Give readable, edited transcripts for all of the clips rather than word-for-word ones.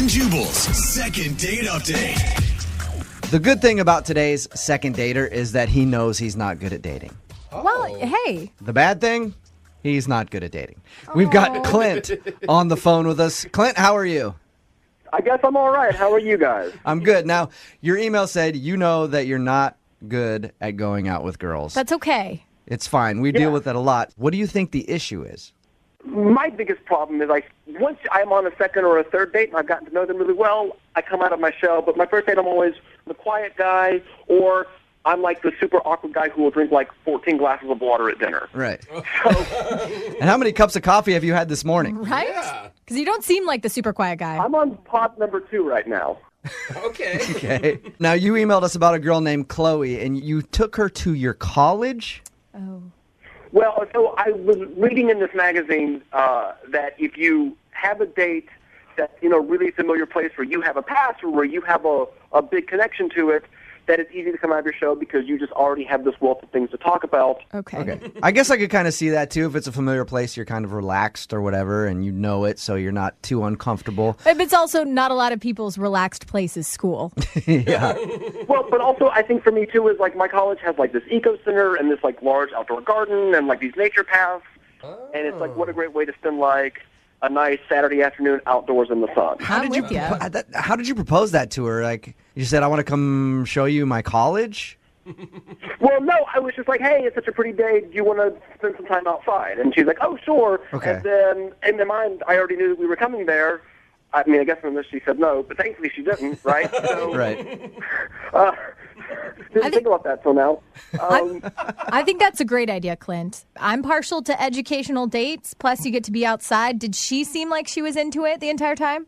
and Jubal's second date update. The good thing about today's second dater is that he knows he's not good at dating. Well, hey. The bad thing, he's not good at dating. We've got Clint on the phone with us. Clint, how are you? I guess I'm all right. How are you guys? I'm good. Now, your email said you know that you're not good at going out with girls. That's okay. It's fine. We deal with that a lot. What do you think the issue is? My biggest problem is once I'm on a second or a third date and I've gotten to know them really well, I come out of my shell. But my first date, I'm always the quiet guy, or I'm like the super awkward guy who will drink like 14 glasses of water at dinner. Right. And how many cups of coffee have you had this morning? Right? Because you don't seem like the super quiet guy. I'm on pod number 2 right now. Okay. Now, you emailed us about a girl named Chloe, and you took her to your college? Oh. Well, so I was reading in this magazine that if you have a date that's in a really familiar place where you have a past or where you have a big connection to it, that it's easy to come out of your show because you just already have this wealth of things to talk about. Okay. I guess I could kind of see that, too. If it's a familiar place, you're kind of relaxed or whatever, and you know it, so you're not too uncomfortable. But it's also not a lot of people's relaxed place is school. Yeah. Well, but also I think for me, too, is like my college has like this eco center and this like large outdoor garden and like these nature paths. And it's like, what a great way to spend like a nice Saturday afternoon outdoors in the sun. I'm with you. How did you propose that to her? Like, you said, I want to come show you my college? Well, no, I was just like, hey, it's such a pretty day. Do you want to spend some time outside? And she's like, oh, sure. Okay. And then in my mind, I already knew that we were coming there. I mean, I guess unless she said no, but thankfully she didn't, right? So, Right. Didn't think about that till now. I think that's a great idea, Clint. I'm partial to educational dates, plus you get to be outside. Did she seem like she was into it the entire time?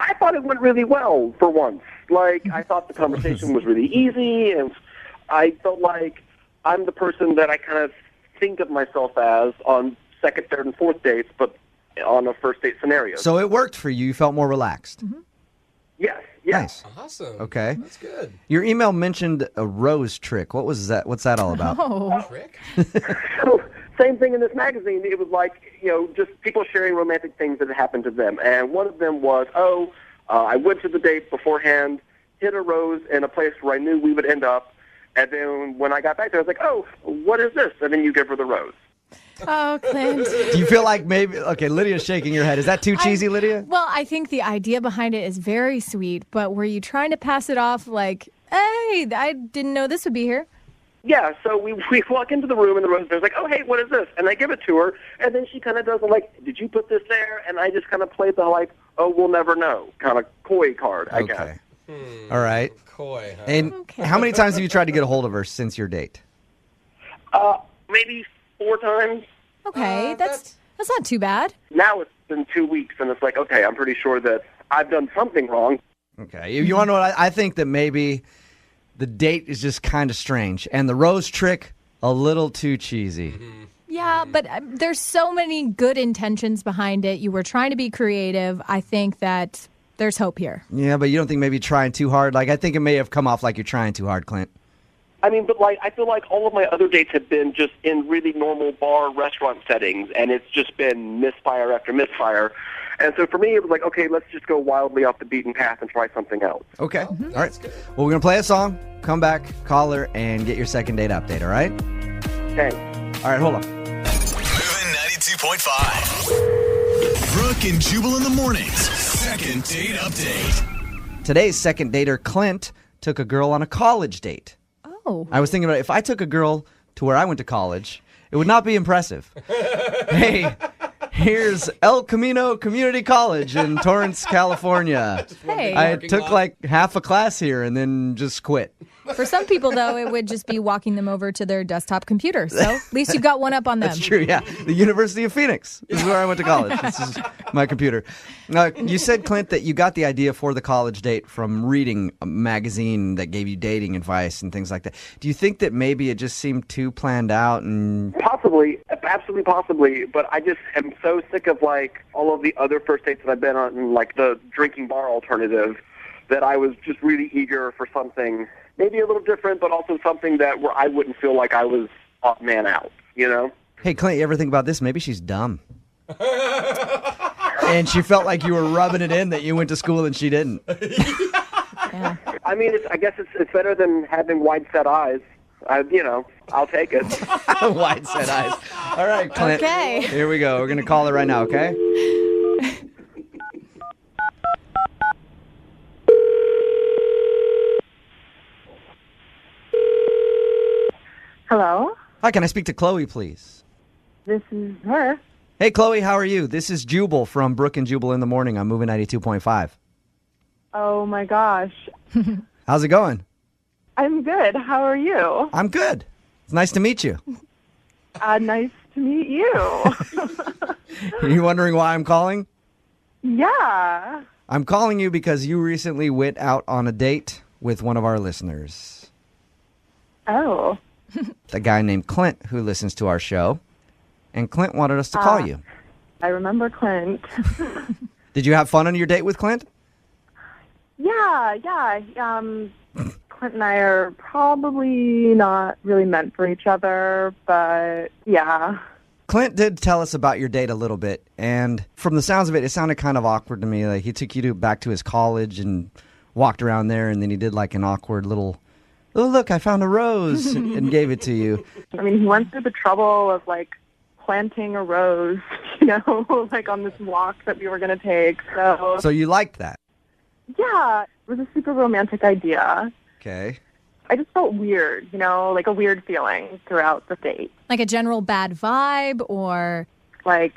I thought it went really well for once. Like, I thought the conversation was really easy, and I felt like I'm the person that I kind of think of myself as on second, third, and fourth dates, but on a first date scenario. So it worked for you. You felt more relaxed. Mm-hmm. Yes. Nice. Awesome. Okay. That's good. Your email mentioned a rose trick. What was that? What's that all about? Oh. Trick? So, same thing in this magazine. It was like, just people sharing romantic things that had happened to them. And one of them was, I went to the date beforehand, hid a rose in a place where I knew we would end up. And then when I got back there, I was like, oh, what is this? And then you give her the rose. Oh, Clint. Do you feel like maybe... Okay, Lydia's shaking her head. Is that too cheesy, Lydia? Well, I think the idea behind it is very sweet, but were you trying to pass it off like, hey, I didn't know this would be here? Yeah, so we walk into the room, and the rose bear's like, oh, hey, what is this? And I give it to her, and then she kind of does the, like, did you put this there? And I just kind of played the, like, oh, we'll never know kind of coy card, I guess. All right. Coy, huh? And how many times have you tried to get a hold of her since your date? Maybe 4 times. Okay, that's not too bad. Now it's been 2 weeks, and it's like, okay, I'm pretty sure that I've done something wrong. Okay. You want to know what? I think that maybe the date is just kind of strange, and the rose trick, a little too cheesy. Yeah, but there's so many good intentions behind it. You were trying to be creative. I think that there's hope here. Yeah, but you don't think maybe trying too hard? Like, I think it may have come off like you're trying too hard, Clint. I mean, but like I feel like all of my other dates have been just in really normal bar, restaurant settings, and it's just been misfire after misfire. And so for me, it was like, okay, let's just go wildly off the beaten path and try something else. Okay. All right. Well, we're going to play a song, come back, call her, and get your second date update, all right? Okay. All right, hold on. Moving 92.5. Brooke and Jubal in the mornings. Second date update. Today's second dater, Clint, took a girl on a college date. Oh. I was thinking about if I took a girl to where I went to college, it would not be impressive. Hey, here's El Camino Community College in Torrance, California. Hey. I took like half a class here and then just quit. For some people, though, it would just be walking them over to their desktop computer. So at least you've got one up on them. That's true, yeah. The University of Phoenix is where I went to college. This is my computer. You said, Clint, that you got the idea for the college date from reading a magazine that gave you dating advice and things like that. Do you think that maybe it just seemed too planned out? And Possibly, absolutely possibly, but I just am so sick of like all of the other first dates that I've been on, like the drinking bar alternative, that I was just really eager for something maybe a little different, but also something that where I wouldn't feel like I was odd man out, you know? Hey, Clint, you ever think about this? Maybe she's dumb. And she felt like you were rubbing it in that you went to school and she didn't. Yeah. I mean, I guess it's better than having wide set eyes. I'll take it. Wide set eyes. All right, Clint. Okay. Here we go. We're going to call her right now, okay? Hello, Hi, can I speak to Chloe, please? this is her. Hey, Chloe, how are you? This is Jubal from Brooke and Jubal in the Morning on Moving 92.5. Oh my gosh. How's it going? I'm good. How are you? I'm good. It's nice to meet you. Nice to meet you. Are you wondering why I'm calling? Yeah. I'm calling you because you recently went out on a date with one of our listeners. Oh. A guy named Clint who listens to our show. And Clint wanted us to call you. I remember Clint. Did you have fun on your date with Clint? Yeah. Clint and I are probably not really meant for each other, but yeah. Clint did tell us about your date a little bit, and from the sounds of it, it sounded kind of awkward to me. Like he took you back to his college and walked around there, and then he did like an awkward little, oh, look, I found a rose, and gave it to you. I mean, he went through the trouble of like planting a rose, like on this walk that we were going to take. So you liked that? Yeah, it was a super romantic idea. Okay. I just felt weird, like a weird feeling throughout the date. Like a general bad vibe or... Like,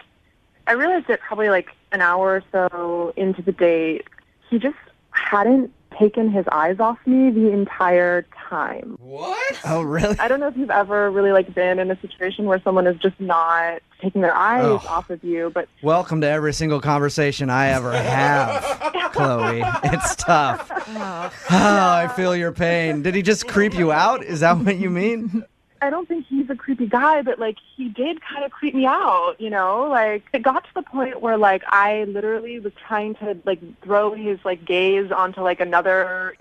I realized it probably like an hour or so into the date. He just hadn't taken his eyes off me the entire time. What? Oh, really? I don't know if you've ever really like been in a situation where someone is just not taking their eyes off of you, but... Welcome to every single conversation I ever have, Chloe. It's tough. Oh, I feel your pain. Did he just creep you out? Is that what you mean? I don't think he's a creepy guy, but like he did kind of creep me out, Like it got to the point where like I literally was trying to like throw his like gaze onto like another,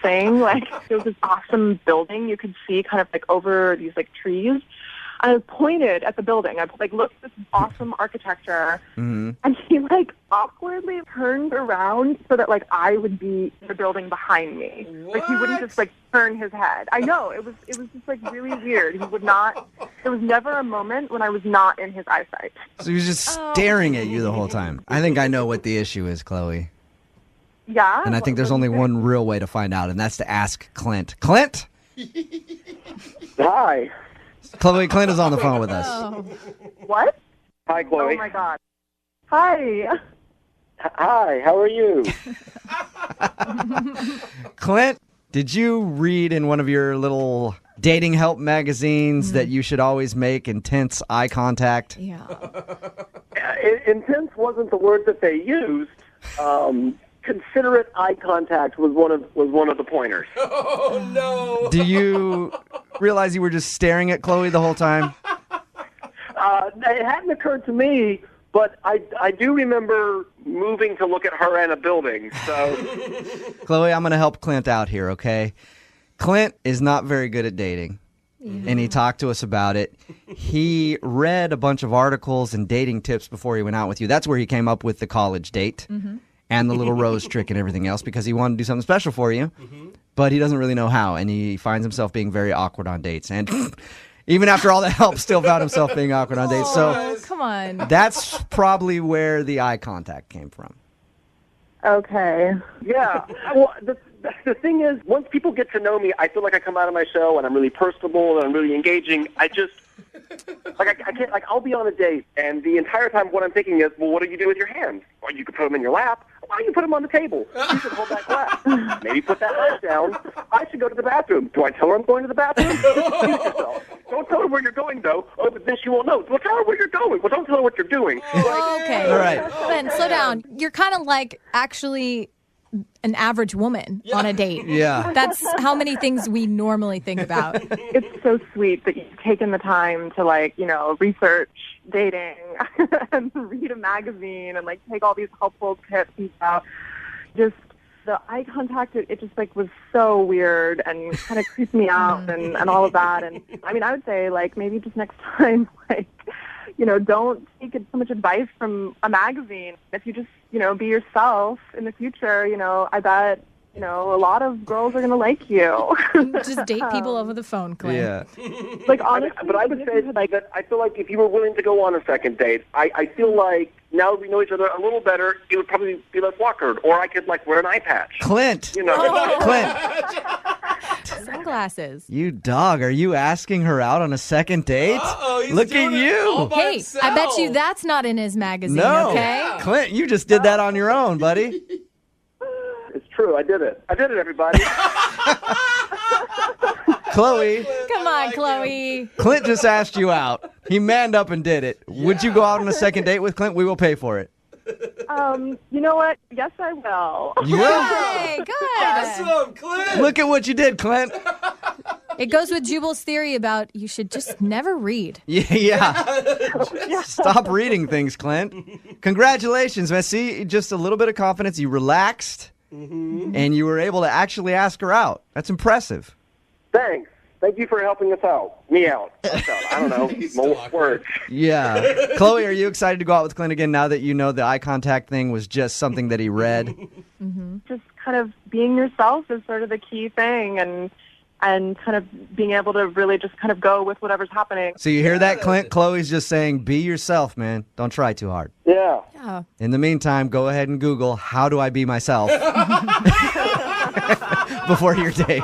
thing. Like there was this awesome building you could see kind of like over these like trees. I pointed at the building. I like looked at this awesome architecture, and he like awkwardly turned around so that like I would be in the building behind me. What? Like he wouldn't just like turn his head. I know it was just like really weird. He would not. There was never a moment when I was not in his eyesight. So he was just staring at you the whole time. I think I know what the issue is, Chloe. Yeah. And I think there's only one real way to find out, and that's to ask Clint. Clint? Hi. Chloe, Clint is on the phone with us. Oh. What? Hi, Chloe. Oh my God. Hi. Hi, how are you? Clint, did you read in one of your little dating help magazines that you should always make intense eye contact? Yeah. Intense wasn't the word that they used. Considerate eye contact was one of the pointers. Oh, no. Do you realize you were just staring at Chloe the whole time? It hadn't occurred to me, but I do remember moving to look at her and a building. So, Chloe, I'm going to help Clint out here, okay? Clint is not very good at dating, and he talked to us about it. He read a bunch of articles and dating tips before he went out with you. That's where he came up with the college date. And the little rose trick and everything else because he wanted to do something special for you, but he doesn't really know how, and he finds himself being very awkward on dates. And even after all the help, still found himself being awkward on dates. So Come on. that's probably where the eye contact came from. Okay. yeah. Well, the thing is, once people get to know me, I feel like I come out of my shell and I'm really personable and I'm really engaging. I just... I can't, I'll be on a date, and the entire time what I'm thinking is, well, what do you do with your hands? Well, you could put them in your lap. Why don't you put them on the table? You should hold that glass. Maybe put that glass down. I should go to the bathroom. Do I tell her I'm going to the bathroom? Excuse yourself. Don't tell her where you're going, though. Oh, but then she won't know. Well, tell her where you're going. Well, don't tell her what you're doing. Okay. All right. Ben, slow down. You're kind of like actually an average woman on a date. Yeah. That's how many things we normally think about. It's so sweet that you've taken the time to research dating and read a magazine and take all these helpful tips and stuff. Just the eye contact, it just like was so weird and kind of creeped me out and all of that. And I mean, I would say like maybe just next time, like, don't take so much advice from a magazine. If you just, be yourself in the future, I bet, a lot of girls are going to like you. Just date people over the phone, Clint. Yeah. Like, honestly, but I would say that I feel like if you were willing to go on a second date, I feel like now that we know each other a little better, it would probably be less awkward. Or I could like wear an eye patch. Clint. Clint. Sunglasses. You dog, are you asking her out on a second date? Look at you. Hey, I bet you that's not in his magazine, No. okay? Clint, you just did that on your own, buddy. It's true. I did it, everybody. Chloe. Come on, Chloe. Clint just asked you out. He manned up and did it. Would you go out on a second date with Clint? We will pay for it. You know what? Yes, I will. You will? Hey, good. Awesome, Clint. Look at what you did, Clint. It goes with Jubal's theory about you should just never read. Yeah. Stop reading things, Clint. Congratulations, man. See, just a little bit of confidence. You relaxed, and you were able to actually ask her out. That's impressive. Thanks. Thank you for helping us out. Me out. I don't know. More words. Yeah. Chloe, are you excited to go out with Clint again now that you know the eye contact thing was just something that he read? Just kind of being yourself is sort of the key thing, and kind of being able to really just kind of go with whatever's happening. So you hear that, Clint? Chloe's just saying, be yourself, man. Don't try too hard. Yeah. In the meantime, go ahead and Google, how do I be myself? Before your date.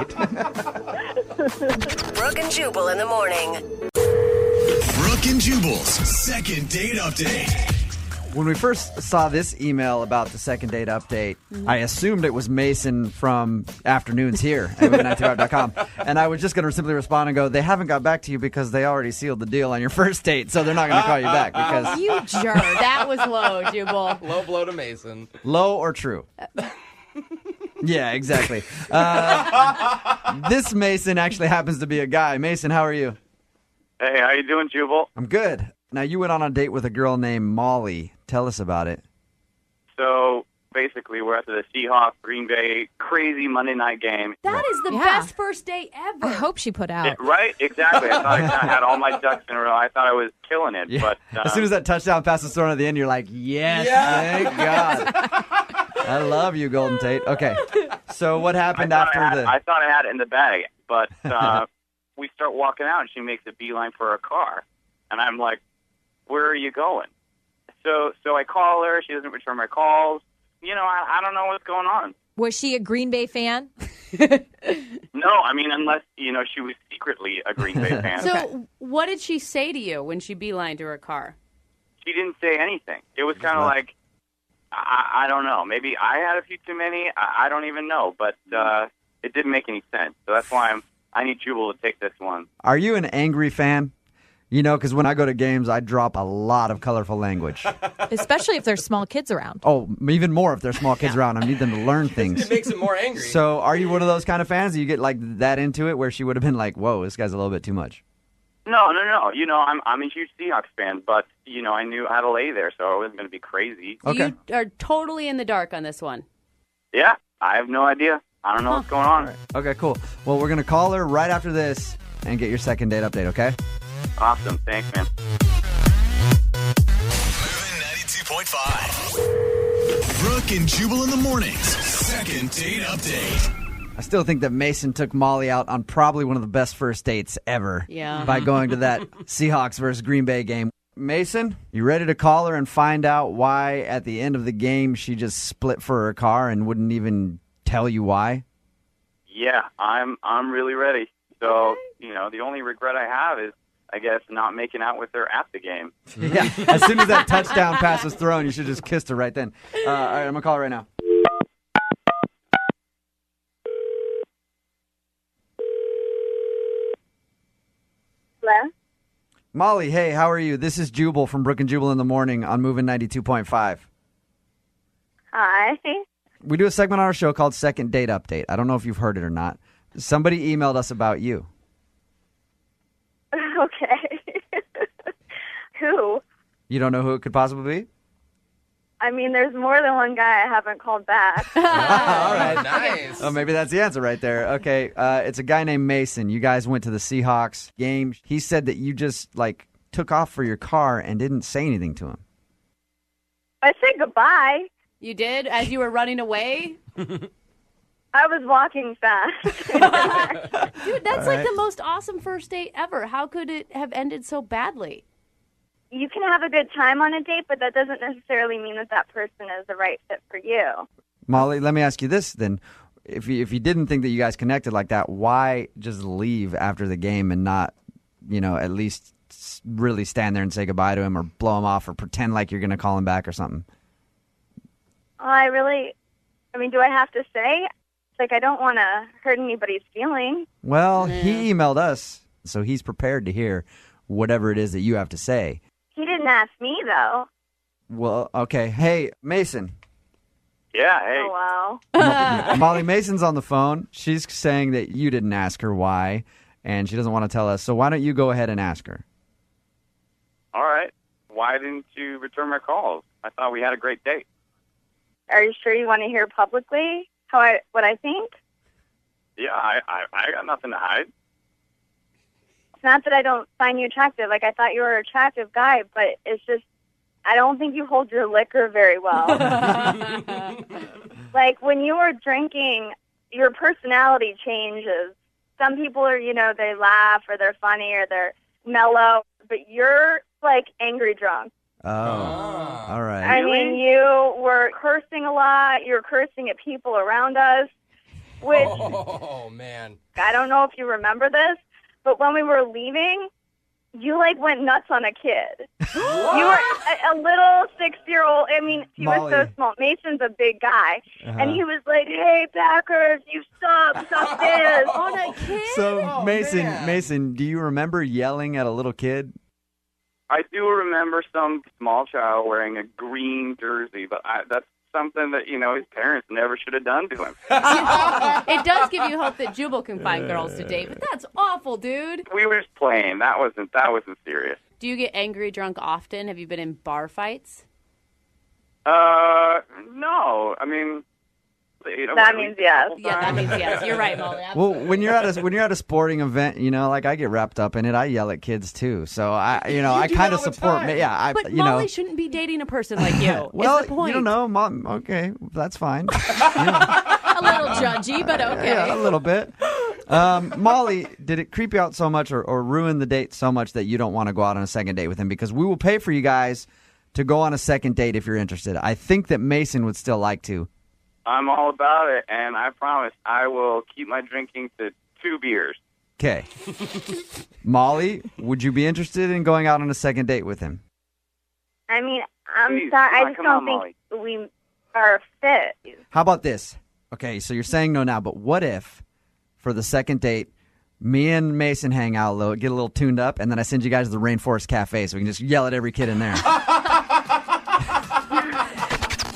Brooke and Jubal in the morning. Brooke and Jubal's second date update. When we first saw this email about the second date update, I assumed it was Mason from Afternoons here at moving925.com. And I was just going to simply respond and go, they haven't got back to you because they already sealed the deal on your first date, so they're not going to call you back because... You jerk. That was low, Jubal. Low blow to Mason. Low or true? Yeah, exactly. This Mason actually happens to be a guy. Mason, how are you? Hey, how you doing, Jubal? I'm good. Now, you went on a date with a girl named Molly. Tell us about it. So, basically, we're at the Seahawks-Green Bay crazy Monday night game. That is the best first date ever. I hope she put out. Right? Exactly. I thought I kind of had all my ducks in a row. I thought I was killing it. Yeah. But as soon as that touchdown pass was thrown at the end, you're like, yes, thank God. I love you, Golden Tate. Okay. So what happened after I thought I had it in the bag, but we start walking out, and she makes a beeline for her car. And I'm like, where are you going? So I call her. She doesn't return my calls. I don't know what's going on. Was she a Green Bay fan? No, I mean, unless, she was secretly a Green Bay fan. So what did she say to you when she beelined to her car? She didn't say anything. It was kind of like, I don't know. Maybe I had a few too many. I don't even know. But it didn't make any sense. So that's why I need Jubal to take this one. Are you an angry fan? Because when I go to games, I drop a lot of colorful language. Especially if there's small kids around. Oh, even more if there's small kids around. I need them to learn things. It makes it more angry. So are you one of those kind of fans? Do you get like that into it where she would have been like, whoa, this guy's a little bit too much? No. I'm a huge Seahawks fan, but, I knew how to lay there, so I wasn't going to be crazy. Okay. You are totally in the dark on this one. Yeah, I have no idea. I don't know what's going on. Right. Okay, cool. Well, we're going to call her right after this and get your second date update, okay? Awesome. Thanks, man. Moving 92.5. Brooke and Jubal in the mornings. Second date update. I still think that Mason took Molly out on probably one of the best first dates ever. Yeah. By going to that Seahawks versus Green Bay game. Mason, you ready to call her and find out why at the end of the game she just split for her car and wouldn't even tell you why? Yeah, I'm really ready. So, the only regret I have is, I guess, not making out with her at the game. Yeah, as soon as that touchdown pass was thrown, you should have just kissed her right then. All right, I'm going to call her right now. Hello? Molly, hey, how are you? This is Jubal from Brooke and Jubal in the morning on Moving 92.5. Hi. We do a segment on our show called Second Date Update. I don't know if you've heard it or not. Somebody emailed us about you. Okay. Who? You don't know who it could possibly be? I mean, there's more than one guy I haven't called back. All right. Nice. Oh, maybe that's the answer right there. Okay, it's a guy named Mason. You guys went to the Seahawks game. He said that you just, took off for your car and didn't say anything to him. I said goodbye. You did? As you were running away? I was walking fast. Dude, that's like the most awesome first date ever. How could it have ended so badly? You can have a good time on a date, but that doesn't necessarily mean that that person is the right fit for you. Molly, let me ask you this then. If you didn't think that you guys connected like that, why just leave after the game and not, at least really stand there and say goodbye to him or blow him off or pretend like you're going to call him back or something? Do I have to say? I don't want to hurt anybody's feelings. Well, he emailed us, so he's prepared to hear whatever it is that you have to say. He didn't ask me, though. Well, okay. Hey, Mason. Yeah, hey. Oh, wow. Molly Mason's on the phone. She's saying that you didn't ask her why, and she doesn't want to tell us. So why don't you go ahead and ask her? All right. Why didn't you return my calls? I thought we had a great date. Are you sure you want to hear publicly what I think? Yeah, I got nothing to hide. It's not that I don't find you attractive. I thought you were an attractive guy, but it's just I don't think you hold your liquor very well. When you were drinking, your personality changes. Some people are, they laugh or they're funny or they're mellow, but you're angry drunk. Oh, all right. I mean, you were cursing a lot. You were cursing at people around us, which Oh, man. I don't know if you remember this, but when we were leaving, you went nuts on a kid. You were a little 6-year-old. I mean, he was so small. Mason's a big guy, and he was like, "Hey, Packers, you suck this." On a kid? So, Mason, do you remember yelling at a little kid? I do remember some small child wearing a green jersey, but that's something that, his parents never should have done to him. It does give you hope that Jubal can find girls to date, but that's awful, dude. We were just playing. That wasn't serious. Do you get angry drunk often? Have you been in bar fights? No. I mean, that means yes. Yeah, that means yes. You're right, Molly. Well, when you're at a sporting event, I get wrapped up in it. I yell at kids too, so I kind of support. But Molly shouldn't be dating a person like you. Well, is the point. you don't know, Mom. Okay, that's fine. A little judgy, but okay. Yeah, a little bit. Molly, did it creep you out so much or ruin the date so much that you don't want to go out on a second date with him? Because we will pay for you guys to go on a second date if you're interested. I think that Mason would still like to. I'm all about it, and I promise I will keep my drinking to 2 beers. Okay. Molly, would you be interested in going out on a second date with him? I mean, I'm Please, sorry. I just come don't on, think Molly. we are a fit. How about this? Okay, so you're saying no now, but what if for the second date, me and Mason hang out a little, get a little tuned up, and then I send you guys to the Rainforest Cafe so we can just yell at every kid in there?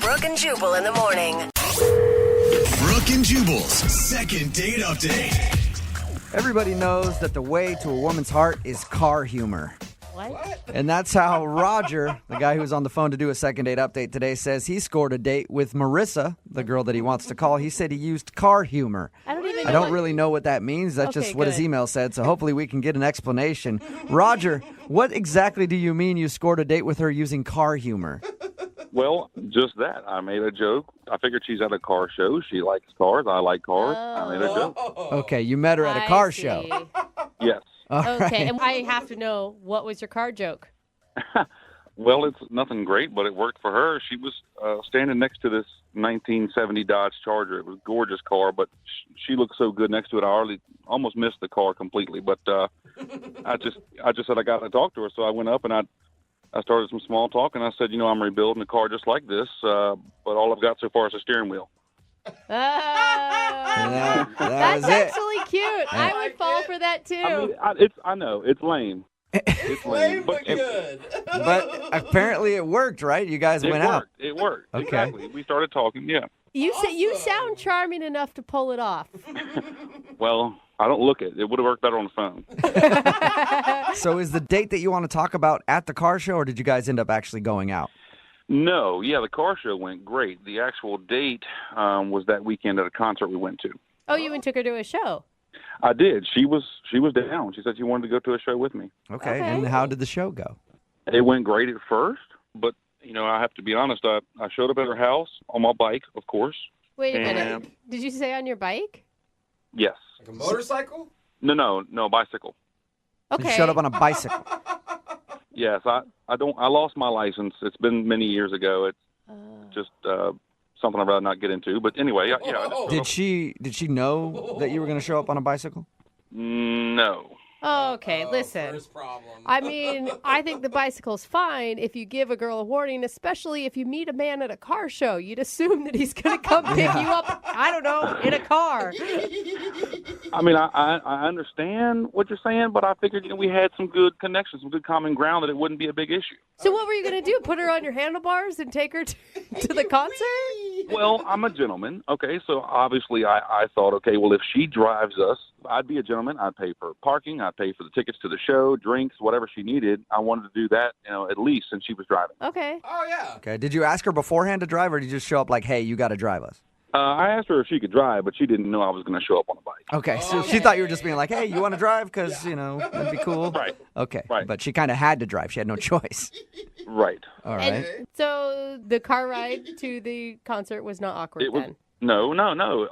Brooke and Jubal in the morning. Brooke and Jubal's second date update. Everybody knows that the way to a woman's heart is car humor. What? And that's how Roger, the guy who was on the phone to do a second date update today, says he scored a date with Marissa, the girl that he wants to call. He said he used car humor. I don't really know what that means. That's just what his email said, so hopefully we can get an explanation. Roger, what exactly do you mean you scored a date with her using car humor? Well, just that. I made a joke. I figured she's at a car show. She likes cars. I like cars. I made a joke. Okay, you met her at a car show. Yes. Okay, and I have to know, what was your car joke? Well, it's nothing great, but it worked for her. She was standing next to this 1970 Dodge Charger. It was a gorgeous car, but she looked so good next to it. I almost missed the car completely. But I just said I got to talk to her, so I went up and I started some small talk, and I said, I'm rebuilding a car just like this, but all I've got so far is a steering wheel. That That's was it. actually cute. I would fall for that too. I know it's lame. It's lame, but good. But apparently it worked, right? You guys went out. It worked. Okay. Exactly. We started talking. Yeah. You sound charming enough to pull it off. Well, I don't look it. It would have worked better on the phone. So is the date that you want to talk about at the car show, or did you guys end up actually going out? No, yeah, the car show went great. The actual date was that weekend at a concert we went to. Oh, you even took her to a show. I did. She was down. She said she wanted to go to a show with me. Okay. And how did the show go? It went great at first, but I have to be honest. I showed up at her house on my bike, of course. Wait a minute. Did you say on your bike? Yes. Like a motorcycle? No, bicycle. Okay. You showed up on a bicycle. Yes, I lost my license. It's been many years ago. It's just something I'd rather not get into. But anyway, Did she know that you were going to show up on a bicycle? No. Okay, listen. First problem. I mean, I think the bicycle's fine if you give a girl a warning, especially if you meet a man at a car show. You'd assume that he's going to come pick you up, I don't know, in a car. I mean, I understand what you're saying, but I figured we had some good connections, some good common ground, that it wouldn't be a big issue. So what were you going to do? Put her on your handlebars and take her to the concert? Well, I'm a gentleman, okay, so obviously I thought, okay, well, if she drives us, I'd be a gentleman. I'd pay for parking. I'd pay for the tickets to the show, drinks, whatever she needed. I wanted to do that, at least since she was driving. Okay. Oh, yeah. Okay. Did you ask her beforehand to drive, or did you just show up like, hey, you got to drive us? I asked her if she could drive, but she didn't know I was going to show up on a bike. Okay. So she thought you were just being like, hey, you want to drive? Because, that'd be cool. Right. Okay. Right. But she kind of had to drive. She had no choice. Right. All right. And so the car ride to the concert was not awkward then? No.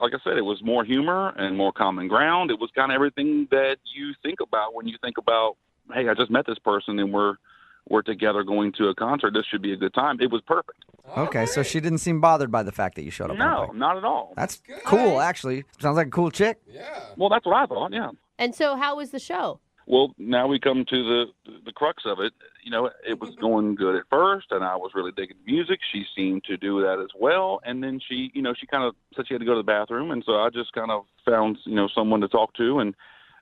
Like I said, it was more humor and more common ground. It was kind of everything that you think about when you think about, hey, I just met this person and we're together going to a concert. This should be a good time. It was perfect. Okay, so she didn't seem bothered by the fact that you showed up on a No, bike. not at all. That's cool, actually. Sounds like a cool chick. Yeah. Well, that's what I thought, yeah. And so how was the show? Well, now we come to the crux of it. It was going good at first, and I was really digging the music. She seemed to do that as well. And then she kind of said she had to go to the bathroom, and so I just kind of found, someone to talk to. And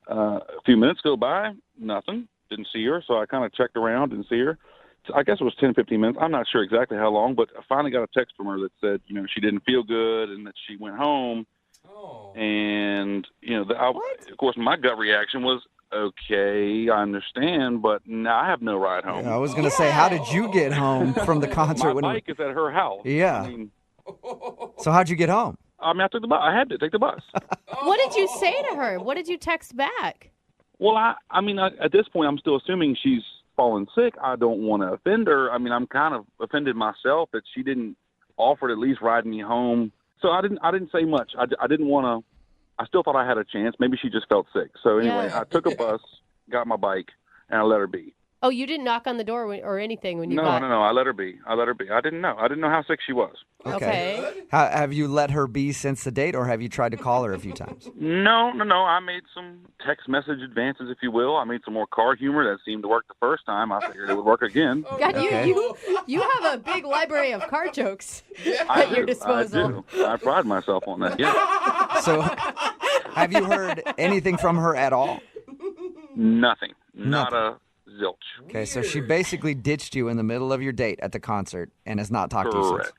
a few minutes go by, nothing. Didn't see her, so I kind of checked around, didn't see her. I guess it was 10, 15 minutes. I'm not sure exactly how long, but I finally got a text from her that said, she didn't feel good and that she went home. Oh. And, of course, my gut reaction was, okay, I understand, but I have no ride home. I was going to say, how did you get home from the concert? My bike is at her house. Yeah. I mean, so how'd you get home? I took the bus. I had to take the bus. What did you say to her? What did you text back? Well, at this point, I'm still assuming she's fallen sick. I don't want to offend her. I mean, I'm kind of offended myself that she didn't offer to at least ride me home. So I didn't say much. I didn't want to. I still thought I had a chance. Maybe she just felt sick. So anyway, I took a bus, got my bike, and I let her be. Oh, you didn't knock on the door or anything when you got... No. I let her be. I didn't know. I didn't know how sick she was. Okay. Have you let her be since the date, or have you tried to call her a few times? No. I made some text message advances, if you will. I made some more car humor that seemed to work the first time. I figured it would work again. God, you have a big library of car jokes at your disposal. I do. I pride myself on that, yeah. So have you heard anything from her at all? Nothing. Not a zilch. Okay, so she basically ditched you in the middle of your date at the concert and has not talked to you since.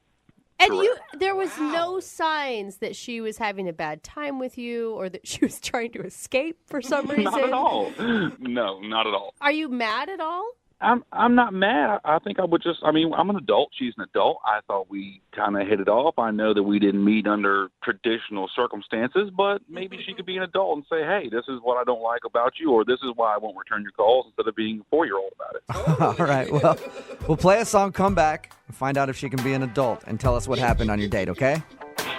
And there was no signs that she was having a bad time with you or that she was trying to escape for some reason? Not at all. No, not at all. Are you mad at all? I'm not mad. I think I would just, I'm an adult. She's an adult. I thought we kind of hit it off. I know that we didn't meet under traditional circumstances, but maybe she could be an adult and say, hey, this is what I don't like about you, or this is why I won't return your calls, instead of being a 4-year-old about it. All right. Well, we'll play a song, come back, and find out if she can be an adult and tell us what happened on your date, okay?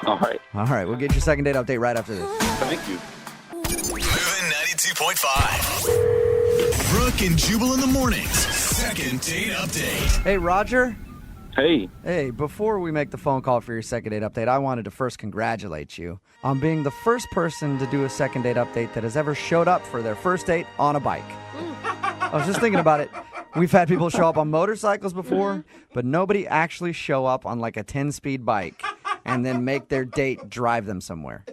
All right. All right. We'll get your second date update right after this. Thank you. Moving 92.5. Brooke and Jubal in the mornings. Second date update. Hey, Roger. Hey. Hey, before we make the phone call for your second date update, I wanted to first congratulate you on being the first person to do a second date update that has ever showed up for their first date on a bike. I was just thinking about it. We've had people show up on motorcycles before, but nobody actually show up on like a 10-speed bike and then make their date drive them somewhere.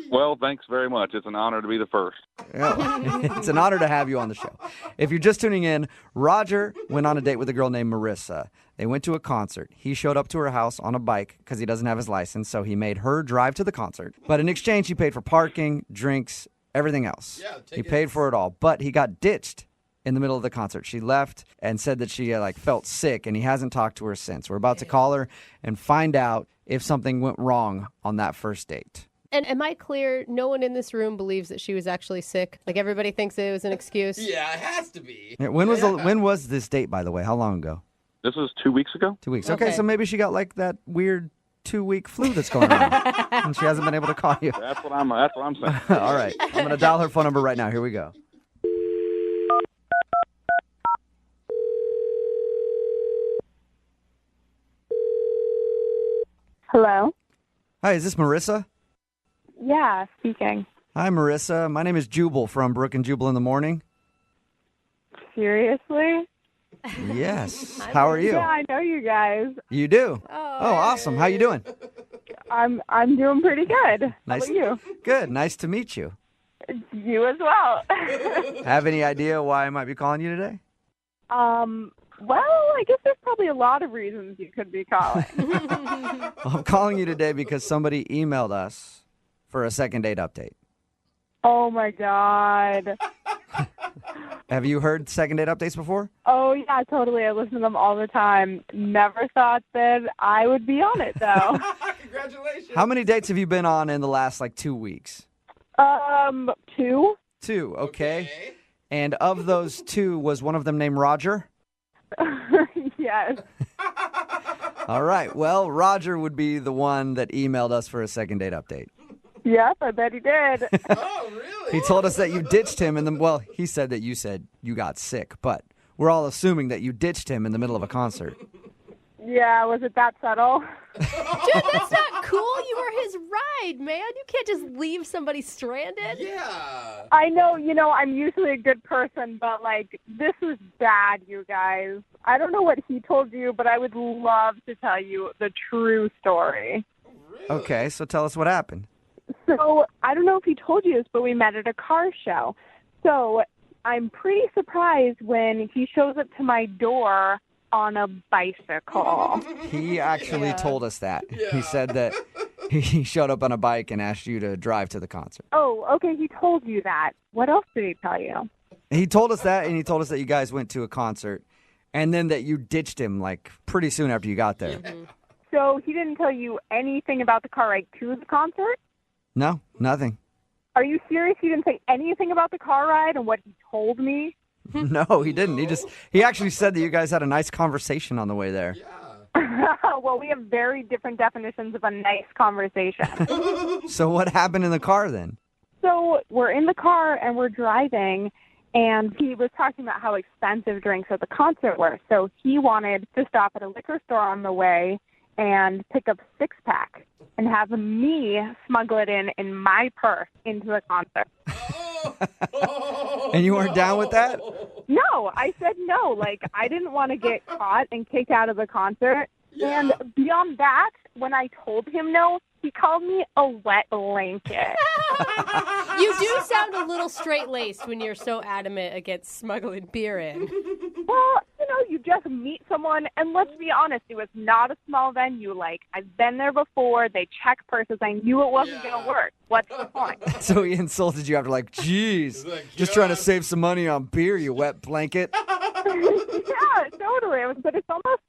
Well, thanks very much. It's an honor to be the first. It's an honor to have you on the show. If you're just tuning in, Roger went on a date with a girl named Marissa. They went to a concert. He showed up to her house on a bike because he doesn't have his license, so he made her drive to the concert. But in exchange, he paid for parking, drinks, everything else. Yeah, he paid for it all, but he got ditched in the middle of the concert. She left and said that she felt sick, and he hasn't talked to her since. We're about to call her and find out if something went wrong on that first date. And am I clear? No one in this room believes that she was actually sick? Like everybody thinks it was an excuse? Yeah, it has to be. When was this date, by the way? How long ago? This was 2 weeks ago. 2 weeks. Okay, so maybe she got that weird 2-week flu that's going on, and she hasn't been able to call you. That's what I'm saying. All right, I'm going to dial her phone number right now. Here we go. Hello? Hi, is this Marissa? Yeah, speaking. Hi, Marissa. My name is Jubal from Brooke and Jubal in the morning. Seriously? Yes. How are you? Yeah, I know you guys. You do? Oh, awesome. How you doing? I'm doing pretty good. Nice. How about you? Good. Nice to meet you. You as well. Have any idea why I might be calling you today? Well, I guess there's probably a lot of reasons you could be calling. Well, I'm calling you today because somebody emailed us for a second date update. Oh, my God. Have you heard second date updates before? Oh, yeah, totally. I listen to them all the time. Never thought that I would be on it, though. Congratulations. How many dates have you been on in the last 2 weeks? 2. 2, okay. And of those 2, was one of them named Roger? Yes. All right. Well, Roger would be the one that emailed us for a second date update. Yep, I bet he did. Oh, really? He told us that you ditched him, and then, he said that you said you got sick, but we're all assuming that you ditched him in the middle of a concert. Yeah, was it that subtle? Dude, that's not cool. You were his ride, man. You can't just leave somebody stranded. Yeah. I know, I'm usually a good person, but, this was bad, you guys. I don't know what he told you, but I would love to tell you the true story. Really? Okay, so tell us what happened. So, I don't know if he told you this, but we met at a car show. So, I'm pretty surprised when he shows up to my door on a bicycle. He actually told us that. Yeah. He said that he showed up on a bike and asked you to drive to the concert. Oh, okay, he told you that. What else did he tell you? He told us that, and he told us that you guys went to a concert, and then that you ditched him, pretty soon after you got there. Mm-hmm. So he didn't tell you anything about the car ride to the concert? No, nothing. Are you serious? He didn't say anything about the car ride and what he told me? No, he didn't. He actually said that you guys had a nice conversation on the way there. Yeah. Well, we have very different definitions of a nice conversation. So what happened in the car then? So we're in the car and we're driving, and he was talking about how expensive drinks at the concert were. So he wanted to stop at a liquor store on the way and pick up a 6-pack and have me smuggle it in my purse into the concert. And you weren't down with that? No, I said no. I didn't want to get caught and kicked out of the concert. Yeah. And beyond that, when I told him no, he called me a wet blanket. You do sound a little straight-laced when you're so adamant against smuggling beer in. Well, you just meet someone, and let's be honest, it was not a small venue. I've been there before. They check purses. I knew it wasn't going to work. What's the point? So he insulted you after geez, just trying to save some money on beer, you wet blanket. Yeah, totally. But it's almost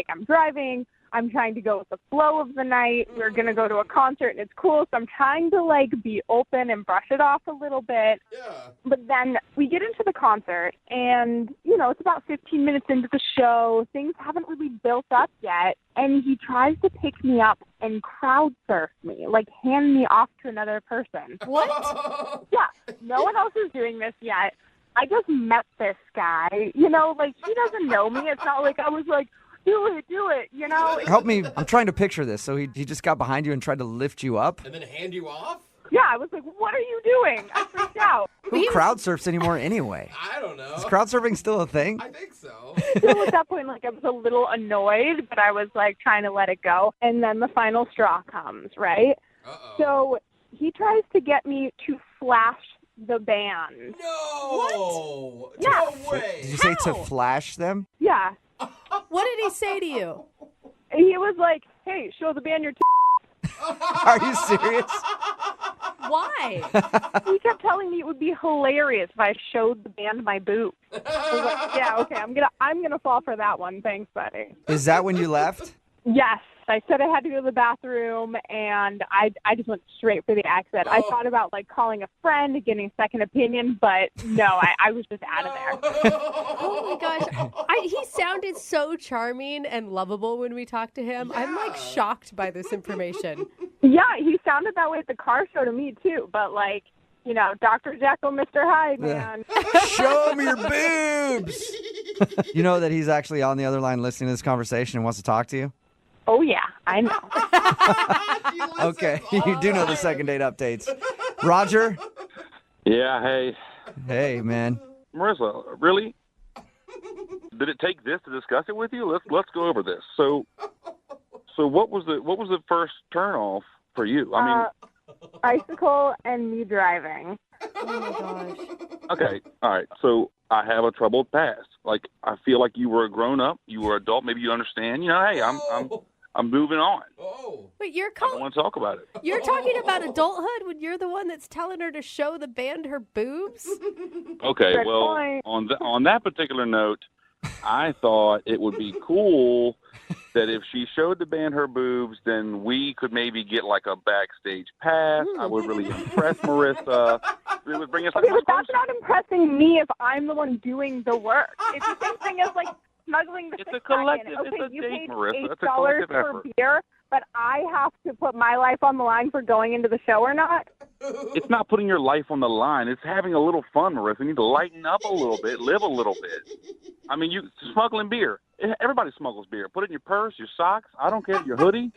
I'm driving. I'm trying to go with the flow of the night. We're going to go to a concert, and it's cool. So I'm trying to, be open and brush it off a little bit. Yeah. But then we get into the concert, and, it's about 15 minutes into the show. Things haven't really built up yet. And he tries to pick me up and crowd surf me, hand me off to another person. What? Yeah. No one else is doing this yet. I just met this guy. He doesn't know me. It's not like I was do it, Help me. I'm trying to picture this. So he just got behind you and tried to lift you up? And then hand you off? Yeah, I was like, what are you doing? I freaked out. Who crowd surfs anymore anyway? I don't know. Is crowd surfing still a thing? I think so. So at that point, I was a little annoyed, but I was, trying to let it go. And then the final straw comes, right? Uh-oh. So he tries to get me to flash the band. No! What? Yeah. No way! Did you say to flash them? Yeah. What did he say to you? He was like, hey, show the band your Are you serious? Why? He kept telling me it would be hilarious if I showed the band my boobs. I was like, yeah, okay, I'm gonna fall for that one. Thanks, buddy. Is that when you left? Yes. I said I had to go to the bathroom, and I just went straight for the exit. I thought about, like, calling a friend, getting a second opinion, but no, I was just out of there. Oh, my gosh. He sounded so charming and lovable when we talked to him. Yeah. I'm, like, shocked by this information. Yeah, he sounded that way at the car show to me, too, but, like, you know, Dr. Jekyll, Mr. Hyde, man. Show me your boobs! You know that he's actually on the other line listening to this conversation and wants to talk to you? Oh, yeah, I know. Okay, you do know the second date updates. Roger? Yeah, hey. Hey, man. Marissa, really? Did it take this to discuss it with you? Let's go over this. So what was the first turn off for you? I mean, bicycle and me driving. Oh my gosh. Okay, all right. So I have a troubled past. Like, I feel like you were a grown up, you were an adult. Maybe you understand. You know, hey, I'm moving on. Oh. Wait, I don't want to talk about it. You're talking about adulthood when you're the one that's telling her to show the band her boobs? Okay, Good well, point. on that particular note, I thought it would be cool that if she showed the band her boobs, then we could maybe get like a backstage pass. I would really impress Marissa. It would bring us Okay, but that's not impressing me if I'm the one doing the work. It's the same thing as, like, smuggling the It's a six-pack collective. in. Okay, It's a you date, paid Marissa. It's a $8 collective for effort. beer, but I have to put my life on the line for going into the show or not? It's not putting your life on the line. It's having a little fun, Marissa. You need to lighten up a little bit, live a little bit. I mean, you smuggling beer. Everybody smuggles beer. Put it in your purse, your socks. I don't care, your hoodie.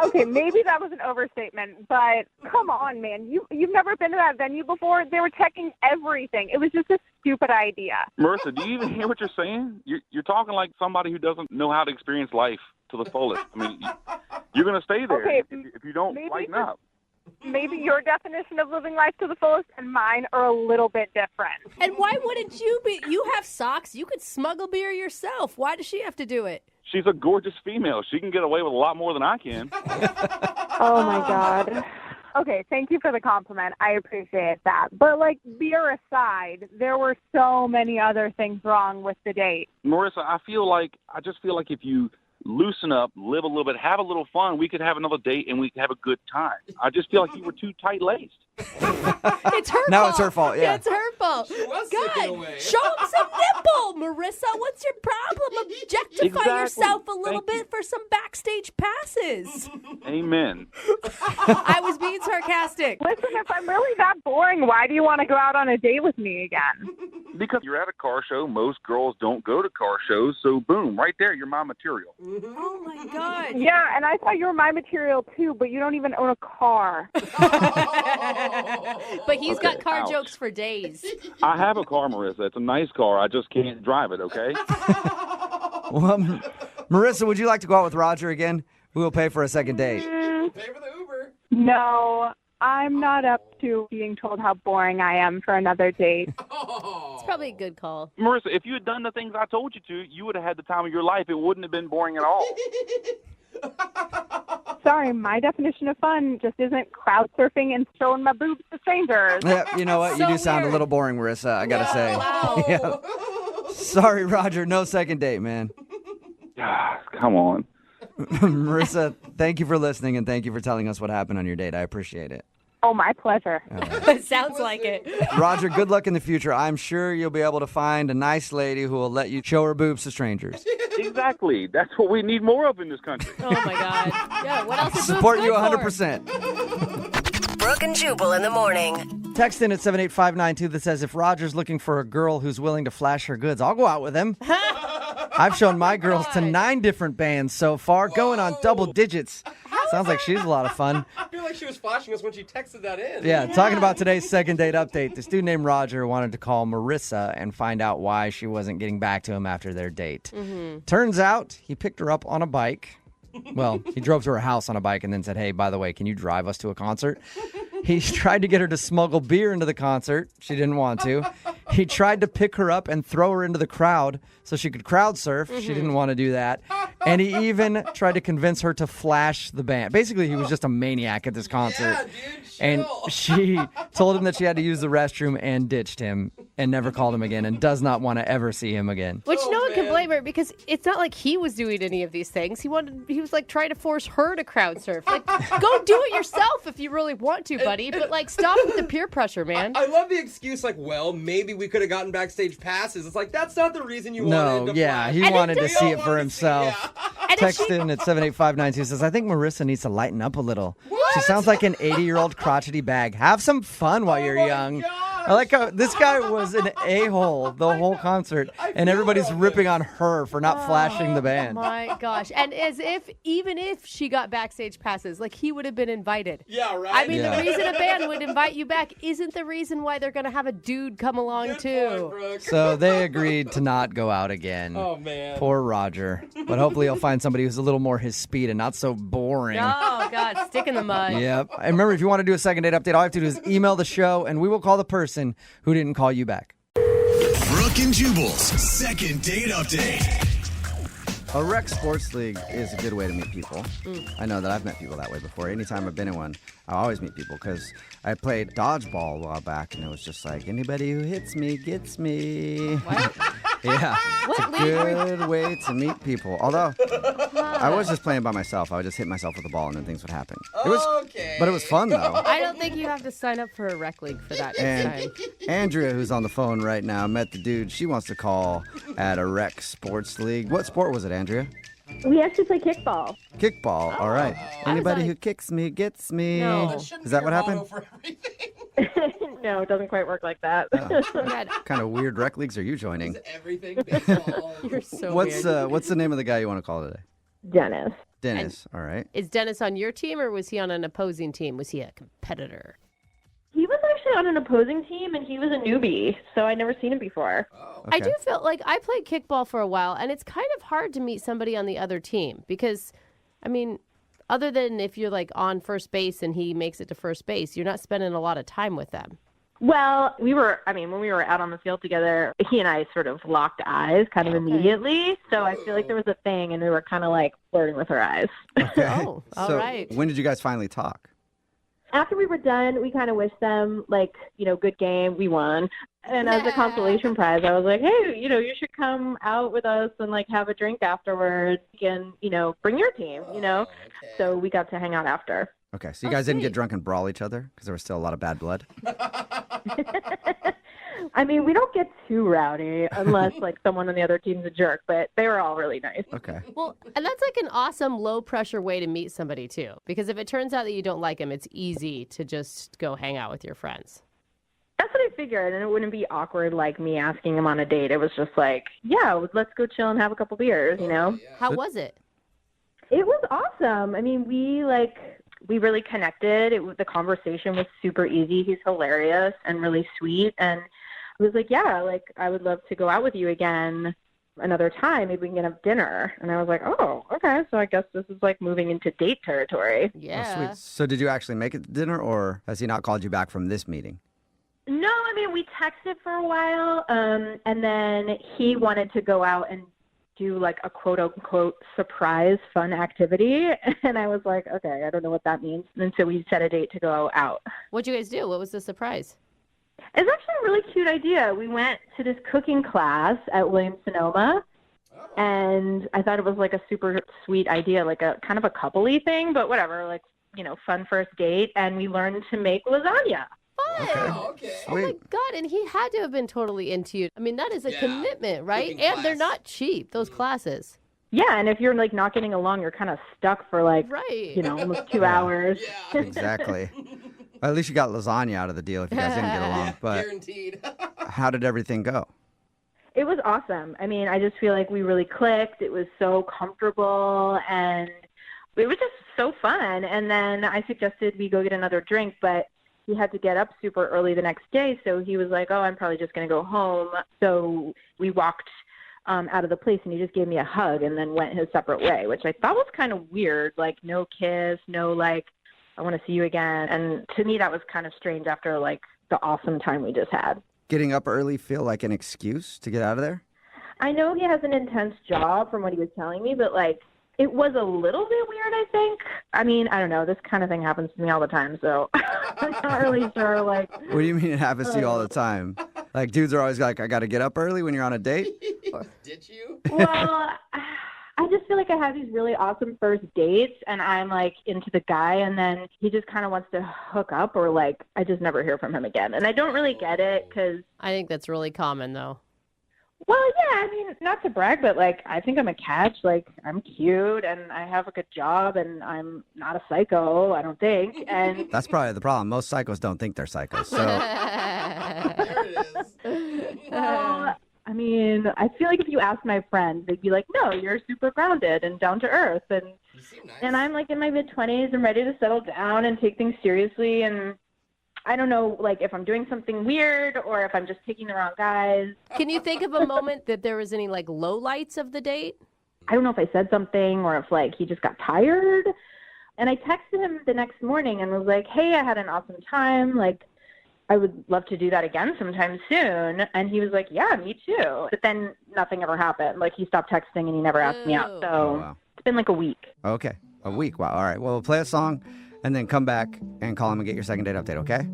Okay, maybe that was an overstatement, but come on, man. You've never been to that venue before? They were checking everything. It was just a stupid idea. Marissa, do you even hear what you're saying? You're talking like somebody who doesn't know how to experience life to the fullest. I mean, you're going to stay there Okay, if you don't lighten up. Maybe your definition of living life to the fullest and mine are a little bit different. And why wouldn't you be? You have socks. You could smuggle beer yourself. Why does she have to do it? She's a gorgeous female. She can get away with a lot more than I can. Oh, my God. Okay, thank you for the compliment. I appreciate that. But, like, beer aside, there were so many other things wrong with the date. Marissa, I just feel like if you loosen up, live a little bit, have a little fun, we could have another date and we could have a good time. I just feel like you were too tight-laced. It's her fault. Now it's her fault, yeah. It's her fault. She was sticking away. Show him some nipple, Marissa. What's your problem? Objectify Exactly. yourself a little Thank you. bit for some backstage passes. Amen. I was being sarcastic. Listen, if I'm really that boring, why do you want to go out on a date with me again? Because you're at a car show. Most girls don't go to car shows. So, boom, right there, you're my material. Oh, my God. Yeah, and I thought you were my material, too, but you don't even own a car. But he's got car ouch. jokes for days. I have a car, Marissa. It's a nice car. I just can't drive it, okay? Well, Marissa, would you like to go out with Roger again? We will pay for a second date. Pay for the Uber. No, I'm not up to being told how boring I am for another date. It's probably a good call. Marissa, if you had done the things I told you to, you would have had the time of your life. It wouldn't have been boring at all. Sorry, my definition of fun just isn't crowd surfing and showing my boobs to strangers. Yeah, you know what? You So do sound a weird. little boring, Marissa, I got to say. Wow. Yeah. Sorry, Roger. No second date, man. Come on. Marissa, thank you for listening and thank you for telling us what happened on your date. I appreciate it. Oh, my pleasure. Sounds like it. Roger, good luck in the future. I'm sure you'll be able to find a nice lady who will let you show her boobs to strangers. Exactly. That's what we need more of in this country. Oh, my God. Yeah, what else is Support boobs you good 100%. Brooke and Jubal in the morning. Text in at 78592 that says, if Roger's looking for a girl who's willing to flash her goods, I'll go out with him. I've shown my girls to 9 different bands so far, going on double digits. Sounds like she's a lot of fun. I feel like she was flashing us when she texted that in. Yeah, talking about today's second date update. This dude named Roger wanted to call Marissa and find out why she wasn't getting back to him after their date. Turns out he picked her up on a bike. Well, he drove to her house on a bike and then said, hey, by the way, can you drive us to a concert? He tried to get her to smuggle beer into the concert. She didn't want to. He tried to pick her up and throw her into the crowd so she could crowd surf. She didn't want to do that. And he even tried to convince her to flash the band. Basically, he was just a maniac at this concert. Yeah, dude, and she told him that she had to use the restroom and ditched him and never called him again and does not want to ever see him again. Which no one can blame her because it's not like he was doing any of these things. He was like trying to force her to crowd surf. Like, go do it yourself if you really want to, buddy. But like, stop with the peer pressure, man. I love the excuse, like, well, maybe we could have gotten backstage passes. It's like, that's not the reason you wanted to fly. He wanted to see it for himself. Text in at 78592 says, I think Marissa needs to lighten up a little. What? She sounds like an 80-year-old crotchety bag. Have some fun while you're young. I like how this guy was an a-hole the whole concert, and everybody's ripping on her for not flashing the band. Oh my gosh. And even if she got backstage passes, like he would have been invited. Yeah, right? I mean, the reason a band would invite you back isn't the reason why they're going to have a dude come along Good too. point, Brooke. So they agreed to not go out again. Oh, man. Poor Roger. But hopefully he'll find somebody who's a little more his speed and not so boring. Oh, God, stick in the mud. Yep. And remember, if you want to do a second date update, all you have to do is email the show, and we will call the person who didn't call you back. Brooke and Jubal's second date update. A rec sports league is a good way to meet people. I know that I've met people that way before. Anytime I've been in one, I always meet people because I played dodgeball a while back, and it was just like, anybody who hits me gets me. What? Yeah. What It's a good way to meet people. Although, I was just playing by myself. I would just hit myself with a ball, and then things would happen. But it was fun, though. I don't think you have to sign up for a rec league for that And time. Andrea, who's on the phone right now, met the dude she wants to call at a rec sports league. What sport was it, Andrea? We actually play kickball. Kickball. All right. Anybody who kicks me gets me. No. Is that what happened? No, it doesn't quite work like that. What kind of weird rec leagues are you joining? Everything baseball. You're so What's weird. What's the name of the guy you want to call today? Dennis. Dennis. All right. Is Dennis on your team or was he on an opposing team? Was he a competitor? He was actually on an opposing team, and he was a newbie, so I'd never seen him before. I do feel like I played kickball for a while, and it's kind of hard to meet somebody on the other team because, I mean, other than if you're like on first base and he makes it to first base, you're not spending a lot of time with them. Well, when we were out on the field together, he and I sort of locked eyes kind of immediately, so I feel like there was a thing, and we were kind of like flirting with our eyes. Okay. Oh, all so right. When did you guys finally talk? After we were done, we kind of wished them, like, good game, we won. And as a consolation prize, I was like, hey, you should come out with us and, like, have a drink afterwards and, bring your team, So we got to hang out after. Okay, so you guys didn't get drunk and brawl each other because there was still a lot of bad blood? I mean, we don't get too rowdy unless, like, someone on the other team's a jerk, but they were all really nice. Okay. Well, and that's like an awesome low-pressure way to meet somebody, too. Because if it turns out that you don't like them, it's easy to just go hang out with your friends. That's what I figured, and it wouldn't be awkward like me asking him on a date. It was just like, yeah, let's go chill and have a couple beers, How was it? It was awesome. I mean, we really connected. The conversation was super easy. He's hilarious and really sweet, and I was like, yeah, like, I would love to go out with you again another time. Maybe we can have dinner. And I was like, oh, okay. So I guess this is like moving into date territory. Yeah. Oh, sweet. So did you actually make it to dinner, or has he not called you back from this meeting? No, I mean, we texted for a while, and then he wanted to go out and do like a quote-unquote surprise fun activity. And I was like, okay, I don't know what that means. And so we set a date to go out. What'd you guys do? What was the surprise? It's actually a really cute idea. We went to this cooking class at Williams-Sonoma, and I thought it was like a super sweet idea, like a kind of a couple-y thing, but whatever, like, fun first date. And we learned to make lasagna. Fun. Okay. Oh my God, and he had to have been totally into you. I mean, that is a commitment, right? Cooking And they're class. not cheap, those classes. Yeah, and if you're like not getting along, you're kind of stuck for like, Right. Almost 2 hours. Exactly. At least you got lasagna out of the deal if you guys didn't get along. But Guaranteed. how did everything go? It was awesome. I mean, I just feel like we really clicked. It was so comfortable, and it was just so fun. And then I suggested we go get another drink, but he had to get up super early the next day, so he was like, oh, I'm probably just going to go home. So we walked out of the place, and he just gave me a hug and then went his separate way, which I thought was kind of weird, like no kiss, no like, I want to see you again. And to me, that was kind of strange after like the awesome time we just had. getting up early feel like an excuse to get out of there? I know he has an intense job from what he was telling me, but like it was a little bit weird, I think. I mean, I don't know. This kind of thing happens to me all the time, so I'm not really sure. Like, what do you mean it happens to you all the time? Like, dudes are always like, I got to get up early when you're on a date? Did you? Well, I just feel like I have these really awesome first dates, and I'm like into the guy, and then he just kind of wants to hook up, or like I just never hear from him again. And I don't really get it because I think that's really common, though. Well, yeah, I mean, not to brag, but like I think I'm a catch. Like I'm cute and I have a good job and I'm not a psycho, I don't think. And that's probably the problem. Most psychos don't think they're psychos. So There it is. well, I mean, I feel like if you ask my friends, they'd be like, "No, you're super grounded and down to earth." And You seem nice. and I'm like in my mid-20s and ready to settle down and take things seriously, and I don't know, like, if I'm doing something weird or if I'm just picking the wrong guys. Can you think of a moment that there was any, like, lowlights of the date? I don't know if I said something or if, like, he just got tired. And I texted him the next morning and was like, hey, I had an awesome time. Like, I would love to do that again sometime soon. And he was like, yeah, me too. But then nothing ever happened. Like, he stopped texting and he never asked me out. So wow. It's been like a week. Okay, a week. Wow. All right. Well, we'll play a song and then come back and call him and get your second date update, okay?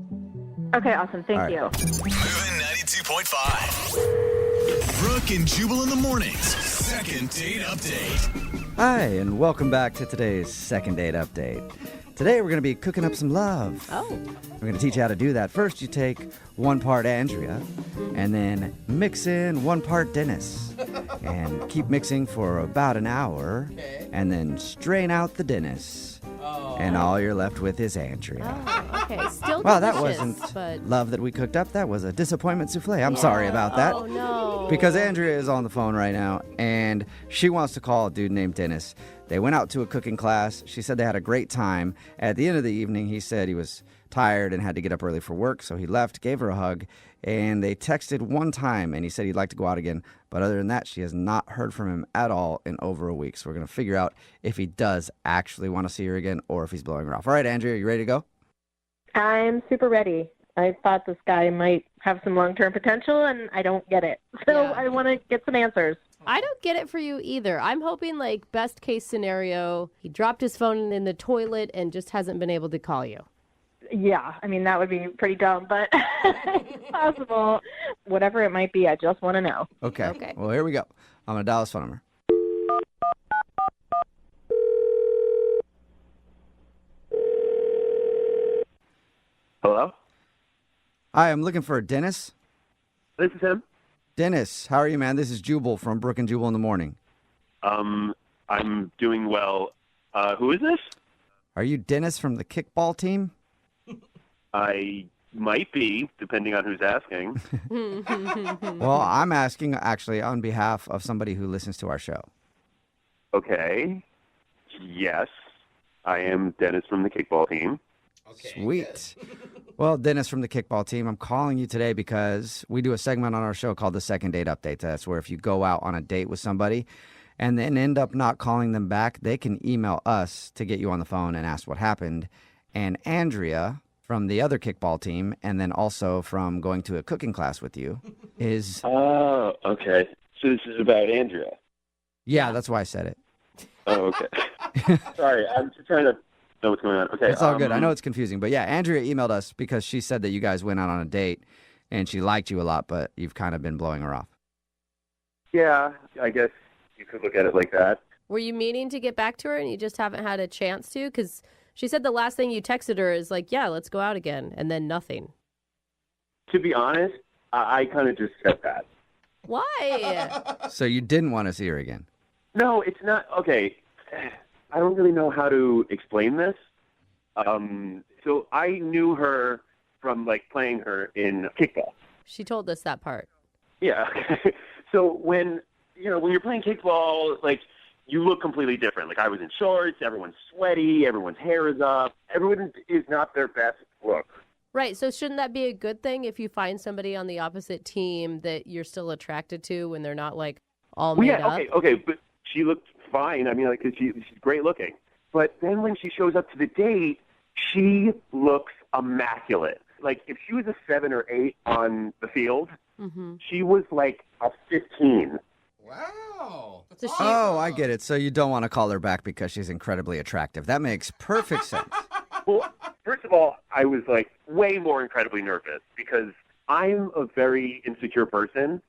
Okay, awesome. Thank you. Moving 92.5. Brooke and Jubal in the mornings. Second date update. Hi, and welcome back to today's second date update. Today we're going to be cooking up some love. Oh. We're going to teach you how to do that. First, you take 1 part Andrea and then mix in 1 part Dennis. And keep mixing for about an hour. Okay. And then strain out the Dennis. Oh. And all you're left with is Andrea. Oh, okay. Still Well, that delicious, wasn't but... love that we cooked up. That was a disappointment souffle. I'm sorry about that. Oh, no. Because Andrea is on the phone right now, and she wants to call a dude named Dennis. They went out to a cooking class. She said they had a great time. At the end of the evening, he said he was tired and had to get up early for work, so he left, gave her a hug, and they texted one time, and he said he'd like to go out again. But other than that, she has not heard from him at all in over a week. So we're going to figure out if he does actually want to see her again or if he's blowing her off. All right, Andrea, you ready to go? I'm super ready. I thought this guy might have some long-term potential, and I don't get it. So Yeah. I want to get some answers. I don't get it for you either. I'm hoping, like, best case scenario, he dropped his phone in the toilet and just hasn't been able to call you. Yeah, I mean, that would be pretty dumb, but it's possible. Whatever it might be, I just want to know. Okay. Okay. Well, here we go. I'm going to dial his phone number. Hello? Hi, I'm looking for Dennis. This is him. Dennis, how are you, man? This is Jubal from Brooke and Jubal in the morning. I'm doing well. Who is this? Are you Dennis from the kickball team? I might be, depending on who's asking. Well, I'm asking actually on behalf of somebody who listens to our show. Okay. Yes, I am Dennis from the kickball team. Okay, Sweet. Well, Dennis from the kickball team, I'm calling you today because we do a segment on our show called the Second Date Update. That's where if you go out on a date with somebody and then end up not calling them back, they can email us to get you on the phone and ask what happened. And Andrea from the other kickball team, and then also from going to a cooking class with you, is... Oh, okay. So this is about Andrea. Yeah, that's why I said it. Oh, okay. Sorry, I'm just trying to know what's going on. Okay, It's all good. I know it's confusing. But yeah, Andrea emailed us because she said that you guys went out on a date and she liked you a lot, but you've kind of been blowing her off. Yeah, I guess you could look at it like that. Were you meaning to get back to her and you just haven't had a chance to? Because she said the last thing you texted her is like, yeah, let's go out again, and then nothing. To be honest, I kind of just said that. Why? So you didn't want to see her again? No, it's not. Okay, I don't really know how to explain this. So I knew her from, like, playing her in kickball. She told us that part. Yeah. So when you're playing kickball, like, you look completely different. Like, I was in shorts, everyone's sweaty, everyone's hair is up. Everyone is not their best look. Right, so shouldn't that be a good thing if you find somebody on the opposite team that you're still attracted to when they're not, like, all made up? Okay, but she looked fine. I mean, like, she's great looking. But then when she shows up to the date, she looks immaculate. like if she was a 7 or 8 on the field, she was like a 15. Wow. So Oh, I get it. So you don't want to call her back because she's incredibly attractive. That makes perfect sense. Well, first of all, I was like way more incredibly nervous because I'm a very insecure person.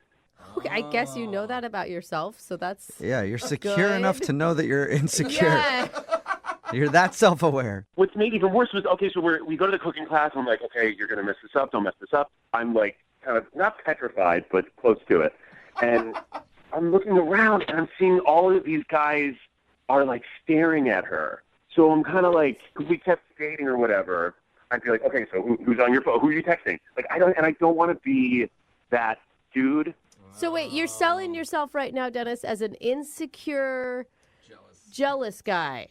Okay, I guess you know that about yourself, so that's Yeah, you're secure good. enough to know that you're insecure. Yeah. You're that self-aware. What's made even worse was, okay, so we go to the cooking class. I'm like, okay, you're going to mess this up. Don't mess this up. I'm like kind of not petrified, but close to it. And I'm looking around and I'm seeing all of these guys are like staring at her. So I'm kind of like, we kept dating or whatever. I'd be like, okay, so who's on your phone? Who are you texting? Like, I don't want to be that dude. So wait, you're selling yourself right now, Dennis, as an insecure, jealous guy.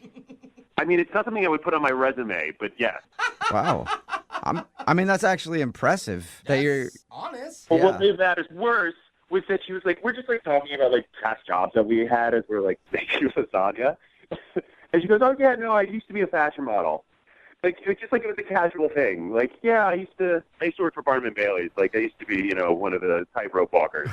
I mean, it's not something I would put on my resume, but yes. Wow. I mean, that's actually impressive that you're honest. But Yeah. what made matters worse was that she was like, we're just like talking about like past jobs that we had as we're like making lasagna. And she goes, oh yeah, no, I used to be a fashion model. Like, it was just like it was a casual thing. Like, yeah, I used to work for Barnum and Bailey's. Like, I used to be, one of the tightrope walkers,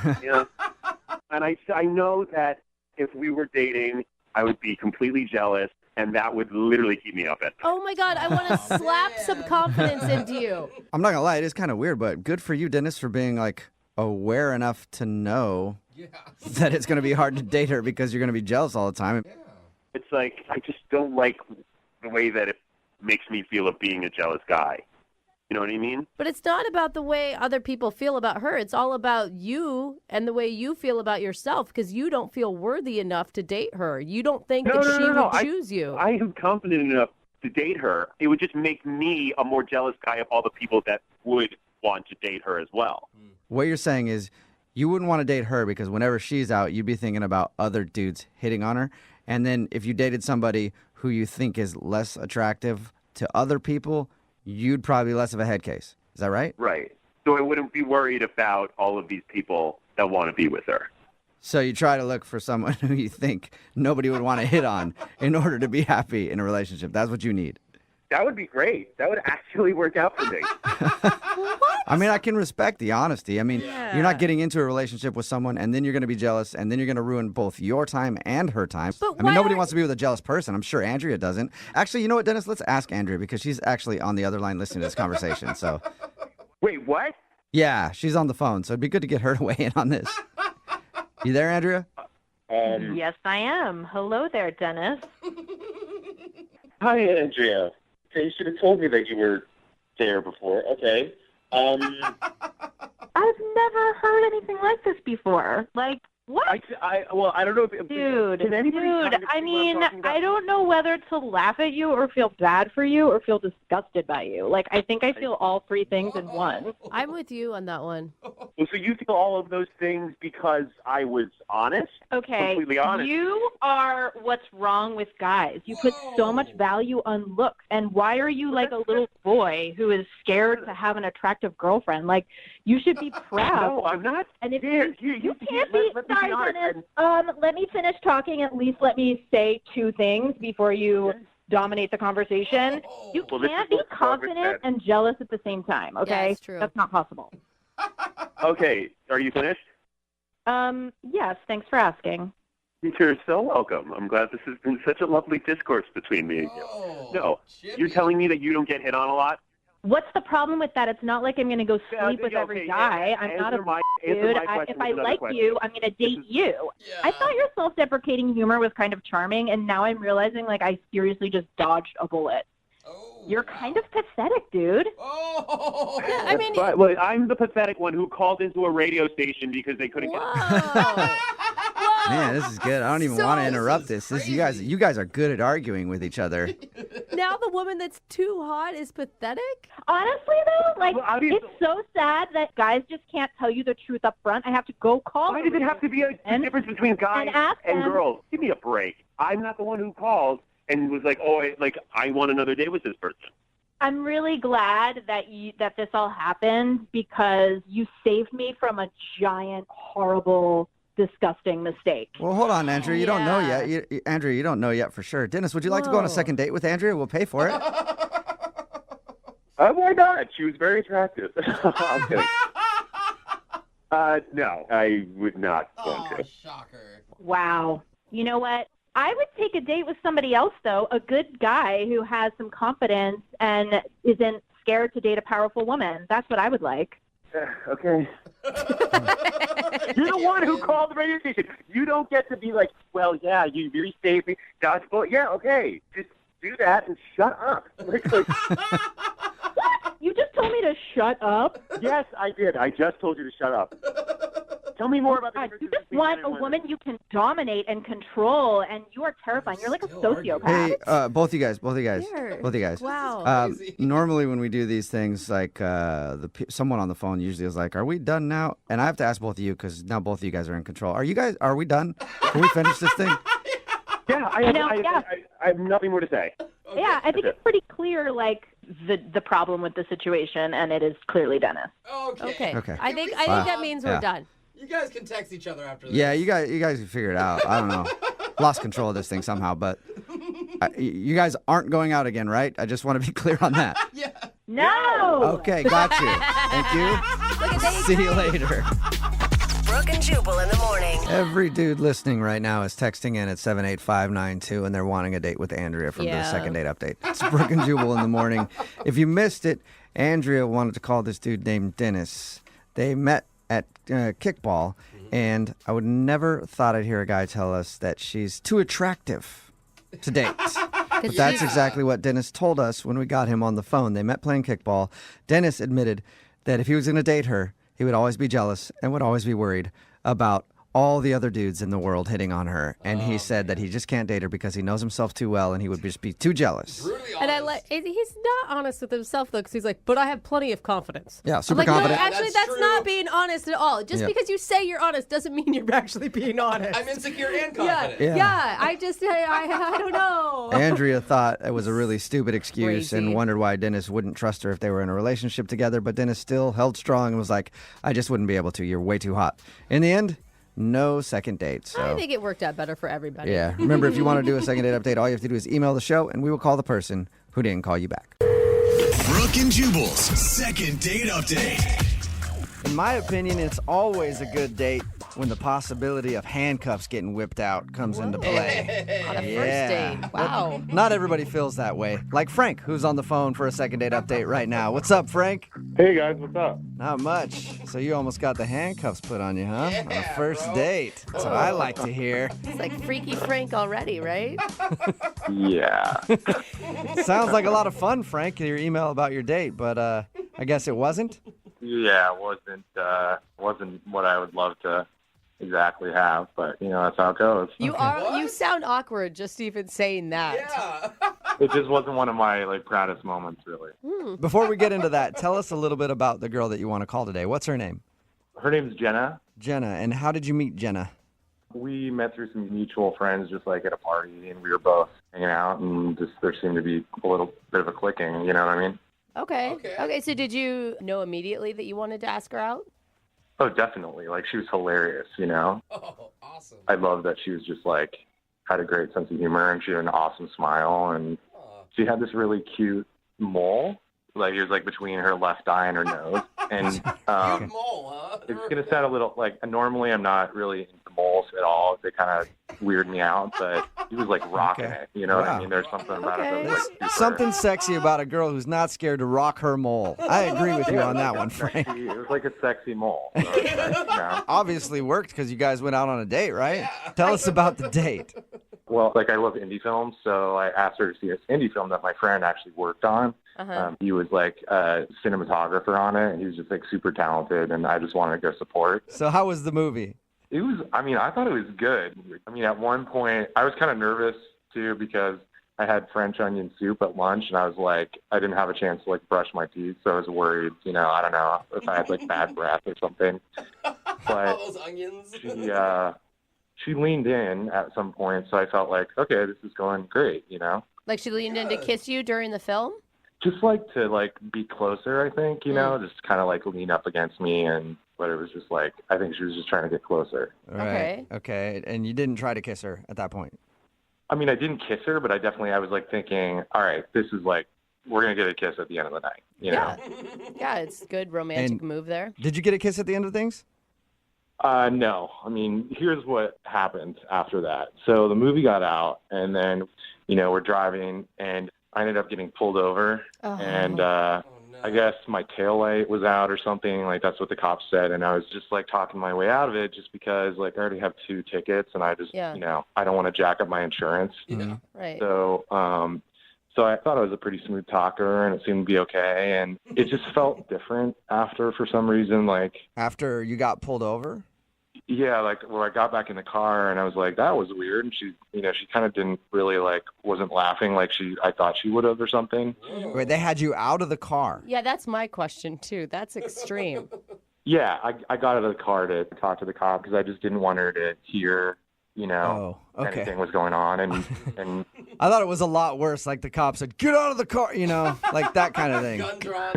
And I know that if we were dating, I would be completely jealous, and that would literally keep me up at night. Oh my God, I want to slap some confidence into you. I'm not going to lie, it is kind of weird, but good for you, Dennis, for being like aware enough to know that it's going to be hard to date her because you're going to be jealous all the time. It's like, I just don't like the way that it makes me feel of being a jealous guy. You know what I mean? But it's not about the way other people feel about her. It's all about you and the way you feel about yourself because you don't feel worthy enough to date her. You don't think that she would choose you. I am confident enough to date her. It would just make me a more jealous guy of all the people that would want to date her as well. What you're saying is you wouldn't want to date her because whenever she's out, you'd be thinking about other dudes hitting on her. And then if you dated somebody who you think is less attractive to other people, you'd probably be less of a head case. Is that right? Right. So I wouldn't be worried about all of these people that want to be with her. So you try to look for someone who you think nobody would want to hit on in order to be happy in a relationship. That's what you need. That would be great. That would actually work out for me. I mean, I can respect the honesty. I mean, you're not getting into a relationship with someone and then you're going to be jealous and then you're going to ruin both your time and her time. I mean, nobody wants to be with a jealous person. I'm sure Andrea doesn't. Actually, you know what, Dennis? Let's ask Andrea because she's actually on the other line listening to this conversation. So, wait, what? Yeah, she's on the phone. So it'd be good to get her to weigh in on this. You there, Andrea? Yes, I am. Hello there, Dennis. Hi, Andrea. Okay, you should have told me that you were there before. Okay. I've never heard anything like this before. Like, what? I don't know if... Dude, can anybody I mean, I don't know whether to laugh at you or feel bad for you or feel disgusted by you. Like, I think I feel all three things in one. I'm with you on that one. Well, so you feel all of those things because I was honest? Okay, Completely honest. you are what's wrong with guys. You put so much value on looks, and why are you like a little boy who is scared to have an attractive girlfriend? Like, you should be proud. No, I'm not. And if you can't be, sorry, Dennis. Let me finish talking. At least let me say two things before you dominate the conversation. You can't be confident and jealous at the same time. Okay, that's true. That's not possible. Okay, are you finished? Yes. Thanks for asking. You're so welcome. I'm glad this has been such a lovely discourse between me and you. No, you're telling me that you don't get hit on a lot? What's the problem with that? It's not like I'm going to go sleep with every guy. I'm not a dude. If I like you, I'm going to date you. I thought your self-deprecating humor was kind of charming, and now I'm realizing like I seriously just dodged a bullet. You're kind of pathetic, dude. Yeah, I mean, Well, I'm the pathetic one who called into a radio station because they couldn't get... Man, this is good. I don't even want to interrupt this. You guys are good at arguing with each other. Now the woman that's too hot is pathetic? Honestly, though, like, it's so sad that guys just can't tell you the truth up front. I have to go call Why does it have to be a difference between guys and girls? Give me a break. I'm not the one who called and was like, I want another date with this person. I'm really glad that this all happened because you saved me from a giant, horrible, disgusting mistake. Well, hold on, Andrea. You don't know yet. Andrea, you don't know yet for sure. Dennis, would you like to go on a second date with Andrea? We'll pay for it. Why not? She was very attractive. I'm kidding. No, I would not want to. Shocker. Wow. You know what? I would take a date with somebody else, though, a good guy who has some confidence and isn't scared to date a powerful woman. That's what I would like. Okay. You're the one who called the radio station. You don't get to be like, well, yeah, you really saved me. Gospel. Yeah, okay. Just do that and shut up. What? You just told me to shut up? Yes, I did. I just told you to shut up. Tell me more about the You just want a woman you can dominate and control, and you are terrifying. You're like a sociopath. Hey, both you guys. Wow. Normally when we do these things, like someone on the phone usually is like, "Are we done now?" And I have to ask both of you because now both of you guys are in control. Are we done? Can we finish this thing? Yeah, I have nothing more to say. Okay. Yeah, I think it's pretty clear, like, the problem with the situation, and it is clearly Dennis. Okay. Okay. I think that means we're done. You guys can text each other after this. Yeah, you guys can figure it out. I don't know. Lost control of this thing somehow, but you guys aren't going out again, right? I just want to be clear on that. Yeah. No! Okay, got you. Thank you. See you later. Brooke and Jubal in the morning. Every dude listening right now is texting in at 78592, and they're wanting a date with Andrea from the second date update. It's Brooke and Jubal in the morning. If you missed it, Andrea wanted to call this dude named Dennis. They met at kickball, and I would never thought I'd hear a guy tell us that she's too attractive to date. But that's exactly what Dennis told us when we got him on the phone. They met playing kickball. Dennis admitted that if he was going to date her, he would always be jealous and would always be worried about all the other dudes in the world hitting on her. And he said that he just can't date her because he knows himself too well and he would just be too jealous. And he's not honest with himself, though, because he's like, but I have plenty of confidence. Yeah, super I'm like, confident. No, actually, that's not being honest at all. Just because you say you're honest doesn't mean you're actually being honest. I'm insecure and confident. Yeah. I don't know. Andrea thought it was a really stupid excuse Crazy. and wondered why Dennis wouldn't trust her if they were in a relationship together. But Dennis still held strong and was like, I just wouldn't be able to. You're way too hot. In the end, no second date. So. I think it worked out better for everybody. Yeah. Remember, if you want to do a second date update, all you have to do is email the show, and we will call the person who didn't call you back. Brooke and Jubal's second date update. In my opinion, it's always a good date when the possibility of handcuffs getting whipped out comes into play. On a first date. Wow. But not everybody feels that way. Like Frank, who's on the phone for a second date update right now. What's up, Frank? Hey, guys, what's up? Not much. So you almost got the handcuffs put on you, huh? On a first date. That's what I like to hear. It's like Freaky Frank already, right? Yeah. Sounds like a lot of fun, Frank, your email about your date, but I guess it wasn't? Yeah, it wasn't what I would love to exactly have, but that's how it goes. You sound awkward just even saying that. Yeah. It just wasn't one of my proudest moments, really. Before we get into that, tell us a little bit about the girl that you want to call today. What's her name? Her name's Jenna. Jenna. And how did you meet Jenna? We met through some mutual friends, just at a party, and we were both hanging out, and just there seemed to be a little bit of a clicking. You know what I mean? Okay. So did you know immediately that you wanted to ask her out? Oh, definitely. She was hilarious, Oh, awesome. I love that she was just, had a great sense of humor, and she had an awesome smile, and she had this really cute mole. It was, between her left eye and her nose. And Cute mole, huh? it's going to sound a little, normally I'm not really into moles at all. They kind of weird me out, but he was, rocking it. You know what I mean? There's something about it that was, super... Something sexy about a girl who's not scared to rock her mole. I agree with you on that one, Frank. It was like a sexy mole. So, Obviously worked because you guys went out on a date, right? Yeah. Tell us about the date. Well, I love indie films, so I asked her to see this indie film that my friend actually worked on. He was a cinematographer on it, and he was just super talented, and I just wanted to go support. So how was the movie? It was, I thought it was good. At one point, I was kind of nervous, too, because I had French onion soup at lunch, and I was I didn't have a chance to brush my teeth, so I was worried, I don't know, if I had bad breath or something. But all those onions. she leaned in at some point, so I felt okay, this is going great, She leaned in to kiss you during the film? Just to be closer, I think, just kind of lean up against me, but it was just I think she was just trying to get closer. Right. Okay. And you didn't try to kiss her at that point? I didn't kiss her, but I was thinking, all right, this is we're going to get a kiss at the end of the night, you know? Yeah, it's a good romantic And- move there. Did you get a kiss at the end of things? No. I mean, here's what happened after that. So the movie got out, and then, you know, we're driving, and I ended up getting pulled over, and I guess my taillight was out or something. Like, that's what the cops said, and I was just, like, talking my way out of it just because, like, I already have 2 tickets, and I just, you know, I don't want to jack up my insurance. Right. So, so I thought I was a pretty smooth talker, and it seemed to be okay, and it just felt different after, for some reason, like... After you got pulled over? Yeah, like, well, I got back in the car, and I was like, that was weird, and she, you know, she kind of didn't really, like, wasn't laughing like I thought she would have or something. Wait, they had you out of the car? Yeah, that's my question, too. That's extreme. Yeah, I got out of the car to talk to the cop because I just didn't want her to hear, you know, anything was going on, and I thought it was a lot worse. Like the cop said, "Get out of the car," you know, like that kind of thing. Gun drawn.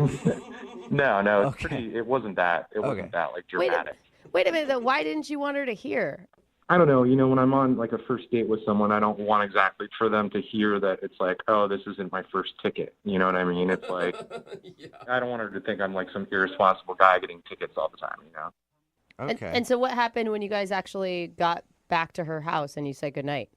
No, it's pretty. It wasn't that. It wasn't that like dramatic. Wait a minute, though. Why didn't you want her to hear? I don't know. You know, when I'm on like a first date with someone, I don't want exactly for them to hear that it's like, oh, this isn't my first ticket. You know what I mean? It's like, I don't want her to think I'm like some irresponsible guy getting tickets all the time, you know? Okay. And so what happened when you guys actually got back to her house and you said goodnight?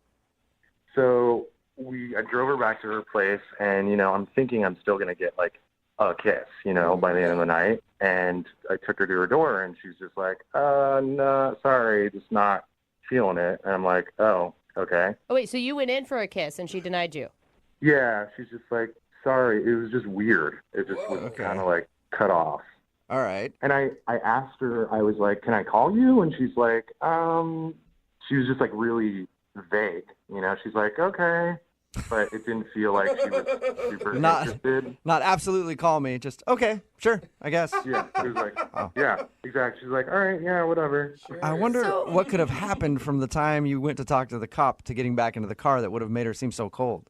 So I drove her back to her place, and, you know, I'm thinking I'm still going to get like a kiss, you know, by the end of the night. And I took her to her door, and she's just like, no, sorry, just not feeling it. And I'm like, oh, okay. Oh, wait, so you went in for a kiss and she denied you? Yeah, she's just like, sorry, it was just weird. It just was kind of like cut off. All right. And I asked her, I was like, can I call you? And she's like, she was just like really vague, you know? She's like, okay. But it didn't feel like she was super interested. Not absolutely call me. Just, okay, sure, I guess. Yeah, she was like, yeah, exactly. She's like, all right, yeah, whatever. I wonder what could have happened from the time you went to talk to the cop to getting back into the car that would have made her seem so cold.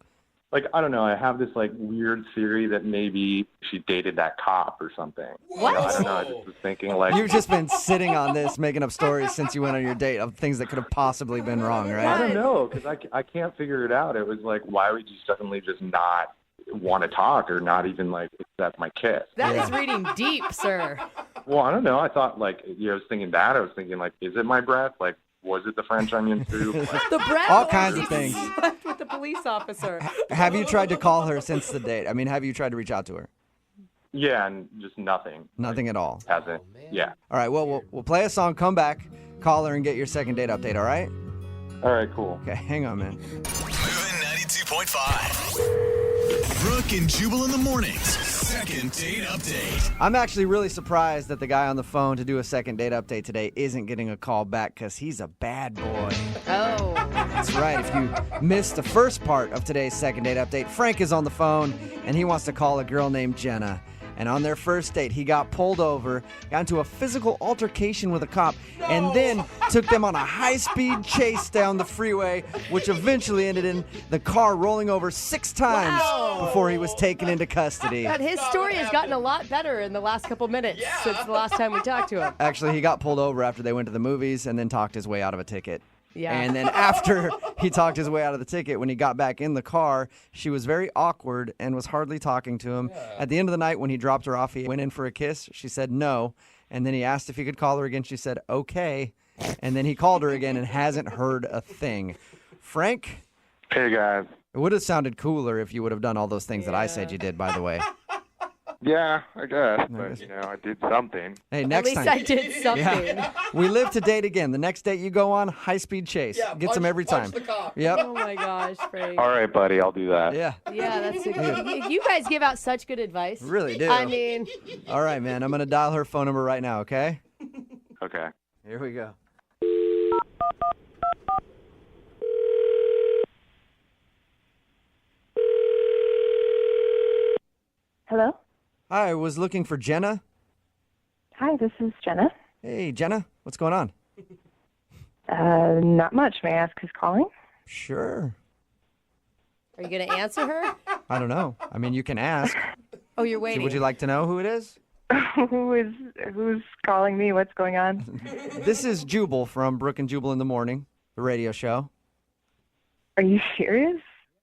Like, I don't know. I have this, like, weird theory that maybe she dated that cop or something. What? You know, I don't know. I just was thinking, like... You've just been sitting on this, making up stories since you went on your date of things that could have possibly been wrong, right? I don't know, because I can't figure it out. It was like, why would you suddenly just not want to talk or not even, like, accept my kiss? That is reading deep, sir. Well, I don't know. I thought, like, I was thinking that. I was thinking, like, is it my breath? Like, was it the French onion soup? Like, The breath. All kinds of things. Slept with the police officer. Have you tried to call her since the date? I mean, have you tried to reach out to her? yeah, and just nothing. Nothing at all. Hasn't. Yeah. All right, well, we'll play a song, come back, call her, and get your second date update, all right? All right, cool. Okay, hang on, man. Moving 92.5. Brooke and Jubal in the mornings. Second date update. I'm actually really surprised that the guy on the phone to do a second date update today isn't getting a call back because he's a bad boy. Oh. That's right. If you missed the first part of today's second date update, Frank is on the phone, and he wants to call a girl named Jenna. And on their first date, he got pulled over, got into a physical altercation with a cop, and then took them on a high-speed chase down the freeway, which eventually ended in the car rolling over 6 times before he was taken into custody. God, his story has gotten a lot better in the last couple minutes since the last time we talked to him. Actually, he got pulled over after they went to the movies and then talked his way out of a ticket. Yeah. And then after he talked his way out of the ticket, when he got back in the car, she was very awkward and was hardly talking to him. At the end of the night, when he dropped her off, he went in for a kiss. She said no. And then he asked if he could call her again. She said, okay. And then he called her again and hasn't heard a thing. Frank? Hey, guys. It would have sounded cooler if you would have done all those things that I said you did, by the way. Yeah, I guess. But, you know, I did something. Hey, next time. At least I did something. Yeah. We live to date again. The next date you go on, high-speed chase. Gets them every time. The cop. Yep. Oh, my gosh, Frank. All right, buddy, I'll do that. Yeah. Yeah, that's you guys give out such good advice. Really do. I mean, All right, man. I'm going to dial her phone number right now, okay? Okay. Here we go. Hello? Hi, I was looking for Jenna. Hi, this is Jenna. Hey, Jenna. What's going on? Not much. May I ask who's calling? Sure. are you going to answer her? I don't know. I mean, you can ask. Oh, you're waiting. Would you like to know who it is? Who's calling me? What's going on? This is Jubal from Brooke and Jubal in the Morning, the radio show. Are you serious?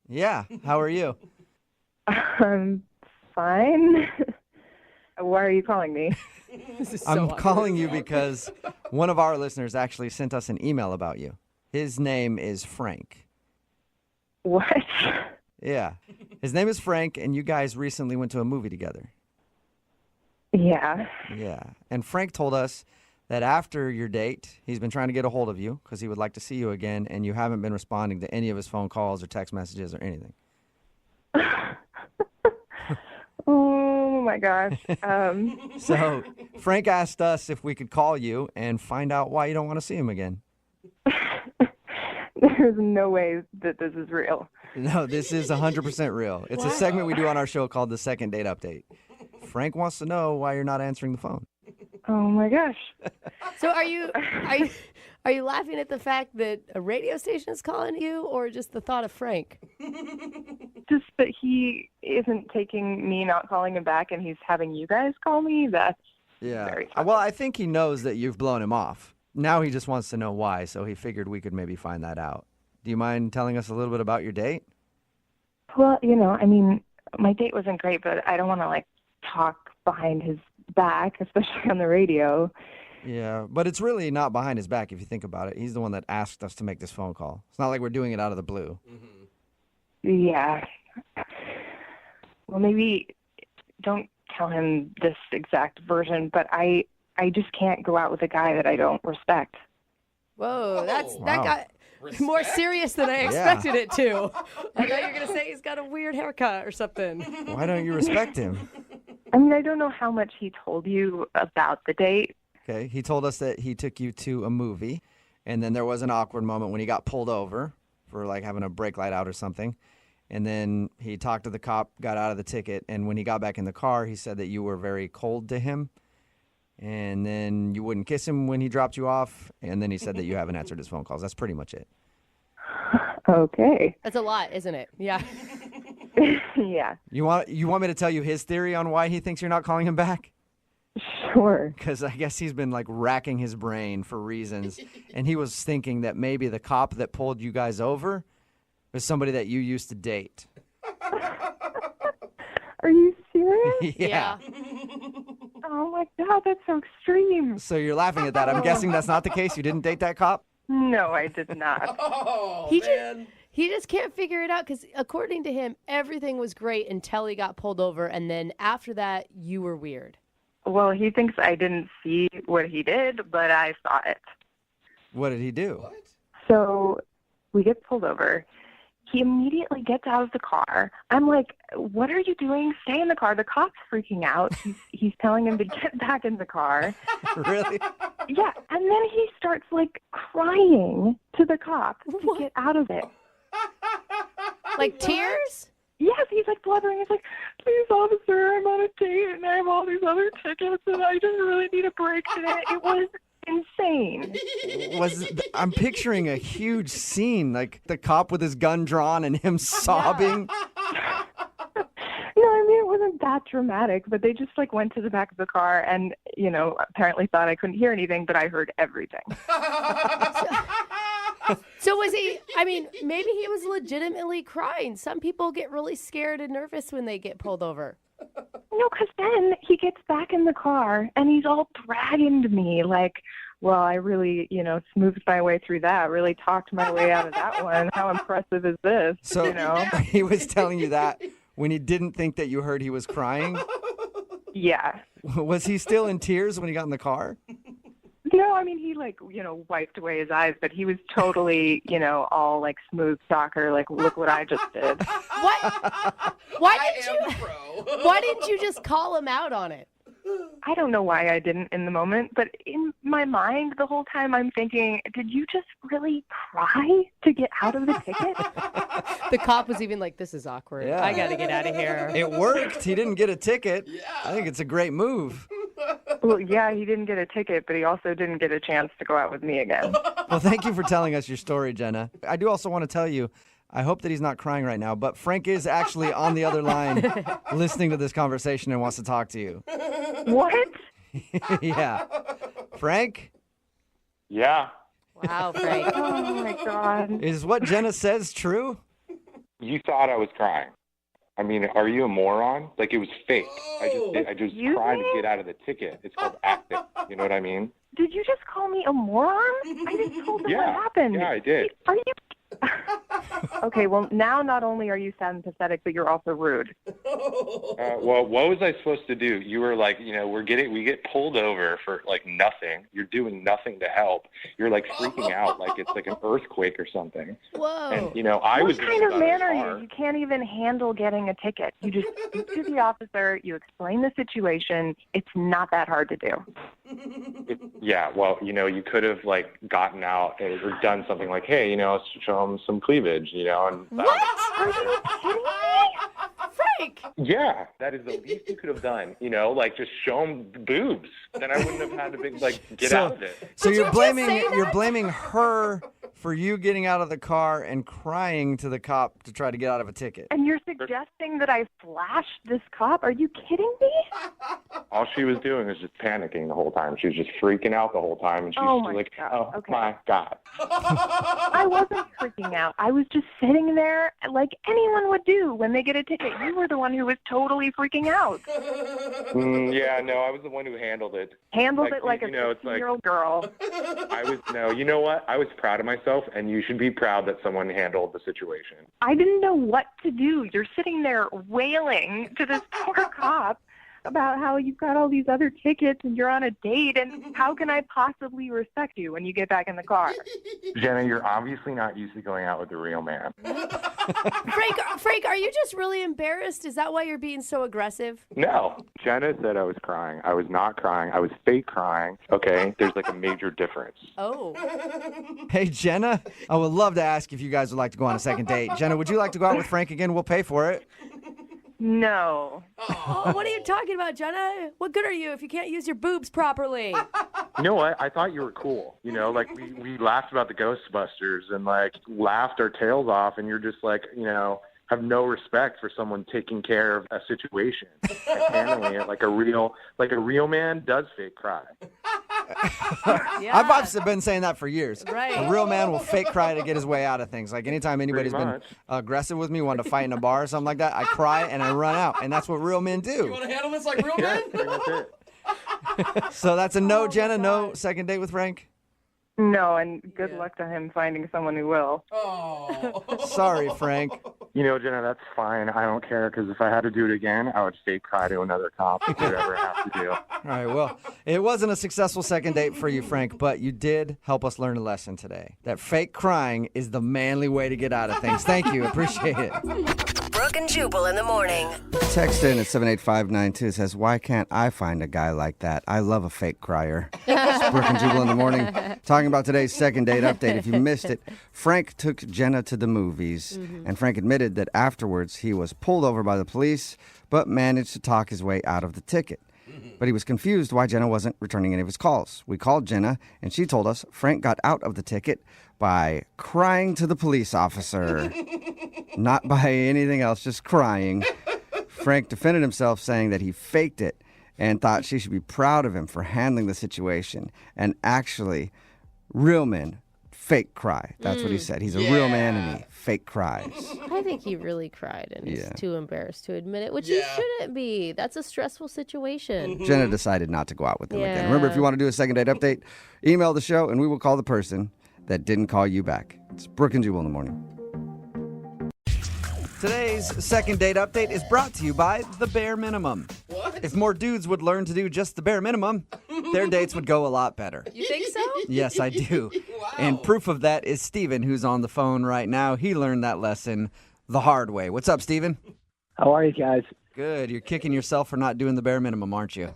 Yeah. How are you? I'm fine. Why are you calling me? I'm calling you because one of our listeners actually sent us an email about you. His name is Frank. What? Yeah. His name is Frank, and you guys recently went to a movie together. Yeah. Yeah. And Frank told us that after your date, he's been trying to get a hold of you because he would like to see you again, and you haven't been responding to any of his phone calls or text messages or anything. Oh, my gosh. So Frank asked us if we could call you and find out why you don't want to see him again. There's no way that this is real. No, this is 100% real. It's a segment we do on our show called the Second Date Update. Frank wants to know why you're not answering the phone. Oh, my gosh. So are you laughing at the fact that a radio station is calling you, or just the thought of Frank? Just that he isn't taking me not calling him back and he's having you guys call me? That's very funny. Well, I think he knows that you've blown him off. Now he just wants to know why, so he figured we could maybe find that out. Do you mind telling us a little bit about your date? Well, my date wasn't great, but I don't want to, talk behind his back, especially on the radio. Yeah, but it's really not behind his back if you think about it. He's the one that asked us to make this phone call. It's not like we're doing it out of the blue. Yeah. Well, maybe don't tell him this exact version, but I just can't go out with a guy that I don't respect. Whoa, that got more serious than I expected it to. I thought you were going to say he's got a weird haircut or something. Why don't you respect him? I mean, I don't know how much he told you about the date. Okay, he told us that he took you to a movie, and then there was an awkward moment when he got pulled over for having a brake light out or something. And then he talked to the cop, got out of the ticket, and when he got back in the car, he said that you were very cold to him. And then you wouldn't kiss him when he dropped you off, and then he said that you haven't answered his phone calls. That's pretty much it. Okay. That's a lot, isn't it? Yeah. Yeah. You want me to tell you his theory on why he thinks you're not calling him back? Sure. Because I guess he's been racking his brain for reasons, and he was thinking that maybe the cop that pulled you guys over was somebody that you used to date. Are you serious? Yeah. Oh my God, that's so extreme. So you're laughing at that. I'm guessing that's not the case. You didn't date that cop? No, I did not. Oh, man. He just can't figure it out because, according to him, everything was great until he got pulled over, and then after that, you were weird. Well, he thinks I didn't see what he did, but I saw it. What did he do? What? So we get pulled over. He immediately gets out of the car. I'm like, what are you doing? Stay in the car. The cop's freaking out. He's telling him to get back in the car. Really? Yeah. And then he starts crying to the cop to get out of it. Like tears? Yes, he's blubbering. He's like, please, officer, I'm on a date and I have all these other tickets and I just really need a break today. It was insane. I'm picturing a huge scene, the cop with his gun drawn and him sobbing. No, I mean, it wasn't that dramatic, but they just went to the back of the car and, apparently thought I couldn't hear anything, but I heard everything. So was he, maybe he was legitimately crying. Some people get really scared and nervous when they get pulled over. No, because then he gets back in the car and he's all bragging to me well, I really, smoothed my way through that, really talked my way out of that one. How impressive is this? So he was telling you that when he didn't think that you heard he was crying? Yeah. Was he still in tears when he got in the car? No, I mean, he wiped away his eyes, but he was totally, all smooth talker, look what I just did. Why didn't you just call him out on it? I don't know why I didn't in the moment, but in my mind the whole time I'm thinking, did you just really cry to get out of the ticket? The cop was even like, this is awkward. Yeah. I got to get out of here. It worked. He didn't get a ticket. Yeah. I think it's a great move. Well, yeah, he didn't get a ticket, but he also didn't get a chance to go out with me again. Well, thank you for telling us your story, Jenna. I do also want to tell you, I hope that he's not crying right now, but Frank is actually on the other line listening to this conversation and wants to talk to you. What? Yeah. Frank? Yeah. Wow, Frank. Oh, my God. Is what Jenna says true? You thought I was crying. I mean, are you a moron? Like, it was fake. I just tried to get out of the ticket. It's called acting. You know what I mean? Did you just call me a moron? I just told them what happened. Yeah, I did. Are you? Okay, well, now not only are you sad and pathetic, but you're also rude. Well, what was I supposed to do? You were like, we get pulled over for like nothing. You're doing nothing to help. You're like freaking out like it's like an earthquake or something. Whoa. And, I was What kind of man are you? You can't even handle getting a ticket. You just speak to the officer, you explain the situation. It's not that hard to do. Yeah, well, you could have like gotten out or done something like, hey, show them some cleavage, and what? Are you kidding me? Frank! Yeah, that is the least you could have done, like just show them boobs. Then I wouldn't have had to get out of it. So you're blaming her for you getting out of the car and crying to the cop to try to get out of a ticket. And you're suggesting that I flashed this cop? Are you kidding me? All she was doing was just panicking the whole time. She was just freaking out the whole time, and she was like, my God. I wasn't freaking out. I was just sitting there like anyone would do when they get a ticket. You were the one who was totally freaking out. Yeah, no, I was the one who handled it. Handled it like a 16-year-old girl. You know what? I was proud of myself, and you should be proud that someone handled the situation. I didn't know what to do. You're sitting there wailing to this poor cop about how you've got all these other tickets and you're on a date, and how can I possibly respect you when you get back in the car? Jenna, you're obviously not used to going out with a real man. Frank, are you just really embarrassed? Is that why you're being so aggressive? No. Jenna said I was crying. I was not crying. I was fake crying. Okay? There's like a major difference. Oh. Hey, Jenna, I would love to ask if you guys would like to go on a second date. Jenna, would you like to go out with Frank again? We'll pay for it. No. Oh, what are you talking about, Jenna? What good are you if you can't use your boobs properly? You know what? I thought you were cool. Like we laughed about the Ghostbusters and like laughed our tails off, and you're just like, have no respect for someone taking care of a situation and handling it like a real man does fake cry. Yeah. I've been saying that for years. Right. A real man will fake cry to get his way out of things. Like anytime anybody's been aggressive with me, wanting to fight in a bar or something like that, I cry and I run out. And that's what real men do. You want to handle this like real men? That's it. So that's a no, Jenna? No second date with Frank? No, and good luck to him finding someone who will. Oh. Sorry, Frank. Jenna, that's fine. I don't care, because if I had to do it again, I would fake cry to another cop, whatever I have to do. All right, well, it wasn't a successful second date for you, Frank, but you did help us learn a lesson today. That fake crying is the manly way to get out of things. Thank you. Appreciate it. Brooke and Jubal in the morning. Text in at 78592 says, why can't I find a guy like that? I love a fake crier. It's Brooke and Jubal in the morning. Talking about today's second date update. If you missed it, Frank took Jenna to the movies, and Frank admitted that afterwards he was pulled over by the police, but managed to talk his way out of the ticket. But he was confused why Jenna wasn't returning any of his calls. We called Jenna, and she told us Frank got out of the ticket by crying to the police officer. Not by anything else, just crying. Frank defended himself, saying that he faked it and thought she should be proud of him for handling the situation. And actually, real men fake cry. That's what he said. He's a real man and he fake cries. I think he really cried and is too embarrassed to admit it, which he shouldn't be. That's a stressful situation. Jenna decided not to go out with him again. Remember, if you want to do a second date update, email the show and we will call the person that didn't call you back. It's Brooke and Jubal in the morning. Today's second date update is brought to you by the bare minimum. What? If more dudes would learn to do just the bare minimum, their dates would go a lot better. You think so? Yes, I do. Wow. And proof of that is Steven, who's on the phone right now. He learned that lesson the hard way. What's up, Steven? How are you guys? Good. You're kicking yourself for not doing the bare minimum, aren't you?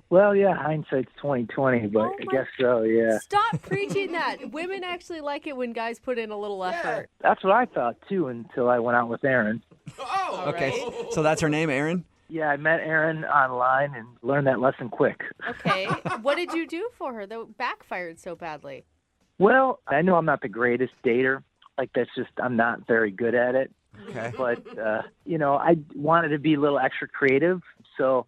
Well, yeah, hindsight's 20/20, but I guess so, yeah. Stop preaching that. Women actually like it when guys put in a little effort. That's what I thought, too, until I went out with Erin. Oh, okay. Right. So that's her name, Erin? Yeah, I met Erin online and learned that lesson quick. Okay. What did you do for her that backfired so badly? Well, I know I'm not the greatest dater. I'm not very good at it. Okay. But, I wanted to be a little extra creative. So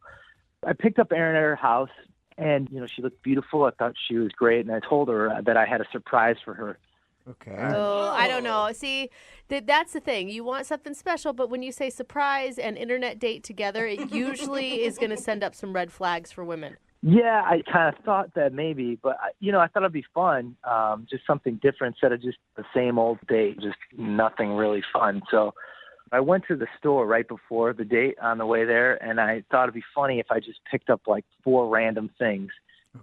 I picked up Erin at her house, and, she looked beautiful. I thought she was great. And I told her that I had a surprise for her. Okay. Oh, I don't know. See, that's the thing. You want something special, but when you say surprise and internet date together, it usually is going to send up some red flags for women. Yeah, I kind of thought that maybe, but I thought it'd be fun, just something different instead of just the same old date, just nothing really fun. So I went to the store right before the date on the way there, and I thought it'd be funny if I just picked up like 4 random things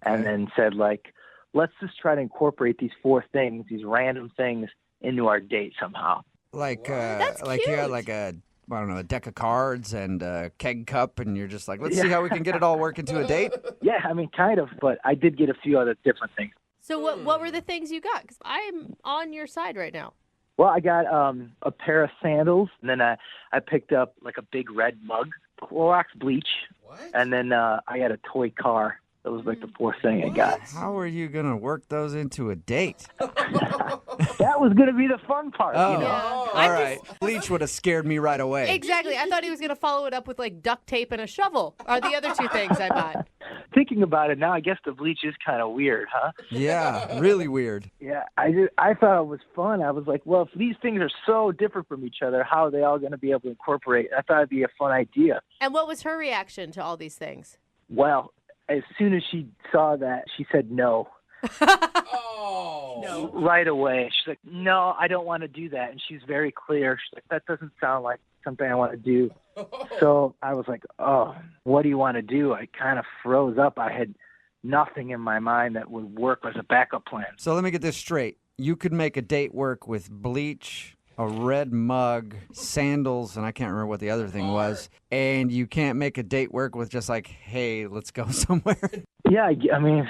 and then said like, let's just try to incorporate these 4 things, these random things, into our date somehow. Like you got like a deck of cards and a keg cup, and you're just like, let's see how we can get it all work into a date. Yeah, I mean, kind of, but I did get a few other different things. So what were the things you got? Because I'm on your side right now. Well, I got a pair of sandals, and then I picked up like a big red mug, Clorox bleach, and then I got a toy car. That was like the 4th thing I got. How are you going to work those into a date? That was going to be the fun part. Oh, you know? all right. Bleach would have scared me right away. Exactly. I thought he was going to follow it up with like duct tape and a shovel are the other 2 things I bought. Thinking about it now, I guess the bleach is kind of weird, huh? Yeah, really weird. Yeah, I thought it was fun. I was like, well, if these things are so different from each other, how are they all going to be able to incorporate? I thought it'd be a fun idea. And what was her reaction to all these things? Well, as soon as she saw that, she said no. No. Right away. She's like, no, I don't want to do that. And she's very clear. She's like, that doesn't sound like something I want to do. So I was like, oh, what do you want to do? I kind of froze up. I had nothing in my mind that would work as a backup plan. So let me get this straight. You could make a date work with bleach, a red mug, sandals, and I can't remember what the other thing was. And you can't make a date work with just like, hey, let's go somewhere. Yeah, I mean,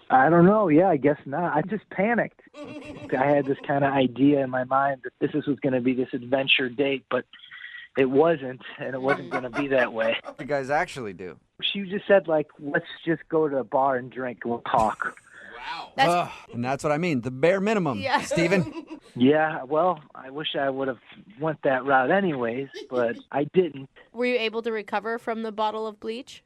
I don't know. Yeah, I guess not. I just panicked. I had this kind of idea in my mind that this was going to be this adventure date, but it wasn't, and it wasn't going to be that way. What do you guys actually do? She just said, like, let's just go to a bar and drink and we'll talk. Wow. And that's what I mean, the bare minimum, Yeah. Steven. Yeah, well, I wish I would have went that route anyways, but I didn't. Were you able to recover from the bottle of bleach?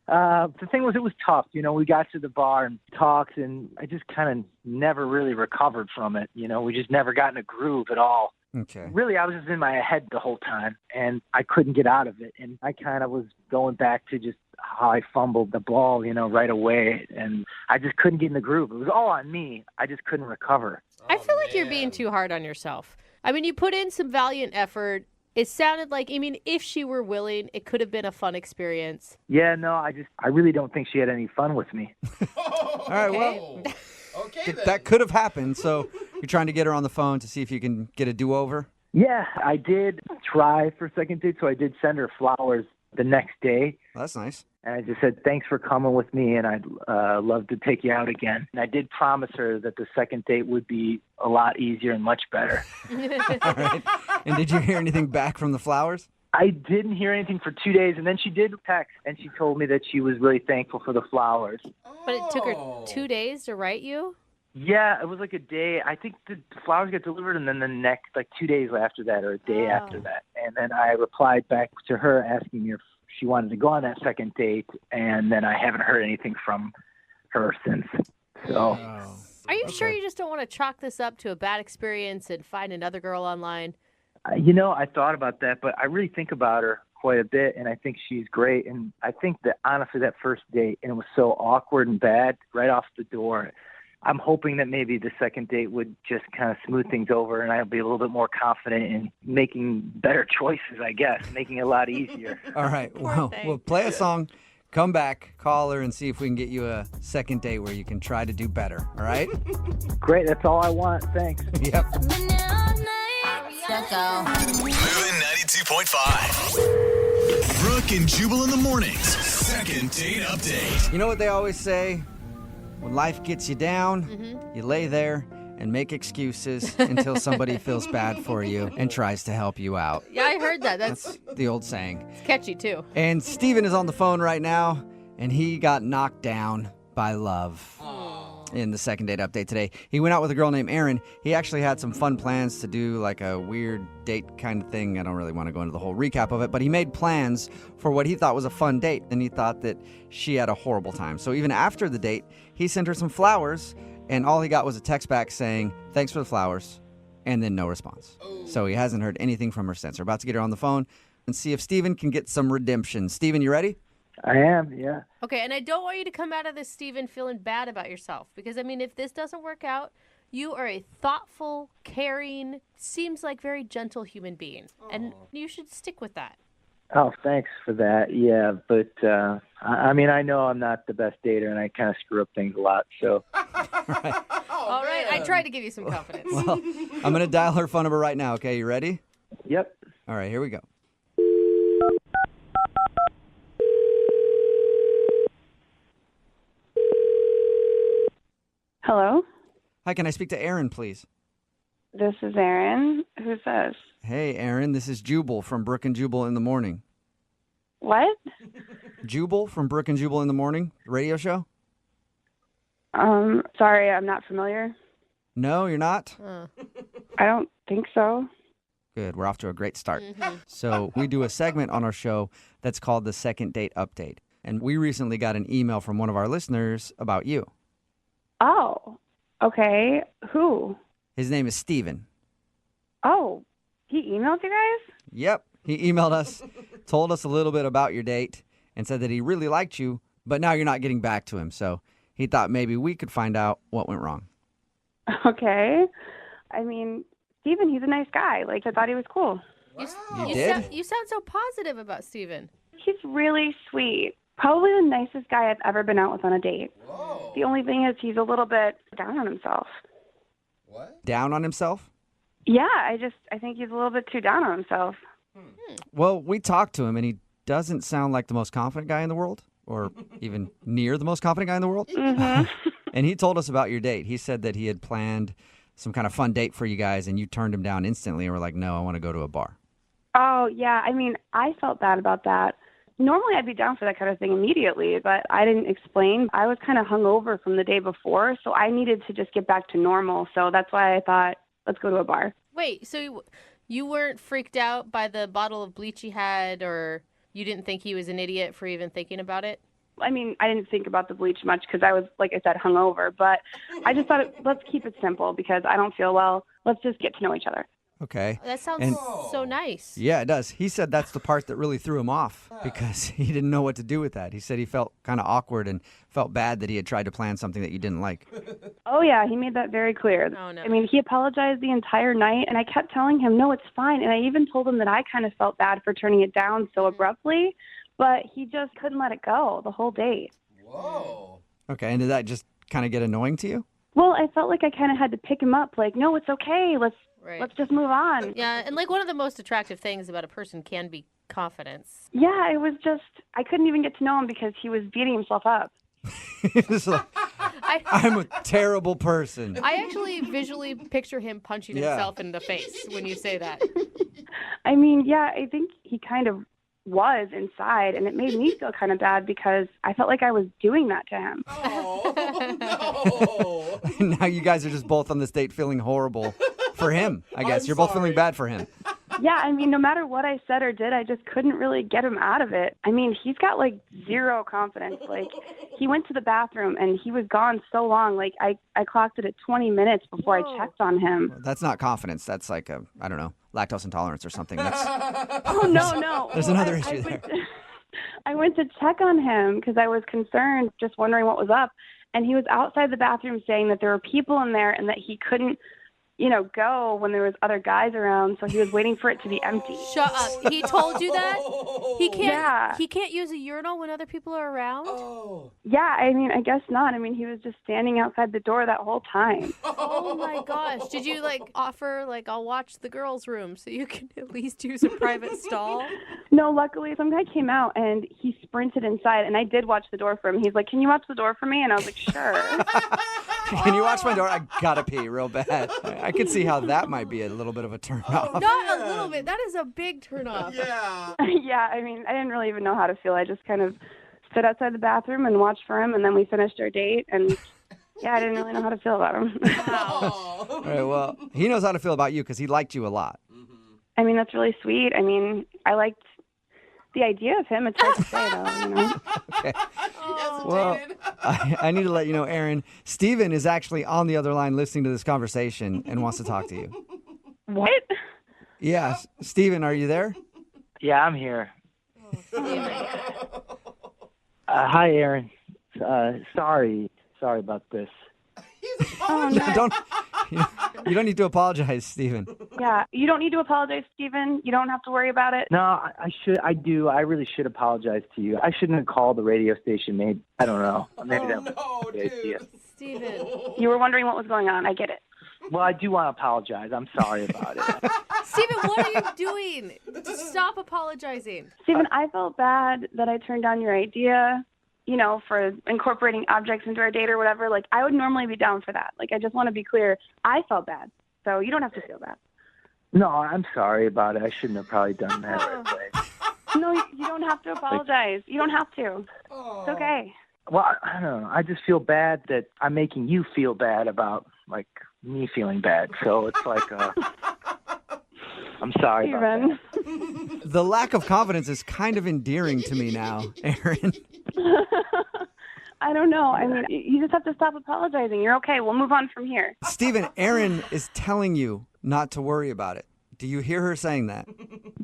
The thing was, it was tough. You know, we got to the bar and talked, and I just kind of never really recovered from it. You know, we just never got in a groove at all. Okay. Really, I was just in my head the whole time, and I couldn't get out of it. And I kind of was going back to just how I fumbled the ball, you know, right away. And I just couldn't get in the groove. It was all on me. I just couldn't recover. I feel like you're being too hard on yourself. I mean, you put in some valiant effort. It sounded like, I mean, if she were willing, it could have been a fun experience. Yeah, no, I really don't think she had any fun with me. All right, well, Okay, then. that could have happened. So you're trying to get her on the phone to see if you can get a do-over? Yeah, I did try for a second date, so I did send her flowers the next day. Well, that's nice. And I just said, thanks for coming with me, and I'd love to take you out again. And I did promise her that the second date would be a lot easier and much better. All right. And did you hear anything back from the flowers? I didn't hear anything for 2 days, and then she did text, and she told me that she was really thankful for the flowers. But it took her 2 days to write you? Yeah, it was like a day. I think the flowers got delivered, and then the next, like 2 days after that, or a day after that. And then I replied back to her asking if she wanted to go on that second date, and then I haven't heard anything from her since. So, Are you sure you just don't want to chalk this up to a bad experience and find another girl online? you know, I thought about that, but I really think about her quite a bit, and I think she's great. And I think that, honestly, that first date, and it was so awkward and bad right off the door, I'm hoping that maybe the second date would just kind of smooth things over, and I'll be a little bit more confident in making better choices, I guess, making it a lot easier. All right. Well, we'll play a song, come back, call her, and see if we can get you a second date where you can try to do better. All right? Great. That's all I want. Thanks. Yep. Moving 92.5. Brooke and Jubal in the mornings. Second date update. You know what they always say? When life gets you down, you lay there and make excuses until somebody feels bad for you and tries to help you out. Yeah, I heard that. That's the old saying. It's catchy, too. And Steven is on the phone right now, and he got knocked down by love. In the second date update today. He went out with a girl named Erin. He actually had some fun plans to do like a weird date kind of thing. I don't really want to go into the whole recap of it, but he made plans for what he thought was a fun date, and he thought that she had a horrible time. So even after the date, he sent her some flowers And all he got was a text back saying, thanks for the flowers, and then no response. So he hasn't heard anything from her since. We're about to get her on the phone and see if Steven can get some redemption. Steven, you ready? I am, yeah. Okay, and I don't want you to come out of this, Steven, feeling bad about yourself. Because, I mean, if this doesn't work out, you are a thoughtful, caring, seems like very gentle human being. And you should stick with that. Oh, thanks for that. Yeah, but I mean, I know I'm not the best dater, and I kind of screw up things a lot. So, All right, I tried to give you some confidence. Well, I'm going to dial her phone number right now. Okay, you ready? Yep. All right, here we go. Hello? Hi, can I speak to Aaron, please? This is Erin. Who's this? Hey, Aaron, this is Jubal from Brooke and Jubal in the Morning. What? Jubal from Brooke and Jubal in the Morning radio show? Sorry, I'm not familiar. No, you're not? I don't think so. Good, we're off to a great start. So we do a segment on our show that's called the Second Date Update. And we recently got an email from one of our listeners about you. Oh, okay. Who? His name is Steven. Oh, he emailed you guys? Yep, he emailed us, told us a little bit about your date, and said that he really liked you, but now you're not getting back to him. So he thought maybe we could find out what went wrong. Okay. I mean, Steven, he's a nice guy. Like, I thought he was cool. You did? You sound so positive about Steven. He's really sweet. Probably the nicest guy I've ever been out with on a date. Whoa. The only thing is he's a little bit down on himself. What? Down on himself? Yeah, I think he's a little bit too down on himself. Well, we talked to him, and he doesn't sound like the most confident guy in the world, or even near the most confident guy in the world. Mm-hmm. And he told us about your date. He said that he had planned some kind of fun date for you guys, and you turned him down instantly and were like, no, I want to go to a bar. Oh, yeah. I mean, I felt bad about that. Normally, I'd be down for that kind of thing immediately, but I didn't explain. I was kind of hungover from the day before, so I needed to just get back to normal. So that's why I thought, let's go to a bar. Wait, so you weren't freaked out by the bottle of bleach he had, or you didn't think he was an idiot for even thinking about it? I mean, I didn't think about the bleach much because I was, like I said, hungover. But I just thought, let's keep it simple because I don't feel well. Let's just get to know each other. Okay. That sounds so nice. Yeah, it does. He said that's the part that really threw him off because he didn't know what to do with that. He said he felt kind of awkward and felt bad that he had tried to plan something that you didn't like. Oh, yeah, he made that very clear. Oh, no. I mean, he apologized the entire night, and I kept telling him, no, it's fine. And I even told him that I kind of felt bad for turning it down so abruptly, but he just couldn't let it go the whole date. Whoa. Okay, and did that just kind of get annoying to you? Well, I felt like I kind of had to pick him up, like, no, it's okay. Let's just move on. Yeah, and like one of the most attractive things about a person can be confidence. Yeah, it was just, I couldn't even get to know him because he was beating himself up. It's like, I'm a terrible person. I actually visually picture him punching himself in the face when you say that. I mean, yeah, I think he kind of was inside, and it made me feel kind of bad because I felt like I was doing that to him. Oh, no. Now you guys are just both on this date feeling horrible for him, I guess. You're both feeling bad for him. Yeah, I mean, no matter what I said or did, I just couldn't really get him out of it. I mean, he's got, like, zero confidence. Like, he went to the bathroom, and he was gone so long. Like, I clocked it at 20 minutes before I checked on him. Well, that's not confidence. That's like a, I don't know, lactose intolerance or something. Oh, no. There's another issue there. I went to check on him because I was concerned, just wondering what was up. And he was outside the bathroom saying that there were people in there and that he couldn't, go when there was other guys around. So he was waiting for it to be empty. Shut up. He told you that? He can't. Yeah. He can't use a urinal when other people are around? Yeah, I mean, I guess not. I mean, he was just standing outside the door that whole time. Oh my gosh. Did you offer I'll watch the girls' room so you can at least use a private stall? No, luckily some guy came out and he sprinted inside and I did watch the door for him. He's like, "Can you watch the door for me?" And I was like, "Sure." Can you watch my door? I gotta pee real bad. I could see how that might be a little bit of a turn off. Not a little bit. That is a big turn off. Yeah. Yeah, I mean, I didn't really even know how to feel. I just kind of stood outside the bathroom and watched for him, and then we finished our date, and yeah, I didn't really know how to feel about him. All right, well, he knows how to feel about you because he liked you a lot. I mean, that's really sweet. I mean, I liked the idea of him. It's hard to say, though, Okay. Well, I need to let you know, Aaron, Steven is actually on the other line listening to this conversation and wants to talk to you. What? Yeah, Steven, are you there? Yeah, I'm here. Hi, Aaron. Sorry about this. Oh, no. You don't need to apologize, Steven. Yeah, you don't need to apologize, Steven. You don't have to worry about it. No, I should. I do. I really should apologize to you. I shouldn't have called the radio station. Maybe I don't know. Maybe that was a good idea. Steven. You were wondering what was going on. I get it. Well, I do want to apologize. I'm sorry about it. Steven, what are you doing? Just stop apologizing. Steven, I felt bad that I turned down your idea, for incorporating objects into our date or whatever. Like, I would normally be down for that. Like, I just want to be clear. I felt bad. So you don't have to feel bad. No, I'm sorry about it. I shouldn't have probably done that right away. No, you don't have to apologize. You don't have to. It's okay. Well, I don't know. I just feel bad that I'm making you feel bad about, me feeling bad. So it's like, I'm sorry about that. The lack of confidence is kind of endearing to me now, Aaron. I don't know. I mean, you just have to stop apologizing. You're okay. We'll move on from here. Steven, Aaron is telling you not to worry about it. Do you hear her saying that?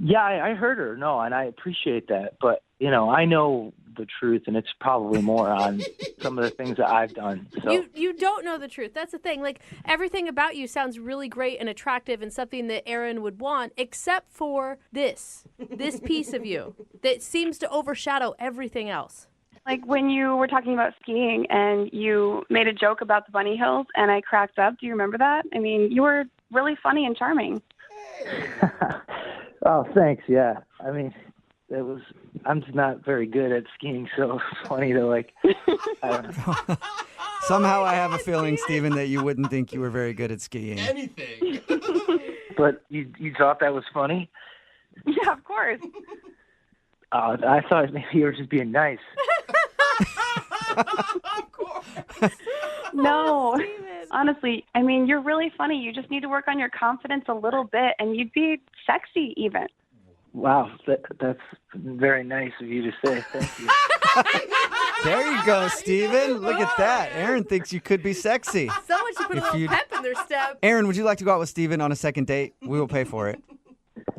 Yeah, I heard her. No, and I appreciate that. But, I know the truth, and it's probably more on some of the things that I've done. So. You don't know the truth. That's the thing. Like, everything about you sounds really great and attractive and something that Aaron would want, except for this piece of you that seems to overshadow everything else. Like when you were talking about skiing and you made a joke about the bunny hills and I cracked up. Do you remember that? I mean, you were really funny and charming. Oh, thanks. Yeah. I mean, I'm just not very good at skiing, so it's funny to I don't know. Somehow I have a feeling, Steven, that you wouldn't think you were very good at skiing. Anything. But you thought that was funny? Yeah, of course. I thought maybe you were just being nice. Of course. No. Honestly, I mean, you're really funny. You just need to work on your confidence a little bit, and you'd be sexy even. Wow, that's very nice of you to say. Thank you. There you go, Steven. Look at that. Aaron thinks you could be sexy. Someone should put a little pep in their step. Aaron, would you like to go out with Steven on a second date? We will pay for it.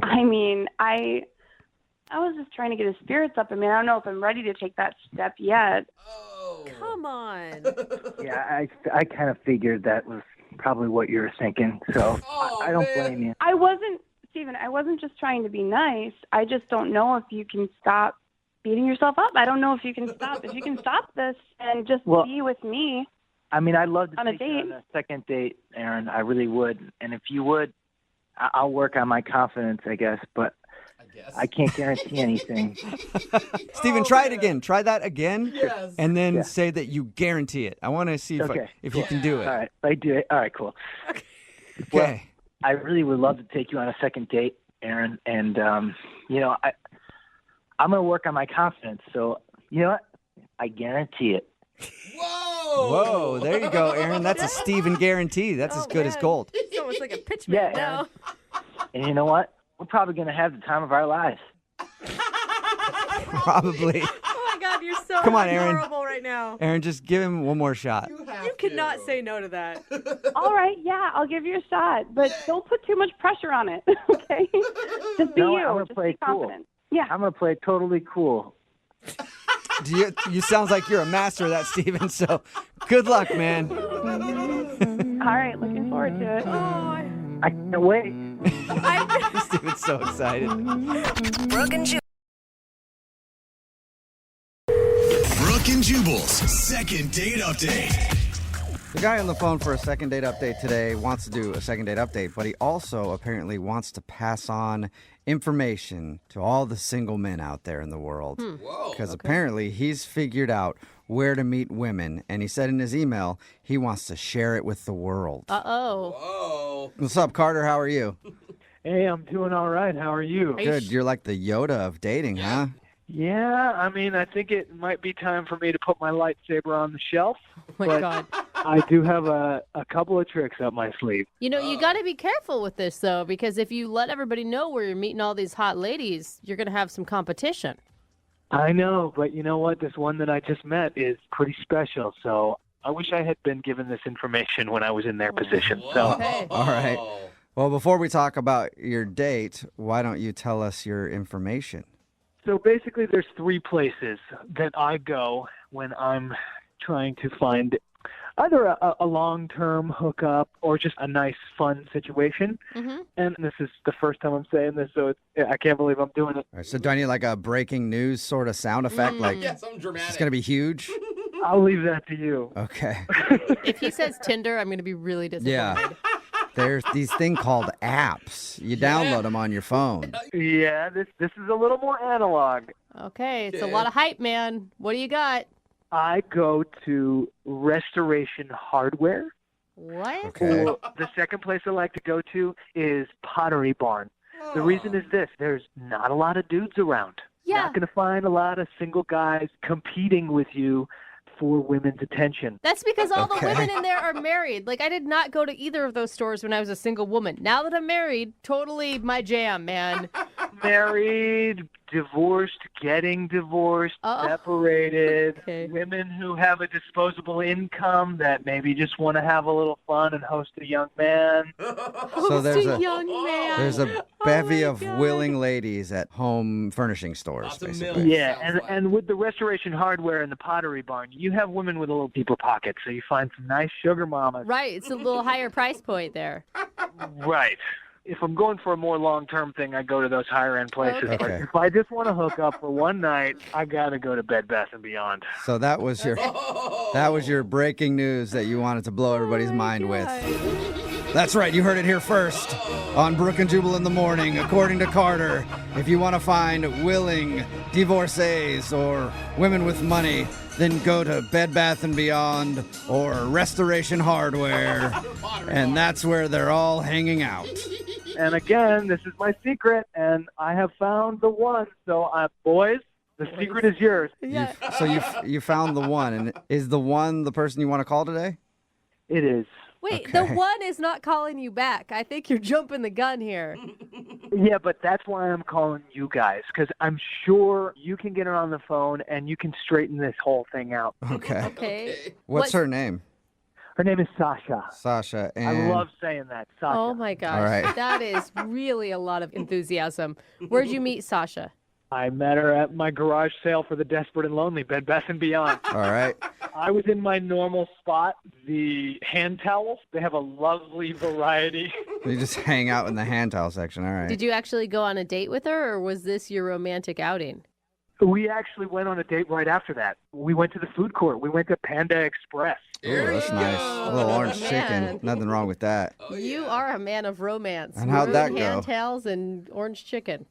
I mean, I was just trying to get his spirits up. I mean, I don't know if I'm ready to take that step yet. Oh. Come on. Yeah, I kind of figured that was probably what you were thinking, so I don't blame you. Steven, I wasn't just trying to be nice. I just don't know if you can stop beating yourself up. I don't know if you can stop. If you can stop this and just be with me. I mean, I'd love to on a take date. you on a second date, Aaron. I really would. And if you would, I'll work on my confidence, I guess. But I can't guarantee anything. Steven, try it again. Try that again. Yes. And then say that you guarantee it. I want to see if you can do it. All right. I do it. All right, cool. Okay. Well, I really would love to take you on a second date, Aaron. And, I'm going to work on my confidence. So, you know what? I guarantee it. Whoa, there you go, Aaron. That's a Steven guarantee. That's as good as gold. It's almost like a pitch man now. And you know what? We're probably going to have the time of our lives. Probably. Oh, my God, you're so Come on, Aaron. adorable right now. Aaron, just give him one more shot. You cannot say no to that. All right, yeah, I'll give you a shot, but don't put too much pressure on it, okay? Just be No, you. I'm gonna Just play be confident. cool. Yeah. I'm going to play totally cool. You sounds like you're a master of that, Steven, so good luck, man. All right, looking forward to it. I can't wait. Steven's so excited. Brooke and Jubal. Brooke and Jubal's second date update. The guy on the phone for a second date update today wants to do a second date update, but he also apparently wants to pass on information to all the single men out there in the world. Because apparently he's figured out where to meet women, and he said in his email he wants to share it with the world. Uh-oh. What's up, Carter? How are you? Hey, I'm doing all right. How are you? Good. You're like the Yoda of dating, huh? Yeah, I mean, I think it might be time for me to put my lightsaber on the shelf. Oh, my but God. I do have a couple of tricks up my sleeve. You got to be careful with this, though, because if you let everybody know where you're meeting all these hot ladies, you're going to have some competition. I know, but you know what? This one that I just met is pretty special, so I wish I had been given this information when I was in their position. So, All right. Well, before we talk about your date, why don't you tell us your information? So basically, there's 3 places that I go when I'm trying to find either a long-term hookup or just a nice, fun situation. Mm-hmm. And this is the first time I'm saying this, so I can't believe I'm doing it. All right, so do I need like a breaking news sort of sound effect? Like, Yeah, something dramatic. it's going to be huge? I'll leave that to you. Okay. If he says Tinder, I'm going to be really disappointed. Yeah. There's these thing called apps. You download them on your phone. Yeah, this is a little more analog. Okay, it's a lot of hype, man. What do you got? I go to Restoration Hardware. What? Okay. Or the second place I like to go to is Pottery Barn. The reason is this. There's not a lot of dudes around. Yeah. Not going to find a lot of single guys competing with you for women's attention. That's because all the Okay. women in there are married. Like, I did not go to either of those stores when I was a single woman. Now that I'm married, totally my jam, man. Married, divorced, getting divorced, separated, women who have a disposable income that maybe just want to have a little fun and host a young man. So there's a young man. there's a bevy of willing ladies at home furnishing stores, basically. Yeah, and with the Restoration Hardware and the Pottery Barn, you have women with a little deeper pocket, so you find some nice sugar mamas. Right, it's a little higher price point there. Right. If I'm going for a more long-term thing, I go to those higher-end places. Okay. But if I just want to hook up for one night, I got to go to Bed Bath & Beyond. So that was your breaking news that you wanted to blow everybody's mind with. That's right, you heard it here first on Brooke and Jubal in the morning. According to Carter, if you want to find willing divorcees or women with money, then go to Bed Bath & Beyond or Restoration Hardware, and that's where they're all hanging out. And again, this is my secret, and I have found the one. So, boys, the secret is yours. So you found the one, and is the one the person you want to call today? It is. Wait, Okay. the one is not calling you back. I think you're jumping the gun here. Yeah, but that's why I'm calling you guys, because I'm sure you can get her on the phone and you can straighten this whole thing out. Okay. Okay. What's her name? Her name is Sasha. Sasha. And I love saying that, Sasha. Oh my gosh. All right. That is really a lot of enthusiasm. Where'd you meet Sasha? I met her at my garage sale for the desperate and lonely, Bed Bath & Beyond. All right. I was in my normal spot, the hand towels. They have a lovely variety. You just hang out in the hand towel section. All right. Did you actually go on a date with her, or was this your romantic outing? We actually went on a date right after that. We went to the food court. We went to Panda Express. Ooh, that's nice. A little orange chicken. Nothing wrong with that. You are a man of romance. And how'd that Maroon go? hand tails and orange chicken.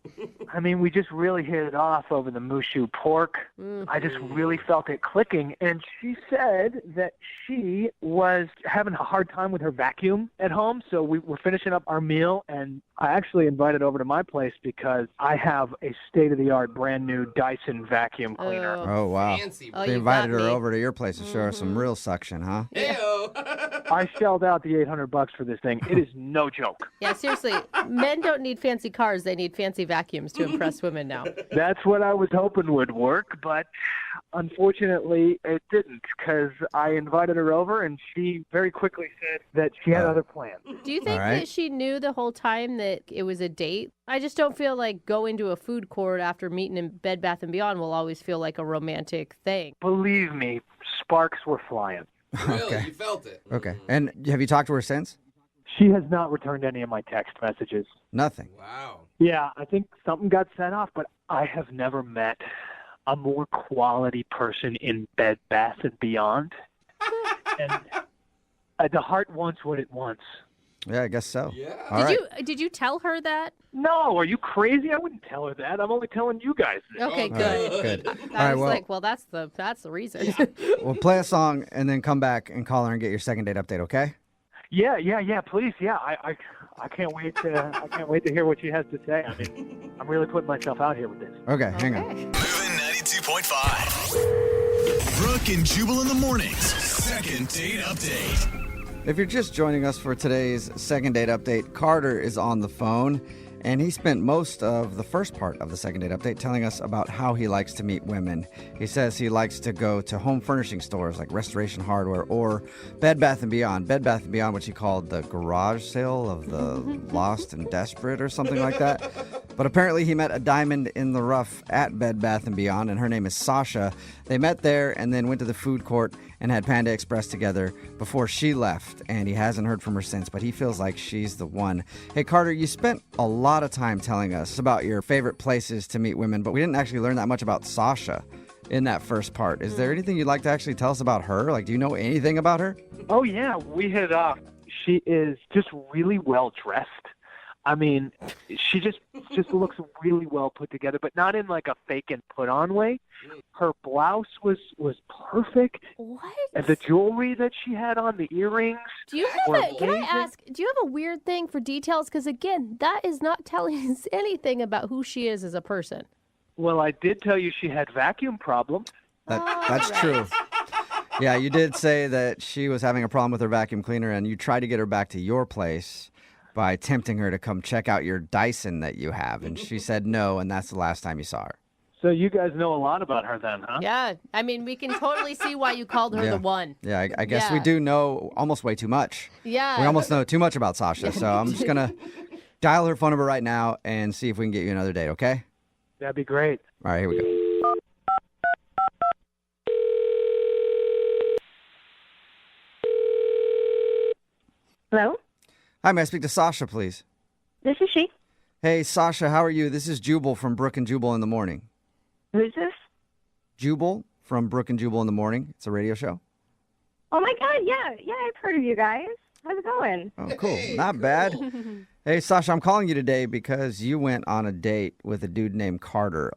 I mean, we just really hit it off over the Mushu pork. I just really felt it clicking. And she said that she was having a hard time with her vacuum at home. So we were finishing up our meal, and I actually invited over to my place because I have a state-of-the-art brand new Dyson vacuum cleaner. Oh, wow. Oh, They you invited got her me. over to your place to show her some real suction, huh? I shelled out the $800 for this thing. It is no joke. Yeah, seriously. Men don't need fancy cars. They need fancy vacuums to impress women now. That's what I was hoping would work, but unfortunately it didn't, because I invited her over and she very quickly said that she had other plans. Do you think that she knew the whole time that it was a date? I just don't feel like going to a food court after meeting in Bed Bath & Beyond will always feel like a romantic thing. Believe me, sparks were flying. Okay. You felt it. Okay. And have you talked to her since? She has not returned any of my text messages. Nothing. Wow. Yeah, I think something got set off, but I have never met a more quality person in Bed Bath & Beyond. And the heart wants what it wants. Yeah, I guess so. Yeah. All right. Did you tell her that? No, are you crazy? I wouldn't tell her that. I'm only telling you guys this. Okay, All right, good. good. All I right, was well, like, well, that's the reason. we'll play a song and then come back and call her and get your second date update, okay? Yeah, please. Yeah, I can't wait to hear what she has to say. I mean, I'm really putting myself out here with this. Okay, hang on. Moving 92.5. Brooke and Jubal in the mornings. Second date update. If you're just joining us for today's second date update, Carter is on the phone, And he spent most of the first part of the second date update telling us about how he likes to meet women. He says he likes to go to home furnishing stores like Restoration Hardware or Bed Bath & Beyond. Bed Bath & Beyond, which he called the garage sale of the lost and desperate or something like that. But apparently he met a diamond in the rough at Bed Bath & Beyond, and her name is Sasha. They met there and then went to the food court and had Panda Express together before she left, and he hasn't heard from her since, but he feels like she's the one. Hey, Carter, you spent a lot of time telling us about your favorite places to meet women, but we didn't actually learn that much about Sasha in that first part. Is there anything you'd like to actually tell us about her? Like, do you know anything about her? Oh, yeah, we hit it off. She is just really well dressed. I mean, she just looks really well put together, but not in like a fake and put on way. Her blouse was perfect. What? And the jewelry that she had on, the earrings. Do you have can I ask, do you have a weird thing for details? Because again, that is not telling us anything about who she is as a person. Well, I did tell you she had vacuum problems. That's true. Yeah, you did say that she was having a problem with her vacuum cleaner, and you tried to get her back to your place by tempting her to come check out your Dyson that you have. And she said no, and that's the last time you saw her. So you guys know a lot about her then, huh? Yeah, I mean, we can totally see why you called her the one. Yeah, I guess we do know almost way too much. Yeah. We almost know too much about Sasha, so I'm just going to dial her phone number right now and see if we can get you another date, okay? That'd be great. All right, here we go. Hello? Hi, may I speak to Sasha, please? This is she. Hey, Sasha, how are you? This is Jubal from Brooke and Jubal in the Morning. Who's this? Jubal from Brooke and Jubal in the Morning. It's a radio show. Oh, my God. Yeah, I've heard of you guys. How's it going? Oh, cool. Not bad. Hey, Sasha, I'm calling you today because you went on a date with a dude named Carter.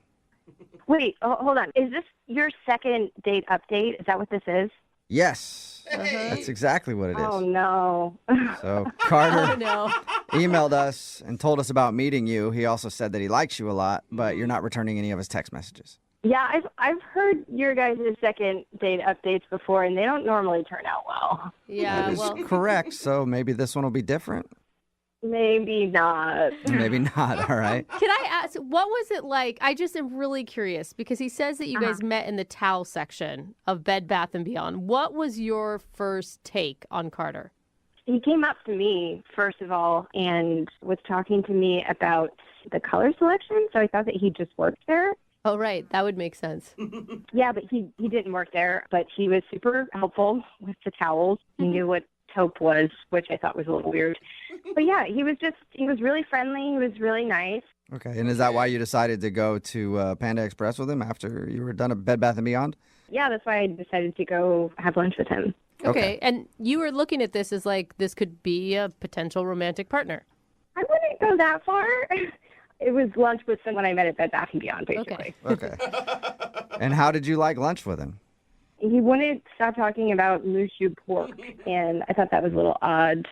Wait, hold on. Is this your second date update? Is that what this is? Yes. That's exactly what it is. Oh, no. So Carter Oh, no. emailed us and told us about meeting you. He also said that he likes you a lot, but you're not returning any of his text messages. Yeah, I've heard your guys' second date updates before, and they don't normally turn out well. Yeah, That is correct. So maybe this one will be different. Maybe not. Maybe not. All right. Can I ask, what was it like? I just am really curious because he says that you guys met in the towel section of Bed Bath & Beyond. What was your first take on Carter? He came up to me, first of all, and was talking to me about the color selection, so I thought that he just worked there. Oh, right. That would make sense. Yeah, but he didn't work there, but he was super helpful with the towels. He knew what taupe was, which I thought was a little weird. But yeah, he was really friendly. He was really nice. Okay. And is that why you decided to go to Panda Express with him after you were done at Bed Bath & Beyond? Yeah, that's why I decided to go have lunch with him. Okay. And you were looking at this as like this could be a potential romantic partner. I wouldn't go that far. It was lunch with someone I met at Bed Bath & Beyond, basically. Okay. And how did you like lunch with him? He wouldn't stop talking about mushu pork, and I thought that was a little odd.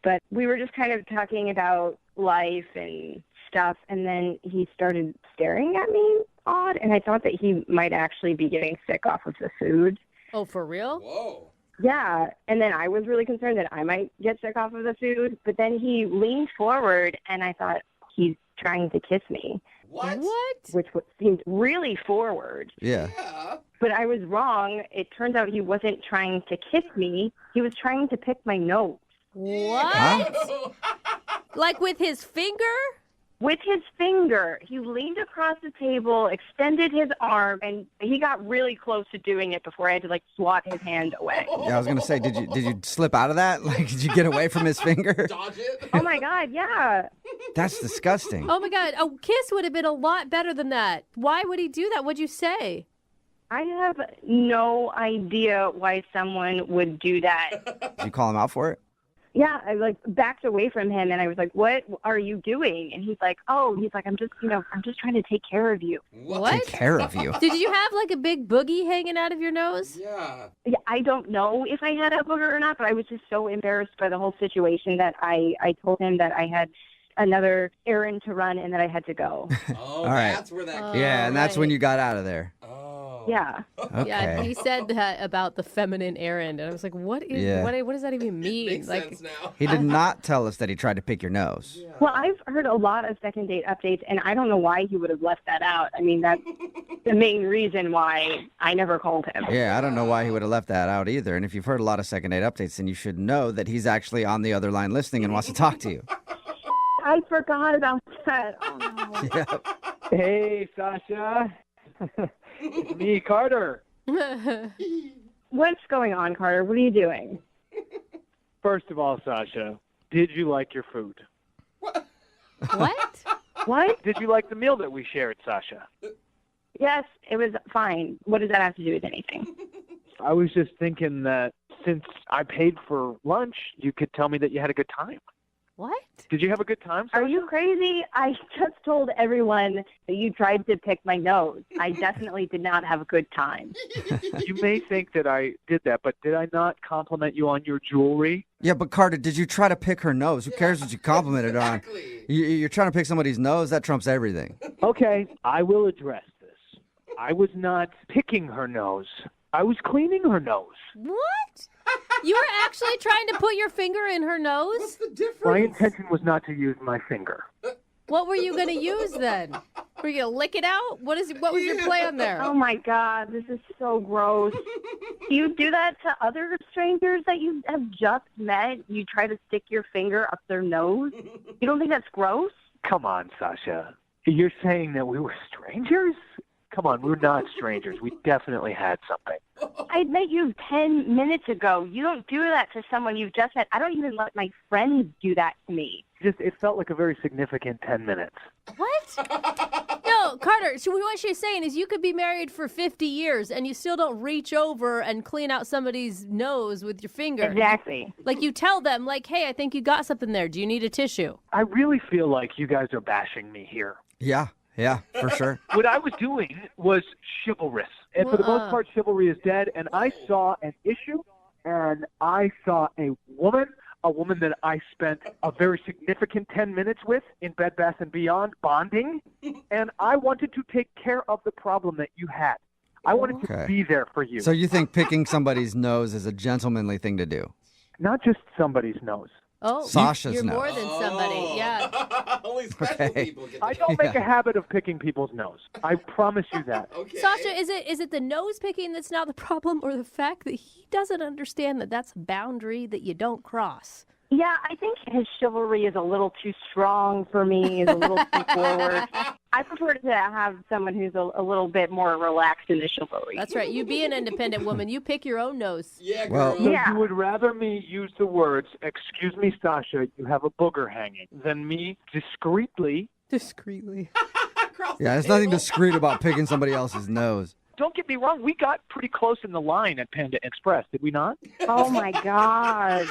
But we were just kind of talking about life and stuff, and then he started staring at me odd, and I thought that he might actually be getting sick off of the food. Oh, for real? Whoa. Yeah, and then I was really concerned that I might get sick off of the food, but then he leaned forward, and I thought he's trying to kiss me. What? Which seemed really forward. Yeah. But I was wrong. It turns out he wasn't trying to kiss me. He was trying to pick my nose. What? Like with his finger? With his finger. He leaned across the table, extended his arm, and he got really close to doing it before I had to, like, swat his hand away. Yeah, I was going to say, did you slip out of that? Like, did you get away from his finger? Oh, my God, yeah. That's disgusting. Oh, my God. A kiss would have been a lot better than that. Why would he do that? What'd you say? I have no idea why someone would do that. Did you call him out for it? Yeah, I backed away from him, and I was like, "What are you doing?" And he's like, I'm just trying to take care of you." What? Take care of you. Did you have like a big boogie hanging out of your nose? Yeah. Yeah, I don't know if I had a booger or not, but I was just so embarrassed by the whole situation that I told him that I had another errand to run and that I had to go. Oh, All right. that's where that Yeah, and that's when you got out of there. Oh. Yeah. Yeah, he said that about the feminine errand, and I was like, what does that even mean? Makes Like, sense now. He did not tell us that he tried to pick your nose. Well, I've heard a lot of second date updates, and I don't know why he would have left that out. I mean, that's the main reason why I never called him. Yeah, I don't know why he would have left that out either. And if you've heard a lot of second date updates, then you should know that he's actually on the other line listening and wants to talk to you. I forgot about that. Oh, no. Yeah. Hey, Sasha. It's me, Carter. What's going on, Carter? What are you doing? First of all, Sasha, did you like your food? What? What? Did you like the meal that we shared, Sasha? Yes, it was fine. What does that have to do with anything? I was just thinking that since I paid for lunch, you could tell me that you had a good time. What? Did you have a good time, Sasha? Are you crazy? I just told everyone that you tried to pick my nose. I definitely did not have a good time. You may think that I did that, but did I not compliment you on your jewelry? Yeah, but Carter, did you try to pick her nose? Who cares what you complimented her on? You're trying to pick somebody's nose? That trumps everything. Okay, I will address this. I was not picking her nose. I was cleaning her nose. What? You were actually trying to put your finger in her nose? What's the difference? My intention was not to use my finger. What were you going to use then? Were you going to lick it out? What was your plan there? Oh, my God. This is so gross. Do you do that to other strangers that you have just met? You try to stick your finger up their nose? You don't think that's gross? Come on, Sasha. You're saying that we were strangers? Come on, we're not strangers. We definitely had something. I met you 10 minutes ago. You don't do that to someone you've just met. I don't even let my friends do that to me. It felt like a very significant 10 minutes. What? No, Carter, what she's saying is you could be married for 50 years and you still don't reach over and clean out somebody's nose with your finger. Exactly. Like you tell them, like, hey, I think you got something there. Do you need a tissue? I really feel like you guys are bashing me here. Yeah, for sure. What I was doing was chivalrous. And for the most part, chivalry is dead. And I saw an issue, and I saw a woman that I spent a very significant 10 minutes with in Bed Bath & Beyond, bonding. And I wanted to take care of the problem that you had. I wanted to be there for you. So you think picking somebody's nose is a gentlemanly thing to do? Not just somebody's nose. Oh, Sasha's you're nose. more than somebody. Yeah. Only special people get I don't make a habit of picking people's nose. I promise you that. Okay. Sasha, is it the nose picking that's now the problem, or the fact that he doesn't understand that that's a boundary that you don't cross? Yeah, I think his chivalry is a little too strong for me, is a little too forward. I prefer to have someone who's a little bit more relaxed in the chivalry. That's right. You be an independent woman. You pick your own nose. Yeah, Well, girl. So you would rather me use the words, "Excuse me, Sasha, you have a booger hanging," than me discreetly. Yeah, there's nothing discreet about picking somebody else's nose. Don't get me wrong, we got pretty close in the line at Panda Express, did we not? Oh, my God.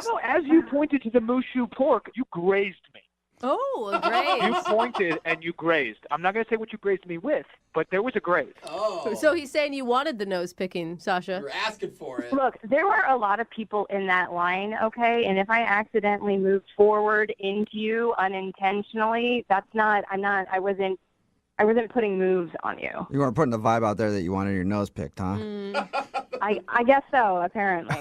No, as you pointed to the Mushu pork, you grazed me. Oh, a graze. You pointed and you grazed. I'm not going to say what you grazed me with, but there was a graze. Oh. So he's saying you wanted the nose picking, Sasha. You're asking for it. Look, there were a lot of people in that line, okay? And if I accidentally moved forward into you unintentionally, I wasn't putting moves on you. You weren't putting the vibe out there that you wanted your nose picked, huh? I guess so, apparently.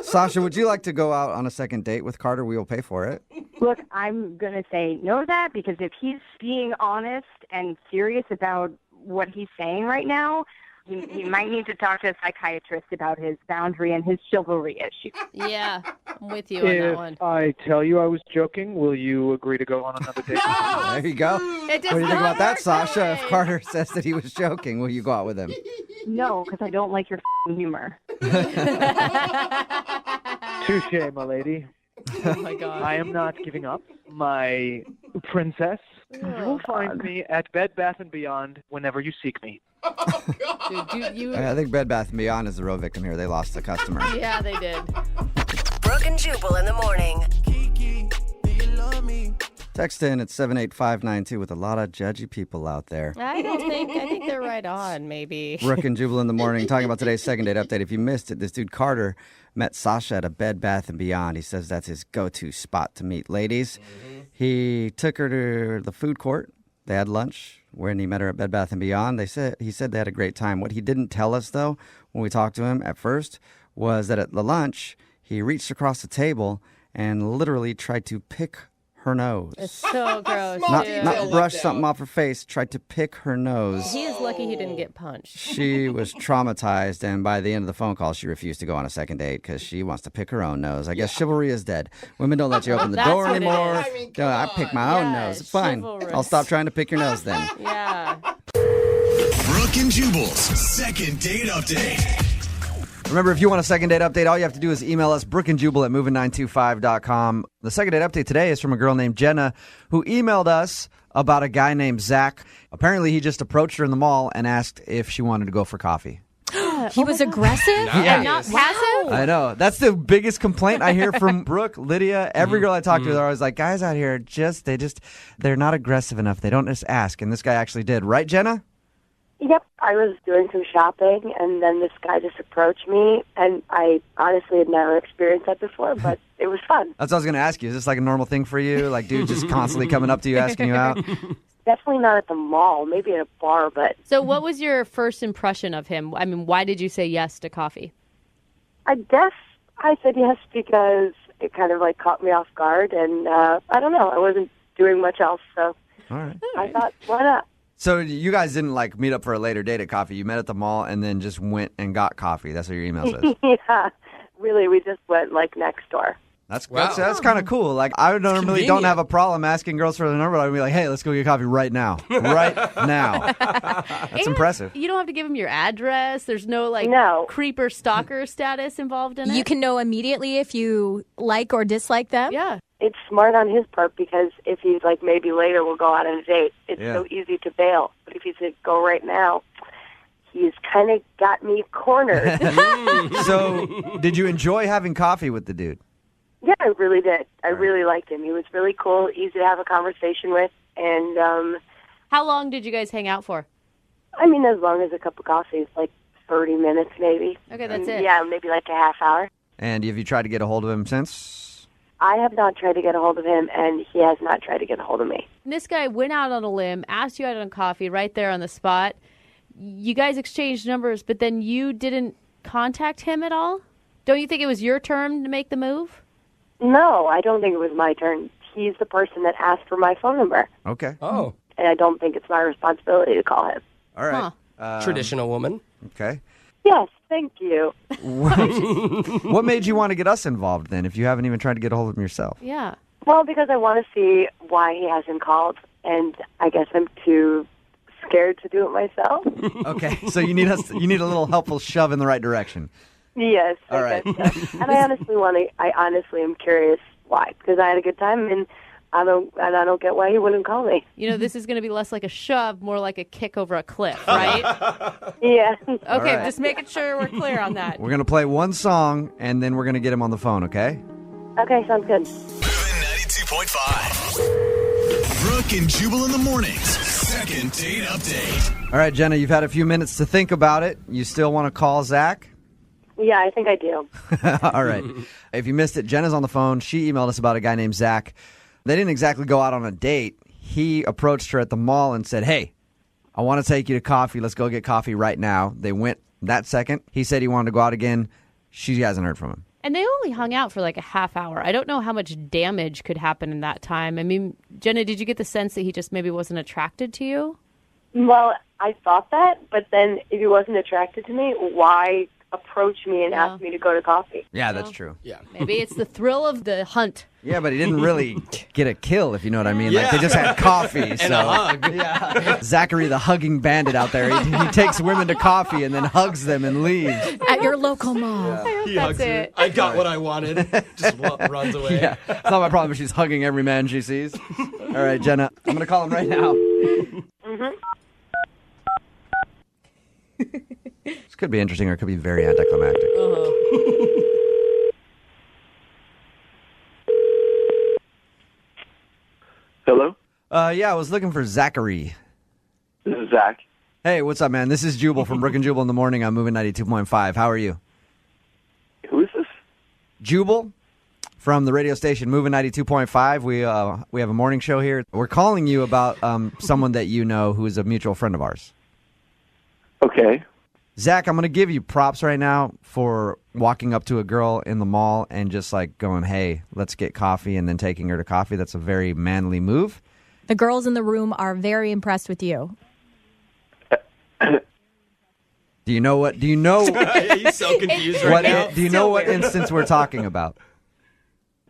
Sasha, would you like to go out on a second date with Carter? We will pay for it. Look, I'm going to say no to that because if he's being honest and serious about what he's saying right now, he might need to talk to a psychiatrist about his boundary and his chivalry issue. Yeah, I'm with you on that If one. I tell you I was joking, will you agree to go on another date? There you go. It does What do you think not about that, work Sasha? that If way. Carter says that he was joking, will you go out with him? No, because I don't like your humor. Touche, my lady. Oh, my God. I am not giving up. My princess, you will find me at Bed Bath & Beyond whenever you seek me. Dude, I think Bed Bath & Beyond is the real victim here. They lost the customer. Yeah, they did. Brooke and Jubal in the morning. Text in at 78592 with a lot of judgy people out there. I think they're right on, maybe. Brooke and Jubal in the morning, talking about today's second date update. If you missed it, this dude Carter met Sasha at a Bed Bath & Beyond. He says that's his go-to spot to meet ladies. He took her to the food court, They had lunch when he met her at Bed Bath & Beyond. He said they had a great time. What he didn't tell us, though, when we talked to him at first, was that at the lunch, he reached across the table and literally tried to pick her nose. It's so gross. Not brush something off her face, tried to pick her nose. He is lucky he didn't get punched. She was traumatized, and by the end of the phone call, she refused to go on a second date because she wants to pick her own nose. I guess chivalry is dead. Women don't let you open the That's door what it anymore. is. I mean, I pick my own nose. It's fine. chivalrous. I'll stop trying to pick your nose then. Yeah. Brooke and Jubal's second date update. Remember, if you want a second date update, all you have to do is email us, brookeandjubal at moving925.com. The second date update today is from a girl named Jenna who emailed us about a guy named Zach. Apparently, he just approached her in the mall and asked if she wanted to go for coffee. He was aggressive and not passive? I know. That's the biggest complaint I hear from Brooke, Lydia. Every girl I talk to, they're always like, guys out here, they're not aggressive enough. They don't just ask. And this guy actually did. Right, Jenna? Yep, I was doing some shopping, and then this guy just approached me, and I honestly had never experienced that before, but it was fun. That's what I was going to ask you. Is this like a normal thing for you? Like, dude just constantly coming up to you, asking you out? Definitely not at the mall, maybe at a bar, but... So what was your first impression of him? I mean, why did you say yes to coffee? I guess I said yes because it kind of like caught me off guard, and I don't know, I wasn't doing much else, so All right. I thought, why not? So you guys didn't like meet up for a later date at coffee. You met at the mall and then just went and got coffee. That's what your email says. Yeah, really, we just went like next door. That's kind of cool. Like I normally don't have a problem asking girls for their number. I'd be like, hey, let's go get coffee right now. Right now. That's impressive. You don't have to give him your address. There's no creeper stalker status involved in it. You can know immediately if you like or dislike them. Yeah. It's smart on his part because if he's like, maybe later we'll go out on a date, it's so easy to bail. But if he said, go right now, he's kind of got me cornered. So did you enjoy having coffee with the dude? Yeah, I really did. I really liked him. He was really cool, easy to have a conversation with. And how long did you guys hang out for? I mean, as long as a cup of coffee is like 30 minutes maybe. Okay, that's it. Yeah, maybe like a half hour. And have you tried to get a hold of him since? I have not tried to get a hold of him, and he has not tried to get a hold of me. This guy went out on a limb, asked you out on coffee right there on the spot. You guys exchanged numbers, but then you didn't contact him at all? Don't you think it was your turn to make the move? No, I don't think it was my turn. He's the person that asked for my phone number. Okay. Oh. And I don't think it's my responsibility to call him. All right. Traditional woman. Okay. Yes, thank you. What made you want to get us involved then if you haven't even tried to get a hold of him yourself? Yeah. Well, because I want to see why he hasn't called, and I guess I'm too scared to do it myself. Okay. So you need a little helpful shove in the right direction. Yes. All right. And I honestly am curious why, because I had a good time, and I don't get why he wouldn't call me. You know, this is going to be less like a shove, more like a kick over a cliff, right? Yeah. Okay, right. just making sure we're clear on that. We're going to play one song, and then we're going to get him on the phone, okay? Okay, sounds good. 92.5. Brooke and Jubal in the mornings. Second date update. All right, Jenna, you've had a few minutes to think about it. You still want to call Zach? Yeah, I think I do. All right. If you missed it, Jenna's on the phone. She emailed us about a guy named Zach. They didn't exactly go out on a date. He approached her at the mall and said, hey, I want to take you to coffee. Let's go get coffee right now. They went that second. He said he wanted to go out again. She hasn't heard from him. And they only hung out for like a half hour. I don't know how much damage could happen in that time. I mean, Jenna, did you get the sense that he just maybe wasn't attracted to you? Well, I thought that, but then if he wasn't attracted to me, why approach me and ask me to go to coffee? Yeah, that's true. Yeah. Maybe it's the thrill of the hunt. Yeah, but he didn't really get a kill, if you know what I mean. Like, they just had coffee. And a hug. Yeah. Zachary, the hugging bandit out there, he takes women to coffee and then hugs them and leaves. At your local mall. He hugs her. I got what I wanted. Just runs away. Yeah, it's not my problem if she's hugging every man she sees. All right, Jenna, I'm going to call him right now. Mm-hmm. This could be interesting or it could be very anticlimactic. Hello? Yeah, I was looking for Zachary. This is Zach. Hey, what's up, man? This is Jubal from Brooke and Jubal in the morning. I'm moving 92.5. How are you? Who is this? Jubal from the radio station Moving 92.5. We have a morning show here. We're calling you about someone that you know who is a mutual friend of ours. Okay. Zach, I'm going to give you props right now for walking up to a girl in the mall and just like going, hey, let's get coffee, and then taking her to coffee. That's a very manly move. The girls in the room are very impressed with you. Do you know what? Do you know? Yeah, he's so confused right now. Do you know what instance we're talking about?